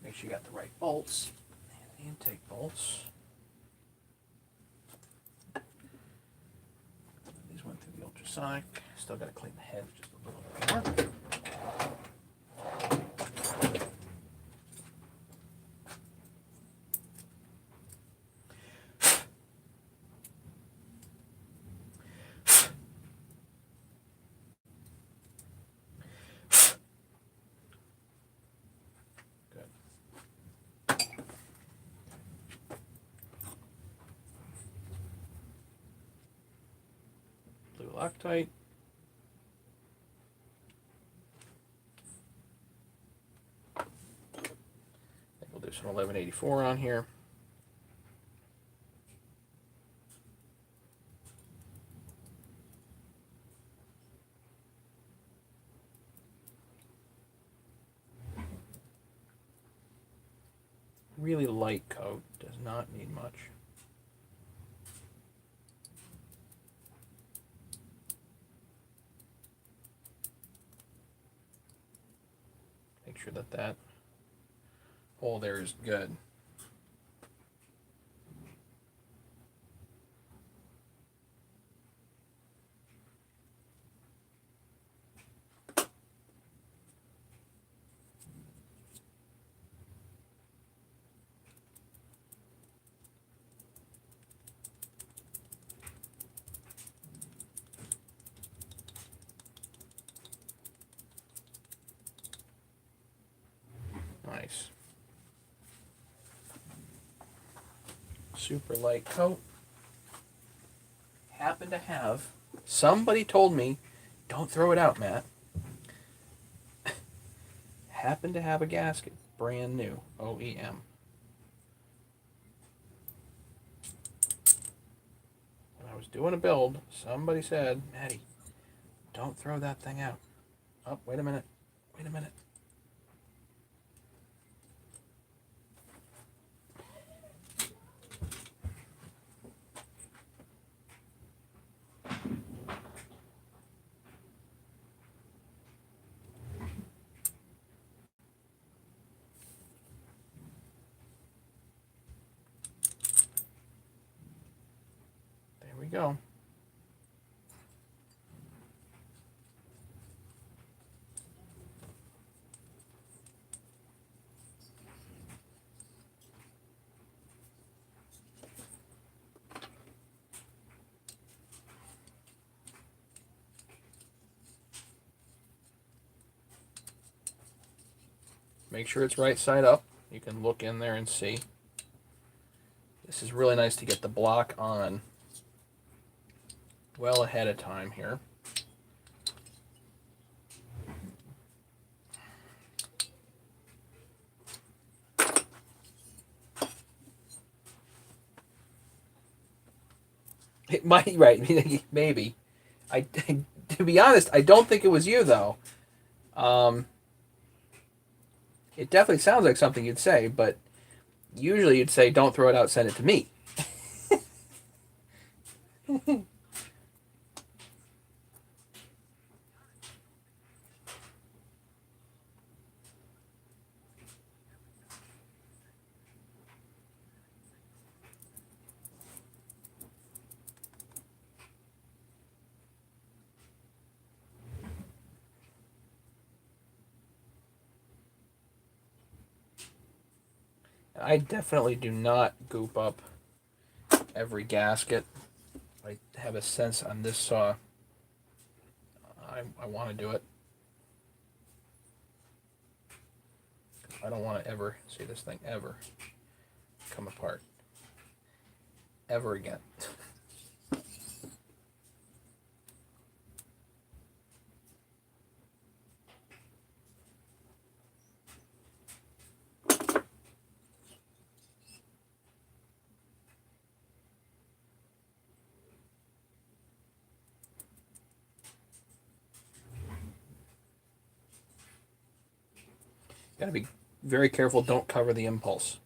Make sure you got the right bolts. And the intake bolts. These went through the ultrasonic. Still got to clean the head just a little bit more. Blue Loctite. I think we'll do some 1184 on here. Really light coat, does not need much. Make sure that that hole there is good. Nice. Super light coat. Happen to have Somebody told me, don't throw it out, Matt. Happened to have a gasket, brand new, OEM. When I was doing a build, somebody said, Matty, don't throw that thing out. Oh, wait a minute. Wait a minute. There we go. Make sure it's right side up. You can look in there and see. This is really nice to get the block on well ahead of time here. It might, right, maybe. To be honest, I don't think it was you, though. It definitely sounds like something you'd say, but usually you'd say, don't throw it out, send it to me. I definitely do not goop up every gasket. I have a sense on this saw. I want to do it. I don't want to ever see this thing ever come apart. Ever again. Gotta be very careful, don't cover the impulse.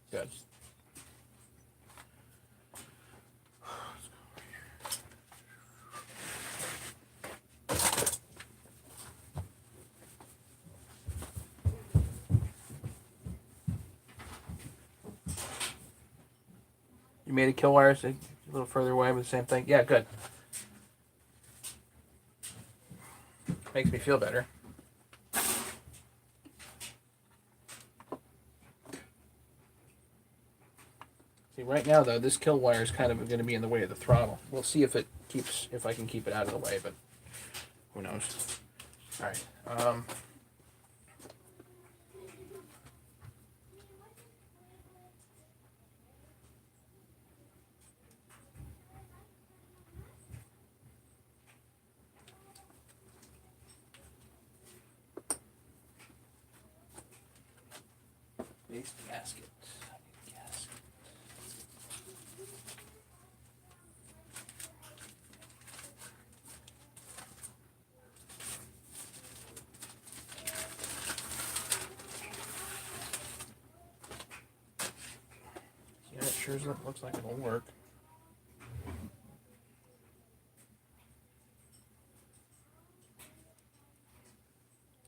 Good. You made a kill wire so a little further away with the same thing? Yeah, good. Makes me feel better. See, right now though, this kill wire is kind of going to be in the way of the throttle. We'll see if I can keep it out of the way, but who knows? All right. Base gasket. Yeah, it sure looks like it'll work.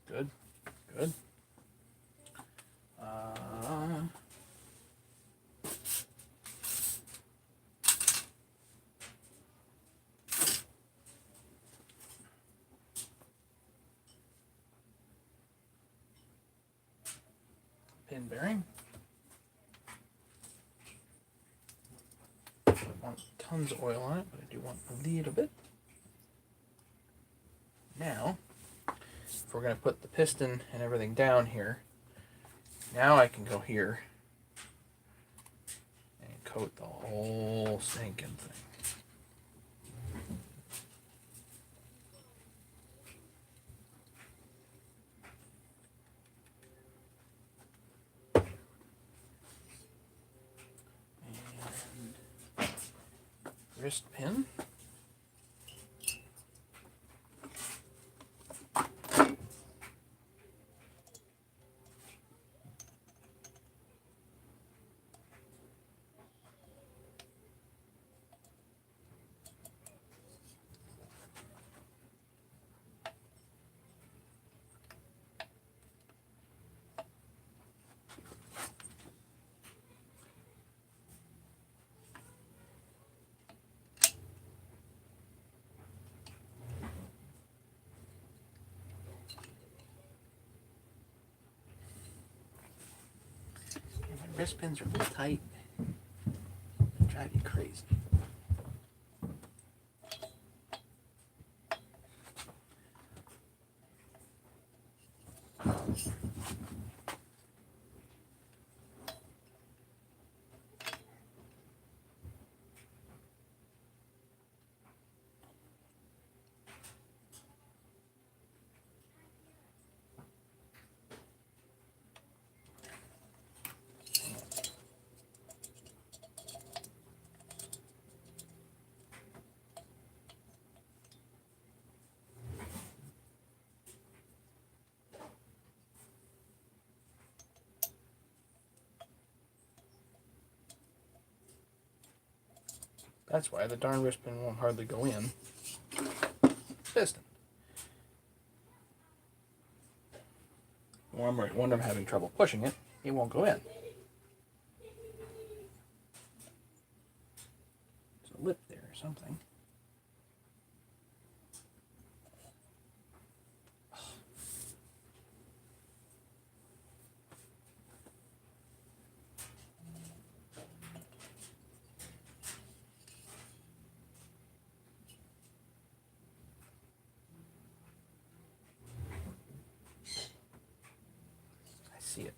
Good. Good. Pin bearing. I don't want tons of oil on it, but I do want a little bit. Now, if we're going to put the piston and everything down here, now I can go here coat the whole stinking thing. And wrist pin. Wrist pins are a little tight. They drive you crazy. That's why the darn wrist pin won't hardly go in. Piston. When I'm having trouble pushing it, it won't go in. There's a lip there or something. See it.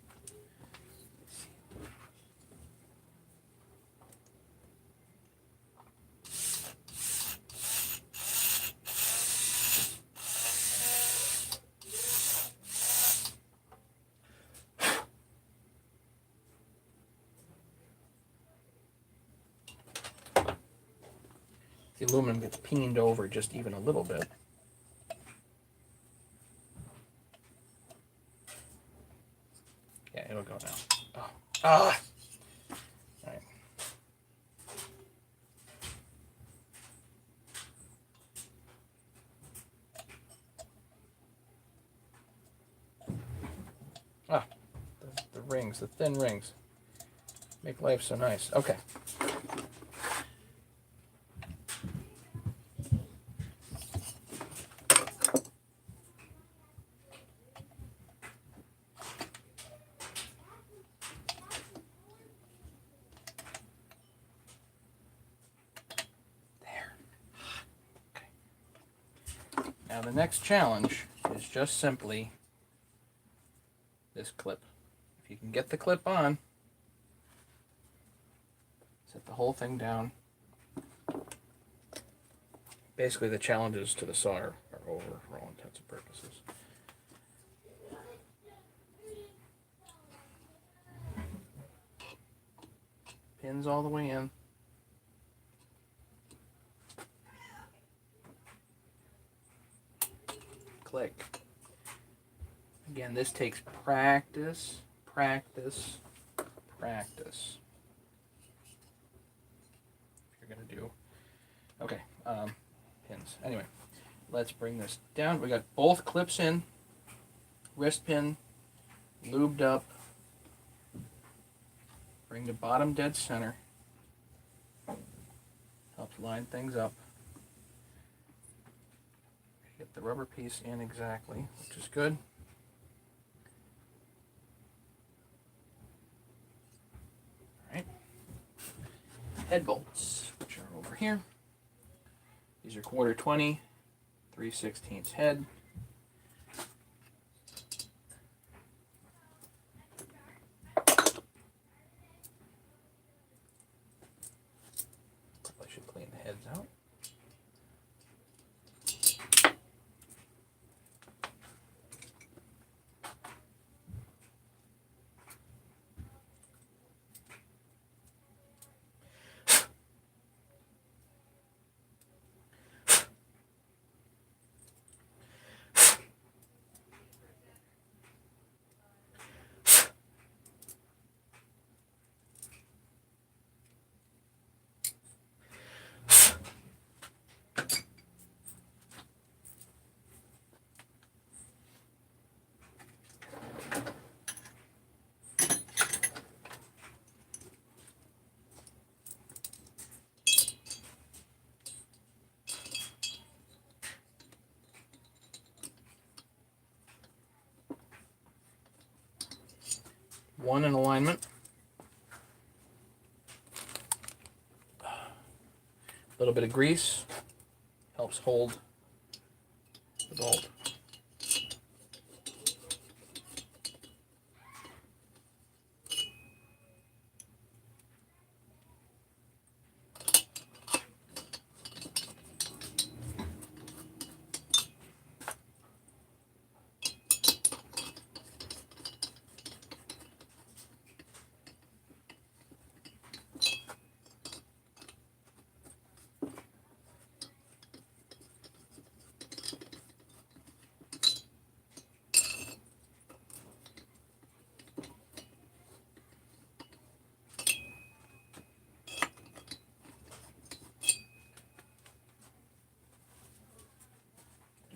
The aluminum gets peened over just even a little bit. Yeah, it'll go now. Oh. Ah! All right. Ah, the rings, the thin rings. Make life so nice. Okay. Now the next challenge is just simply this clip. If you can get the clip on, set the whole thing down. Basically the challenges to the solder are over for all intents and purposes. Pins all the way in. Click. Again, this takes practice, practice, practice. If you're going to do... Okay, pins. Anyway, let's bring this down. We got both clips in. Wrist pin, lubed up. Bring the bottom dead center. Helps line things up. Get the rubber piece in exactly, which is good. Alright. Head bolts, which are over here. These are 1/4 3/16 head. One in alignment. A little bit of grease helps hold the bolt.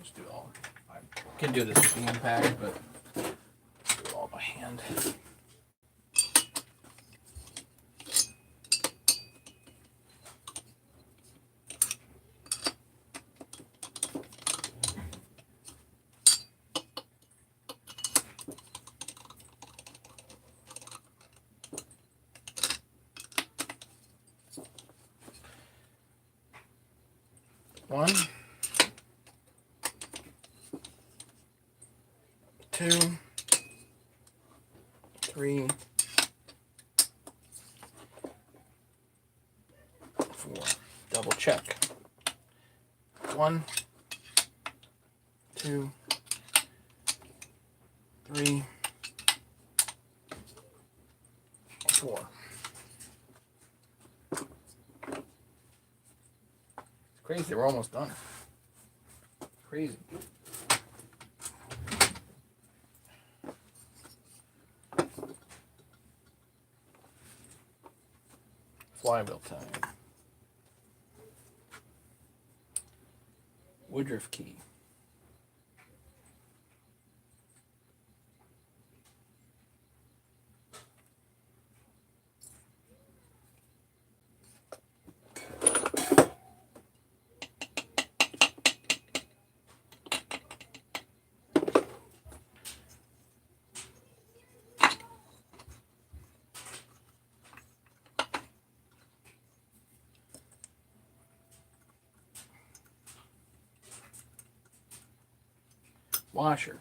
Just do it all. I can do this with the impact, but do it all by hand. One, two, three, four. Double check. One, two, three, four. It's crazy. We're almost done. Crazy. Flywheel time. Woodruff key. Washer.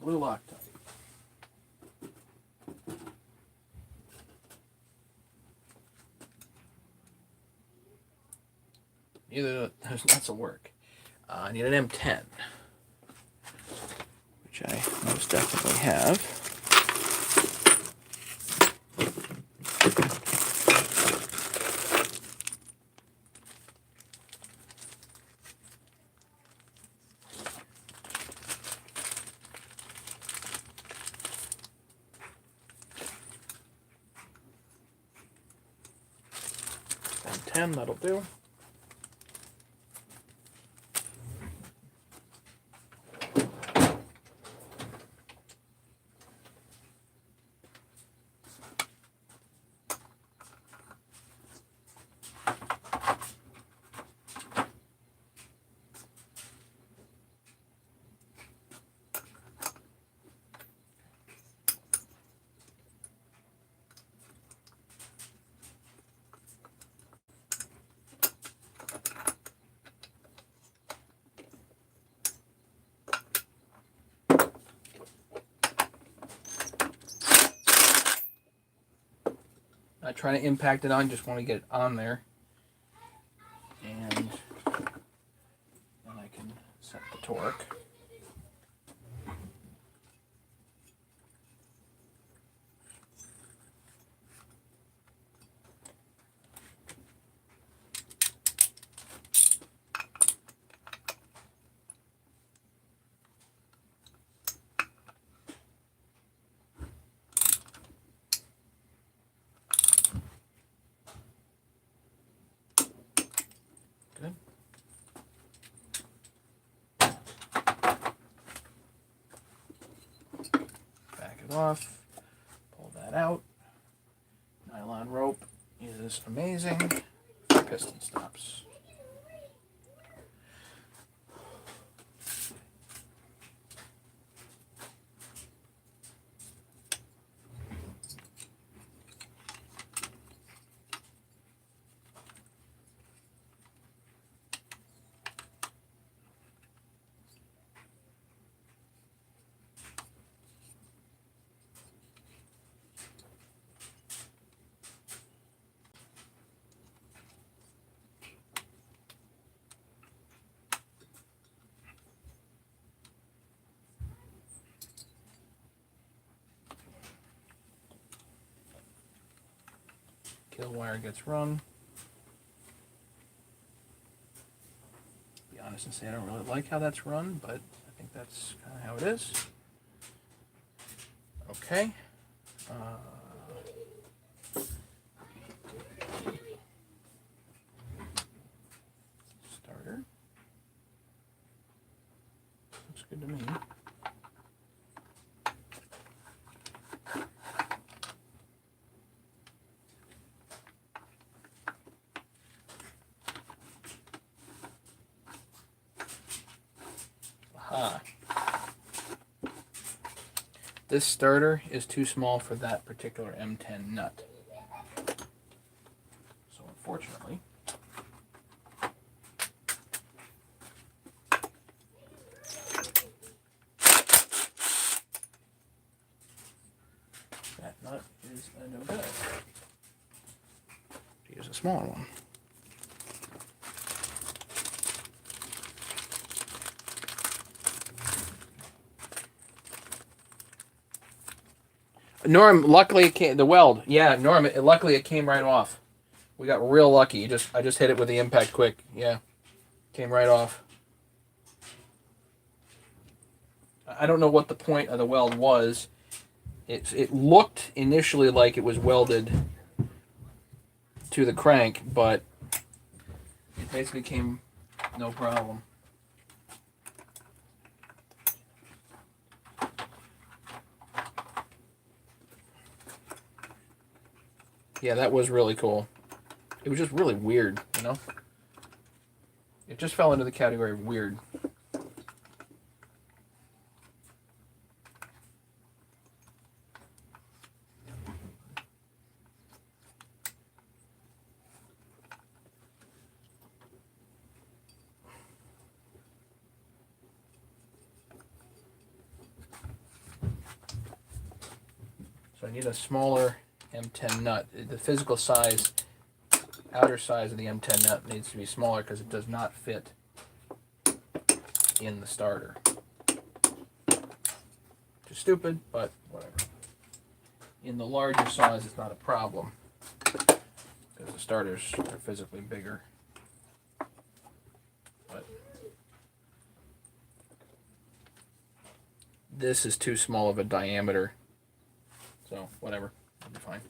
Blue Loctite. Neither of those nuts will work. I need an M10, which I most definitely have. M10, that'll do. Not trying to impact it on, just want to get it on there. And then I can set the torque. Good. Back it off. Pull that out. Nylon rope is amazing. Piston stops. kill wire gets run. Be honest and say I don't really like how that's run, but I think that's kind of how it is. Okay. Starter. Looks good to me. Aha. This starter is too small for that particular M10 nut. So unfortunately, that nut is a no go. Use a smaller one. Norm, luckily it came, the weld. Yeah, Norm, luckily it came right off. We got real lucky. I just hit it with the impact quick. Yeah, came right off. I don't know what the point of the weld was. It looked initially like it was welded to the crank, but it basically came no problem. Yeah, that was really cool. It was just really weird, you know? It just fell into the category of weird. So I need a smaller M10 nut. The physical size, outer size of the M10 nut needs to be smaller because it does not fit in the starter. Which is stupid, but whatever. In the larger size, it's not a problem because the starters are physically bigger. But this is too small of a diameter, so whatever, it'll be fine.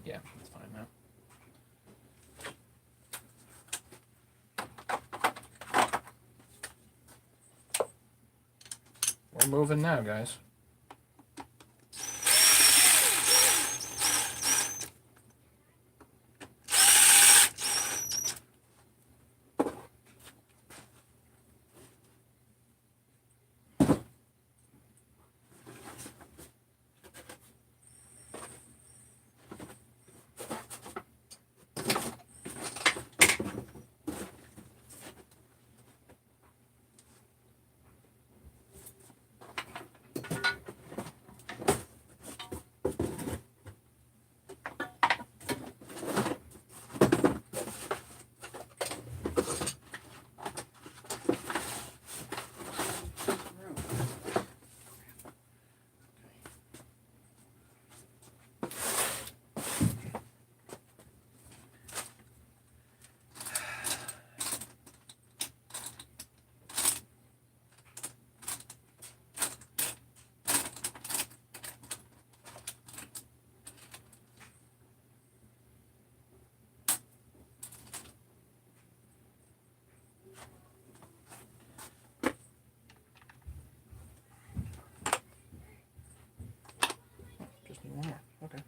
Yeah, it's fine now. We're moving now, guys. Just need one more. Okay.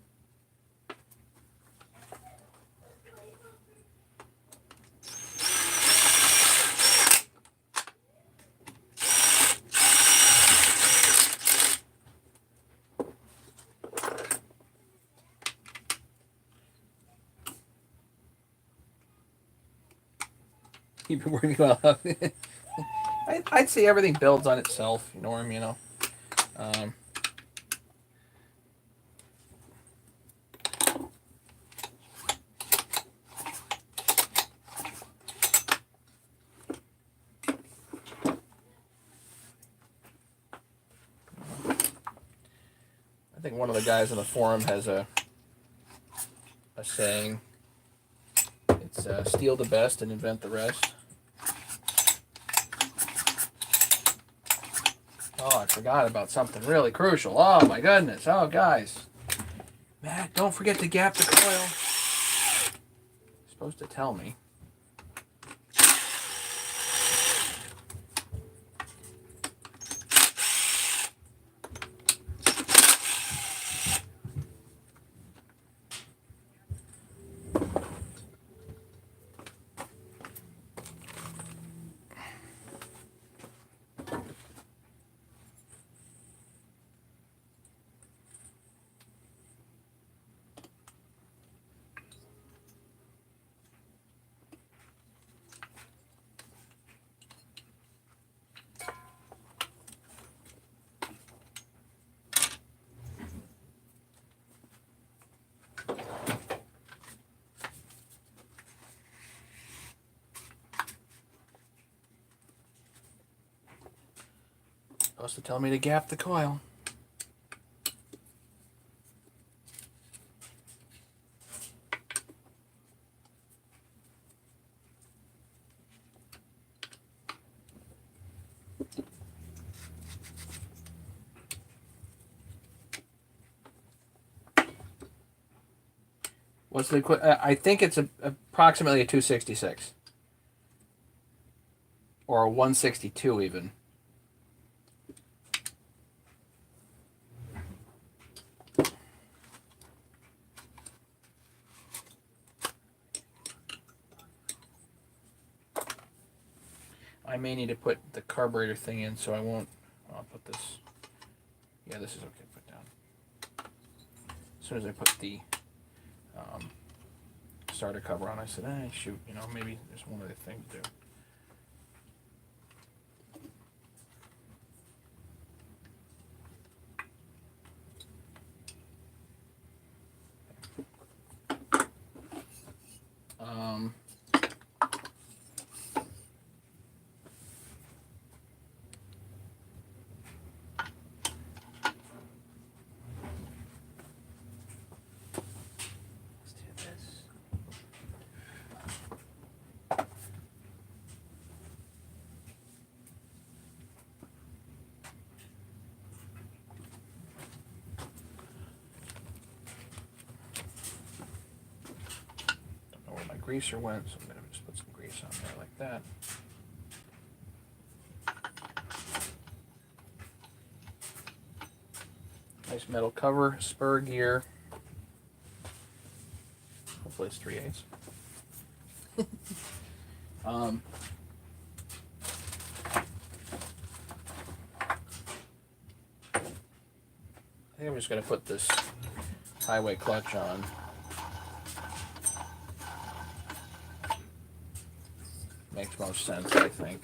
You've been working well. I'd say everything builds on itself, Norm, you know. I think one of the guys on the forum has a saying. It's steal the best and invent the rest. Oh, I forgot about something really crucial. Oh my goodness. Oh, guys. Matt, don't forget to gap the coil. You're supposed to tell me. Supposed to tell me to gap the coil. What's the? I think it's approximately a 266 or a 162 even. I may need to put the carburetor thing in, so I won't. I'll put this. Yeah, this is okay to put down. As soon as I put the starter cover on, I said, shoot, maybe there's one other thing to do. Greaser went, so I'm going to just put some grease on there like that. Nice metal cover, spur gear. Hopefully it's 3/8. I think I'm just going to put this highway clutch on. Makes most sense, I think.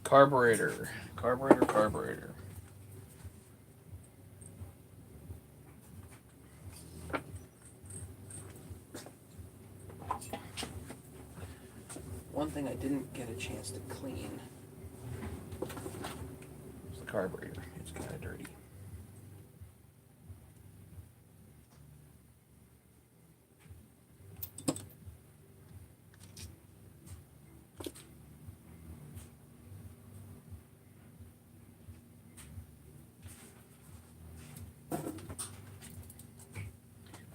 Carburetor. One thing I didn't get a chance to clean is the carburetor. It's kind of dirty.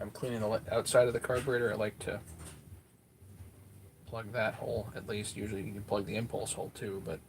I'm cleaning the outside of the carburetor. I like to plug that hole at least. Usually you can plug the impulse hole too, but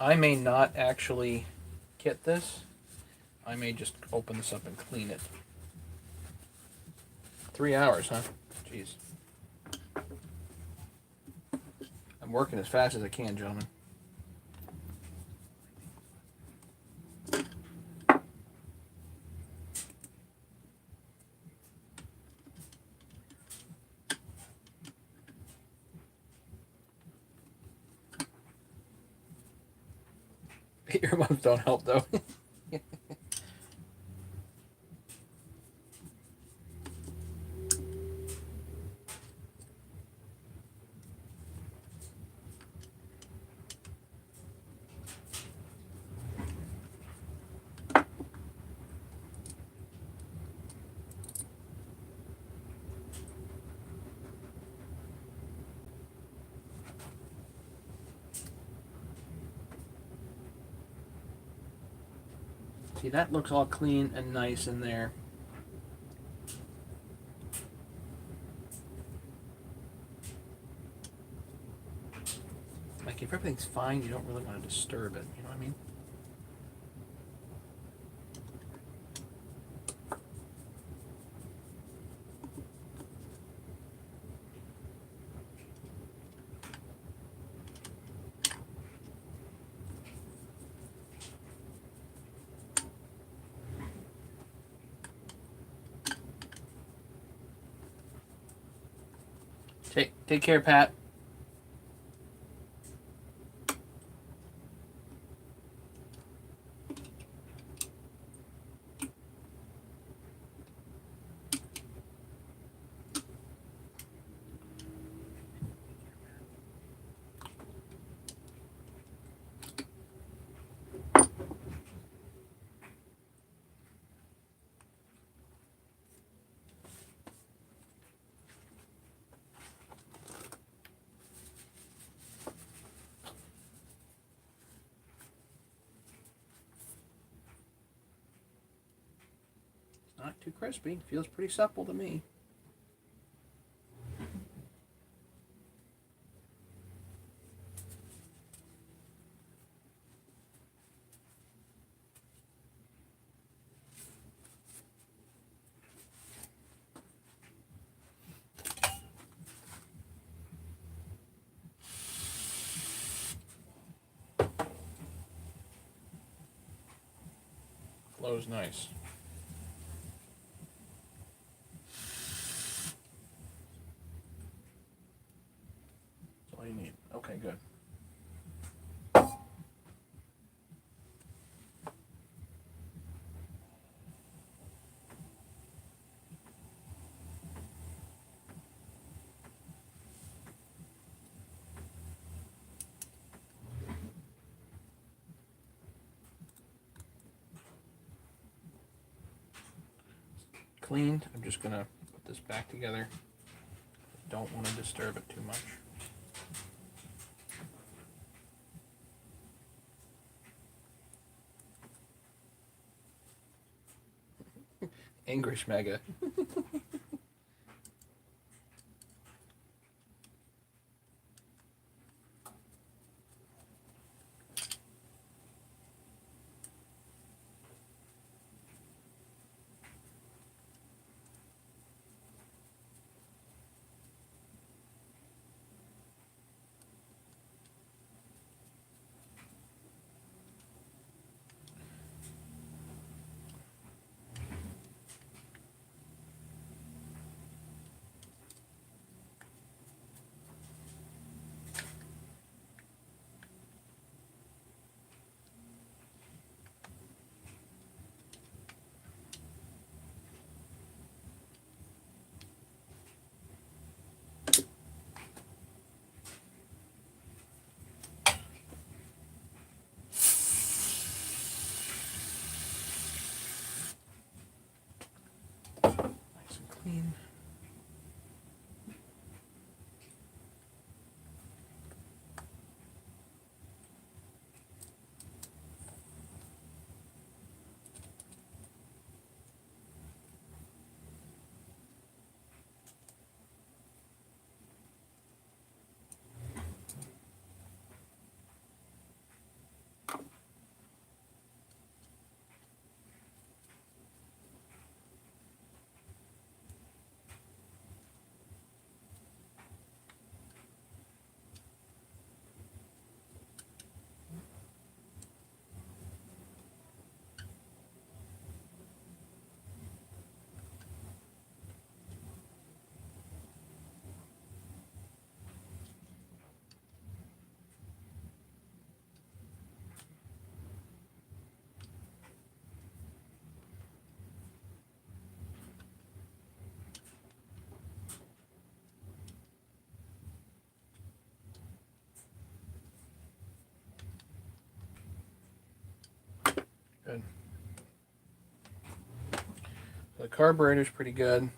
I may not actually kit this. I may just open this up and clean it. 3 hours, huh? Jeez. I'm working as fast as I can, gentlemen. Earmuffs don't help, though. See, that looks all clean and nice in there. Like, if everything's fine, you don't really want to disturb it. You know what I mean? Take care, Pat. Not too crispy. Feels pretty supple to me. Flow's nice. That's all you need. Okay, good. Cleaned. I'm just gonna put this back together. Don't want to disturb it too much. English mega. Nice and clean. The carburetor's pretty good.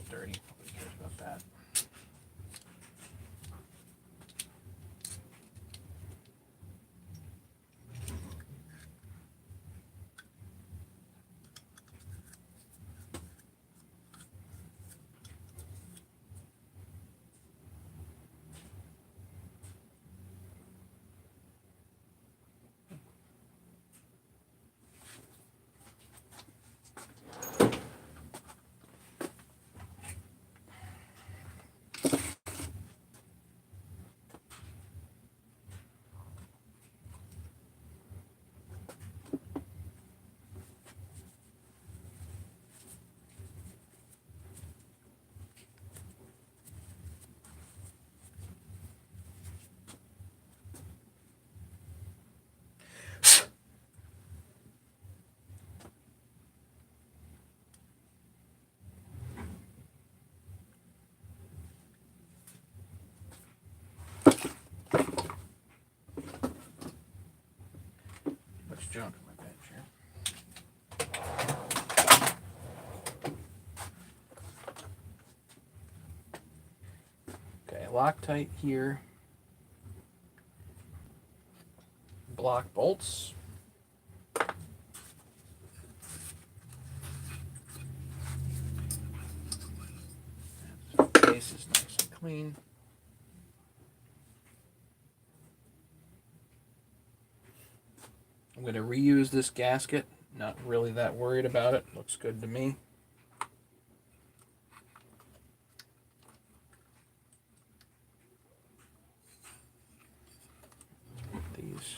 Dirty. Nobody cares about that. Much junk on my bench here. Okay, Loctite here. Block bolts. Base is nice and clean. I'm going to reuse this gasket. Not really that worried about it. Looks good to me. These.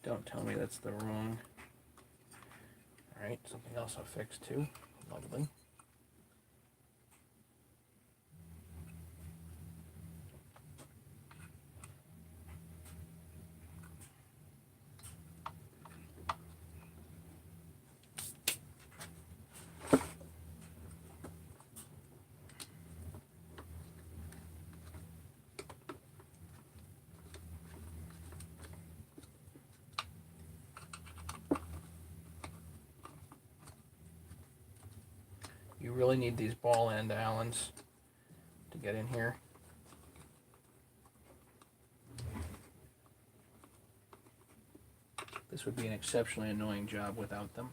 Don't tell me that's the wrong. Alright, something else I'll fix too. Lovely. You really need these ball end Allens to get in here. This would be an exceptionally annoying job without them.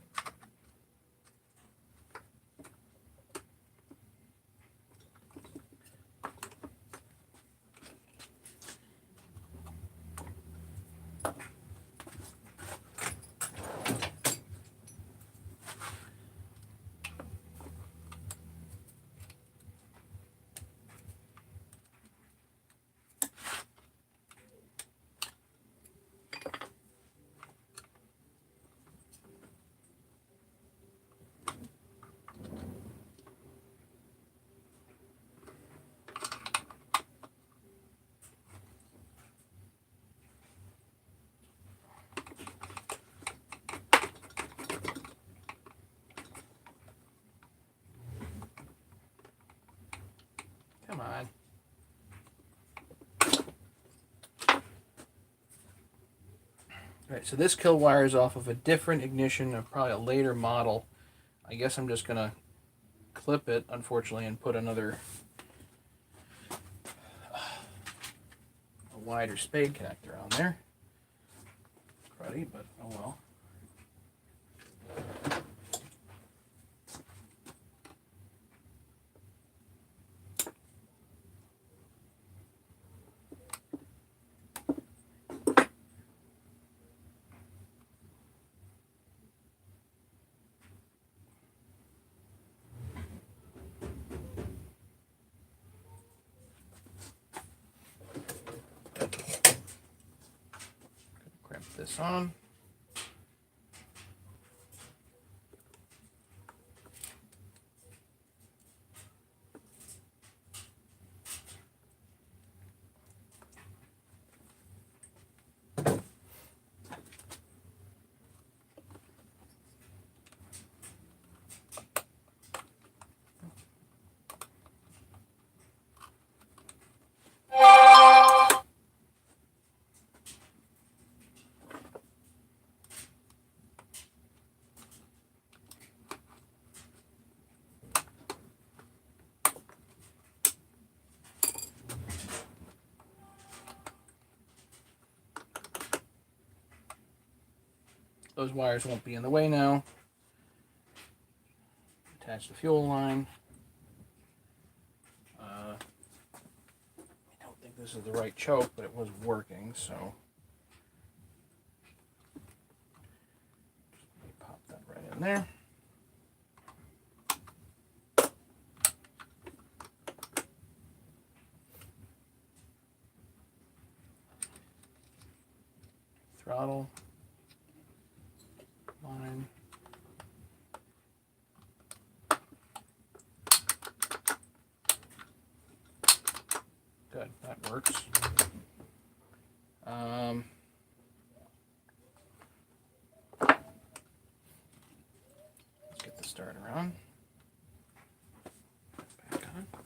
Come on. Alright, so this kill wire is off of a different ignition of probably a later model. I guess I'm just going to clip it, unfortunately, and put another a wider spade connector on there. Cruddy, but oh well. this on. Those wires won't be in the way now. Attach the fuel line. I don't think this is the right choke, but it was working, so let me pop that right in there. Throttle line. Good, that works. Let's get the starter on. Back on. What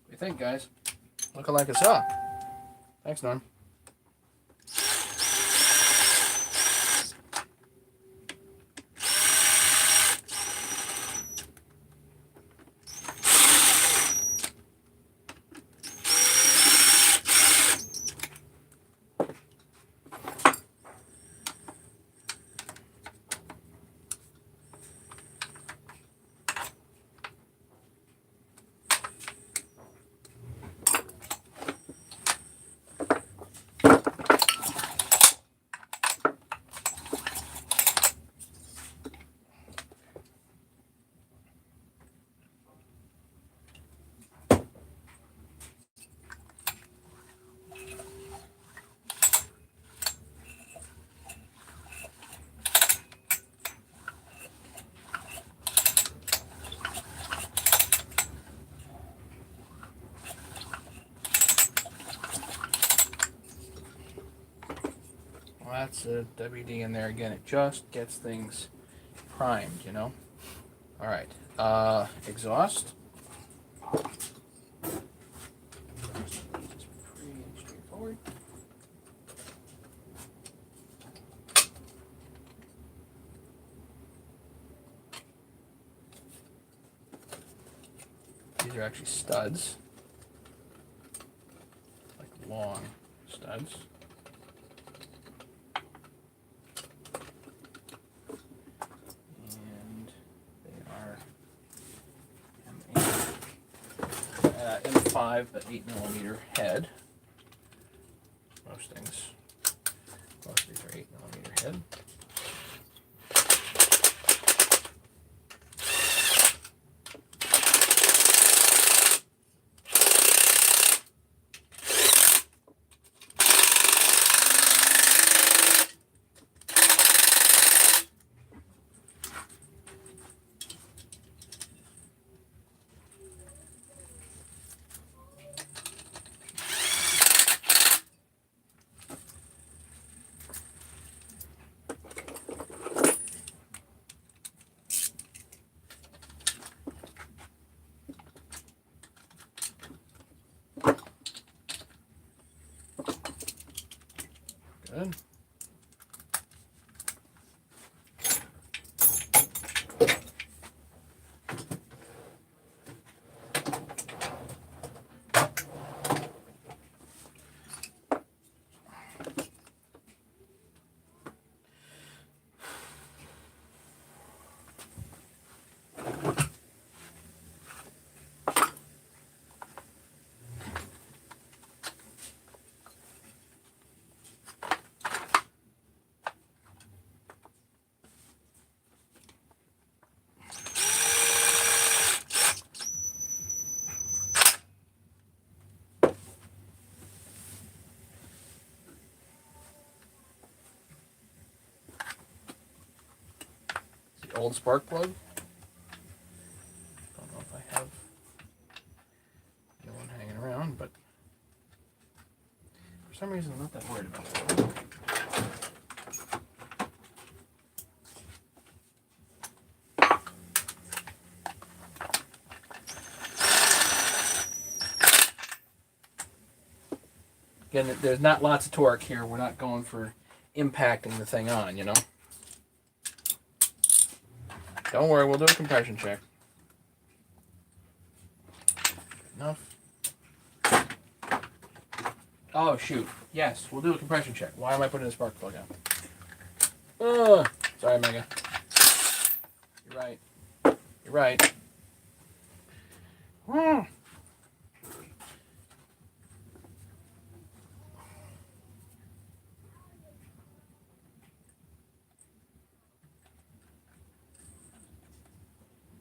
do you think, guys? Looking like a saw. Thanks, Norm. That's a WD in there again. It just gets things primed, you know. All right, exhaust. Pretty straightforward. These are actually studs, like long studs. M5, but 8mm head. Most of these are 8mm head. Good. old spark plug. Don't know if I have one hanging around, but for some reason I'm not that worried about it. Again, there's not lots of torque here. We're not going for impacting the thing on, you know. Don't worry, we'll do a compression check. Enough. Oh, shoot. Yes, we'll do a compression check. Why am I putting a spark plug out? Oh, sorry, Mega. You're right. You're right.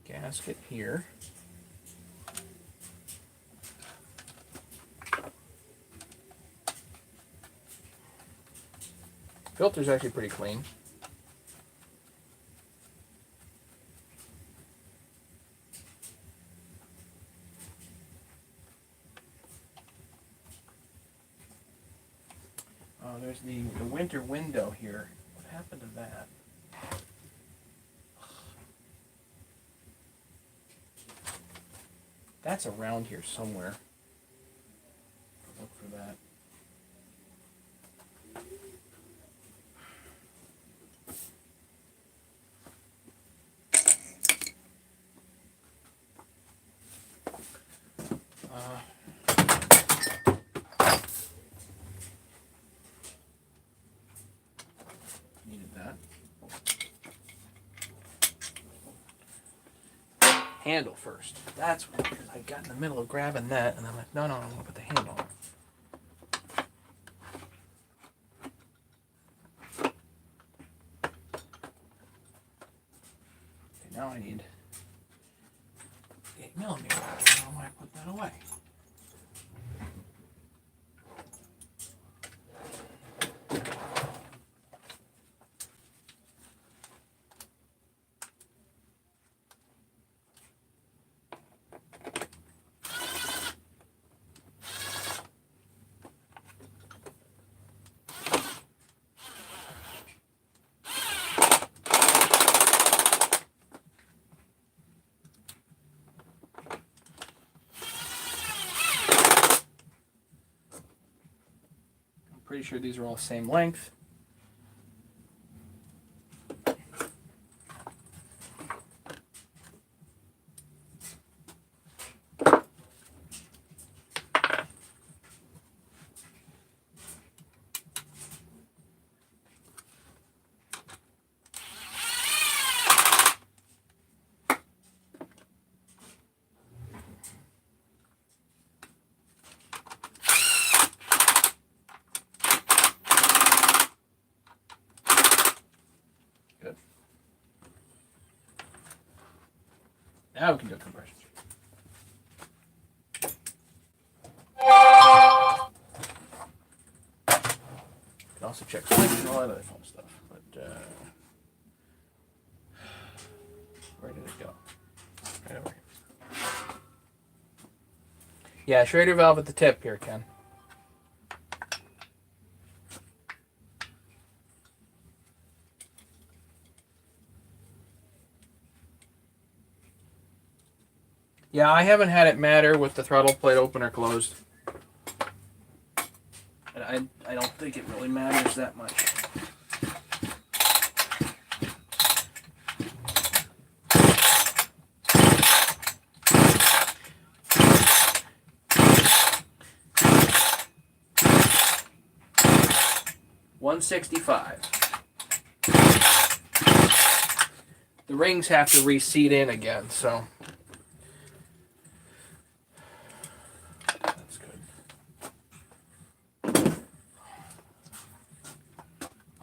Gasket here. Filter's actually pretty clean. Oh, there's the winter window here. What happened to that? That's around here somewhere. Look for that. Needed that. Handle first. That's what, because I got in the middle of grabbing that, and I'm like, no, I'm going to put the handle on. Okay, now I need 8 millimeter. How am I put that away? Pretty sure these are all same length. Now we can do a compression check. You can also check flames and all that other fun stuff. But where did it go? Right over here. Yeah, Schrader valve at the tip here, Ken. Yeah, I haven't had it matter with the throttle plate open or closed. And I don't think it really matters that much. $165. The rings have to reseat in again, so.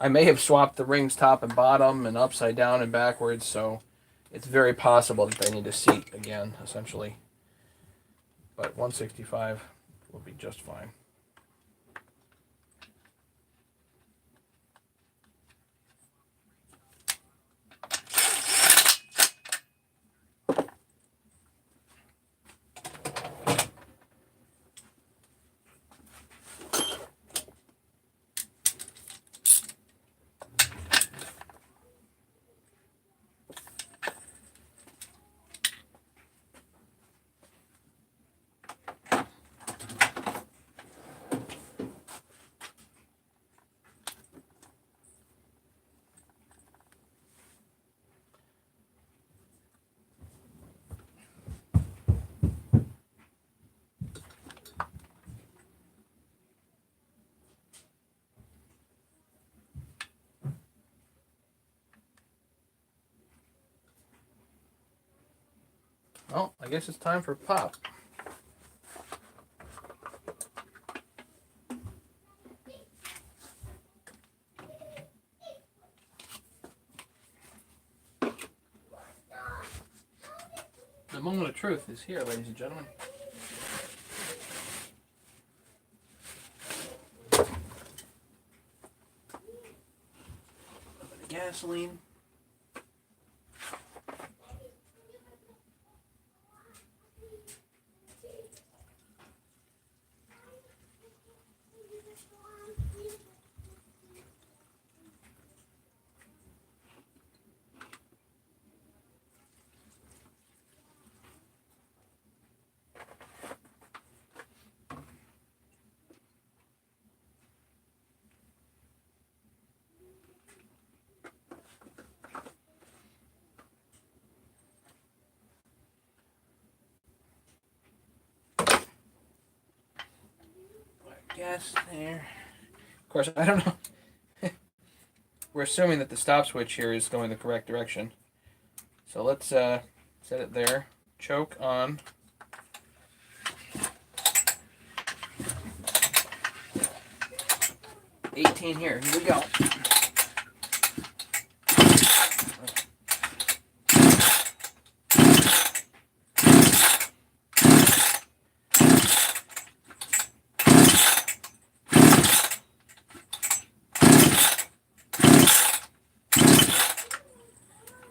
I may have swapped the rings top and bottom and upside down and backwards, so it's very possible that they need to seat again, essentially. But 165 will be just fine. Well, I guess it's time for pop. The moment of truth is here, ladies and gentlemen. A bit of gasoline. Gas there. Of course, I don't know. We're assuming that the stop switch here is going the correct direction. So let's set it there. Choke on. $18 here. Here we go.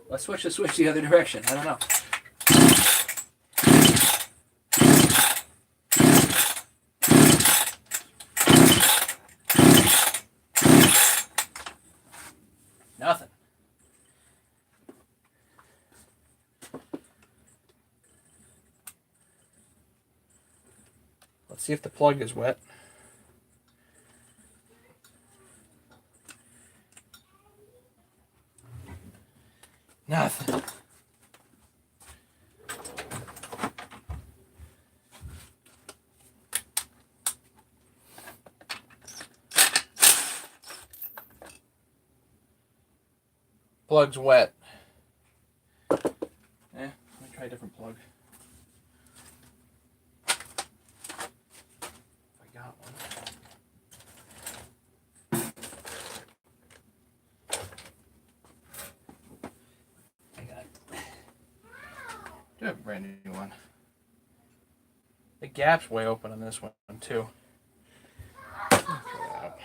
Let's switch the switch the other direction. I don't know. Nothing. Let's see if the plug is wet. Nothing. Plug's wet. Let me try a different plug. If I got one. I got it. Do have a brand new one. The gap's way open on this one too. Try that out.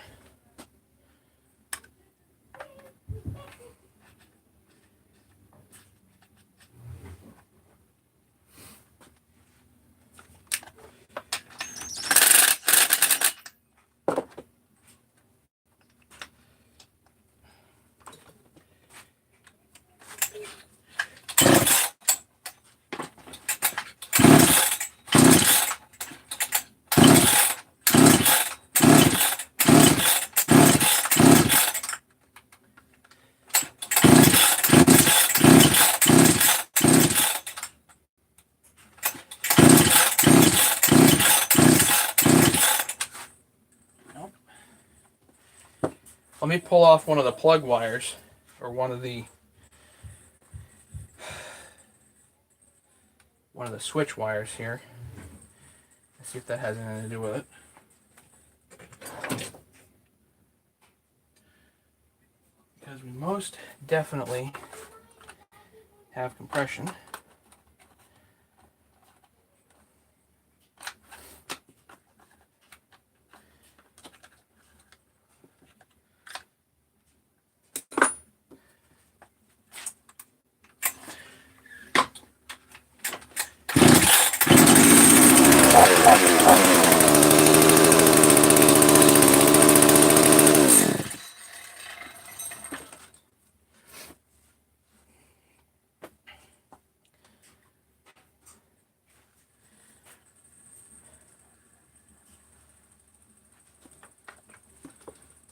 Let me pull off one of the plug wires, or one of the switch wires here. Let's see if that has anything to do with it. Because we most definitely have compression.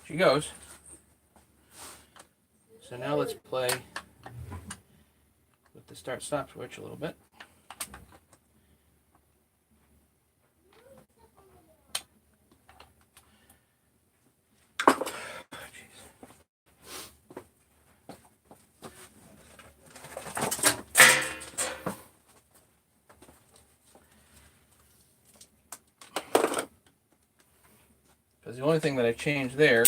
She goes. So now let's play with the start-stop switch a little bit. Because the only thing that I changed there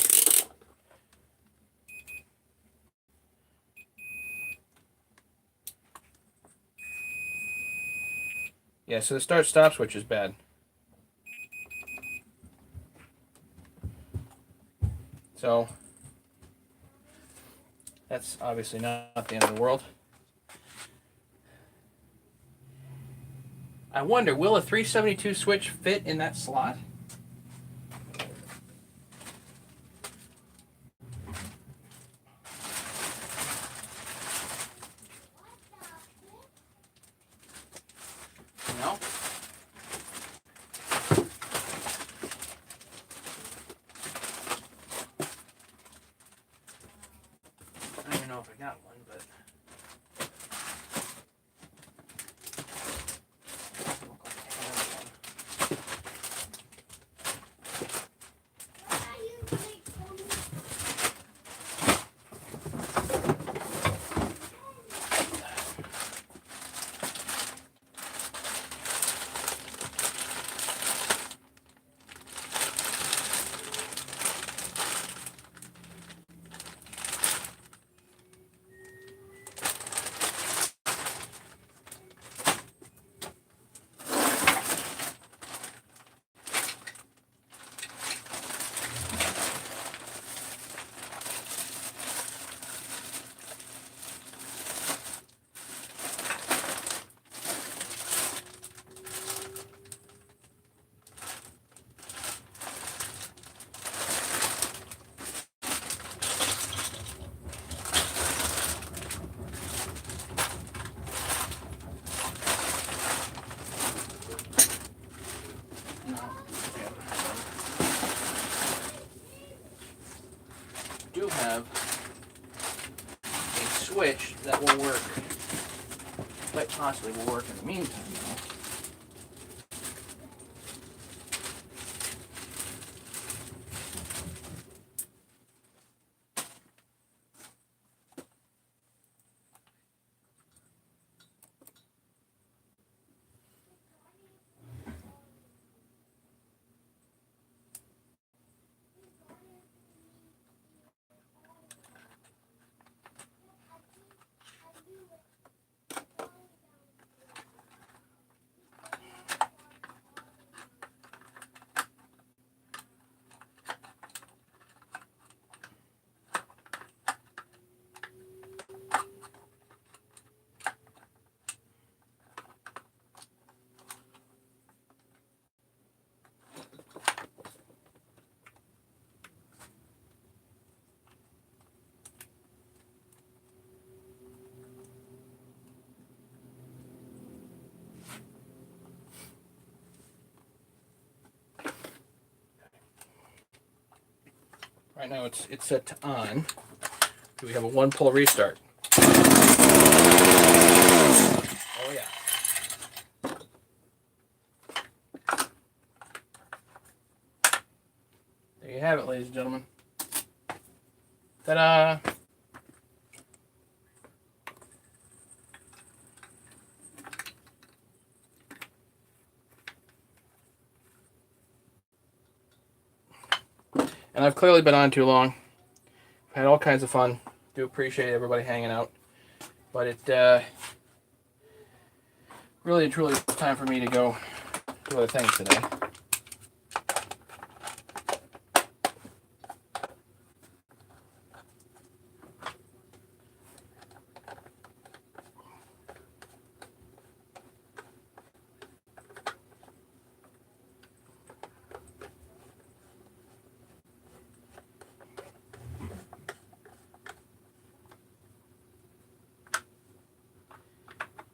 yeah, so the start-stop switch is bad. So that's obviously not the end of the world. I wonder, will a 372 switch fit in that slot? No? I don't even know if I got one, but... Have a switch that will work, quite possibly will work in the meantime. Right now it's set to on. We have a 1-pull restart. Oh yeah. There you have it, ladies and gentlemen. Ta-da! And I've clearly been on too long. I've had all kinds of fun. Do appreciate everybody hanging out. But it really and truly is time for me to go do other things today.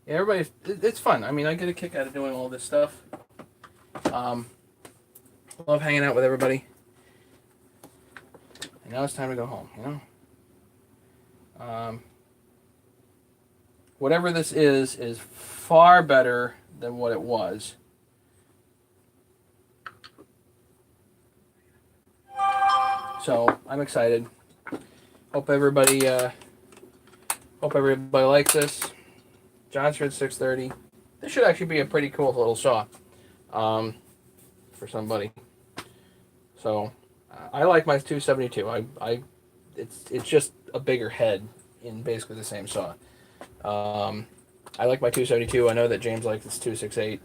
Yeah, it's fun. I mean, I get a kick out of doing all this stuff. Love hanging out with everybody. And now it's time to go home, you know? Whatever this is far better than what it was. So, I'm excited. Hope everybody likes this. Jonsered 630. This should actually be a pretty cool little saw for somebody. So I like my 272. It's just a bigger head in basically the same saw. I like my 272. I know that James likes his 268.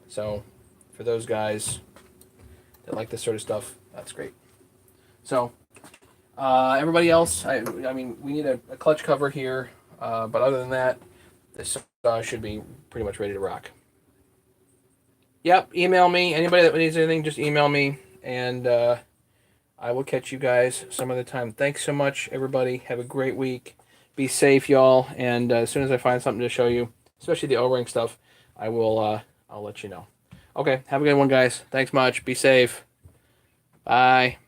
So for those guys that like this sort of stuff, that's great. So everybody else, I mean, we need a clutch cover here, but other than that, this should be pretty much ready to rock. Yep, email me. Anybody that needs anything, just email me, and I will catch you guys some other time. Thanks so much, everybody. Have a great week. Be safe, y'all. And as soon as I find something to show you, especially the O-ring stuff, I will. I'll let you know. Okay, have a good one, guys. Thanks much. Be safe. Bye.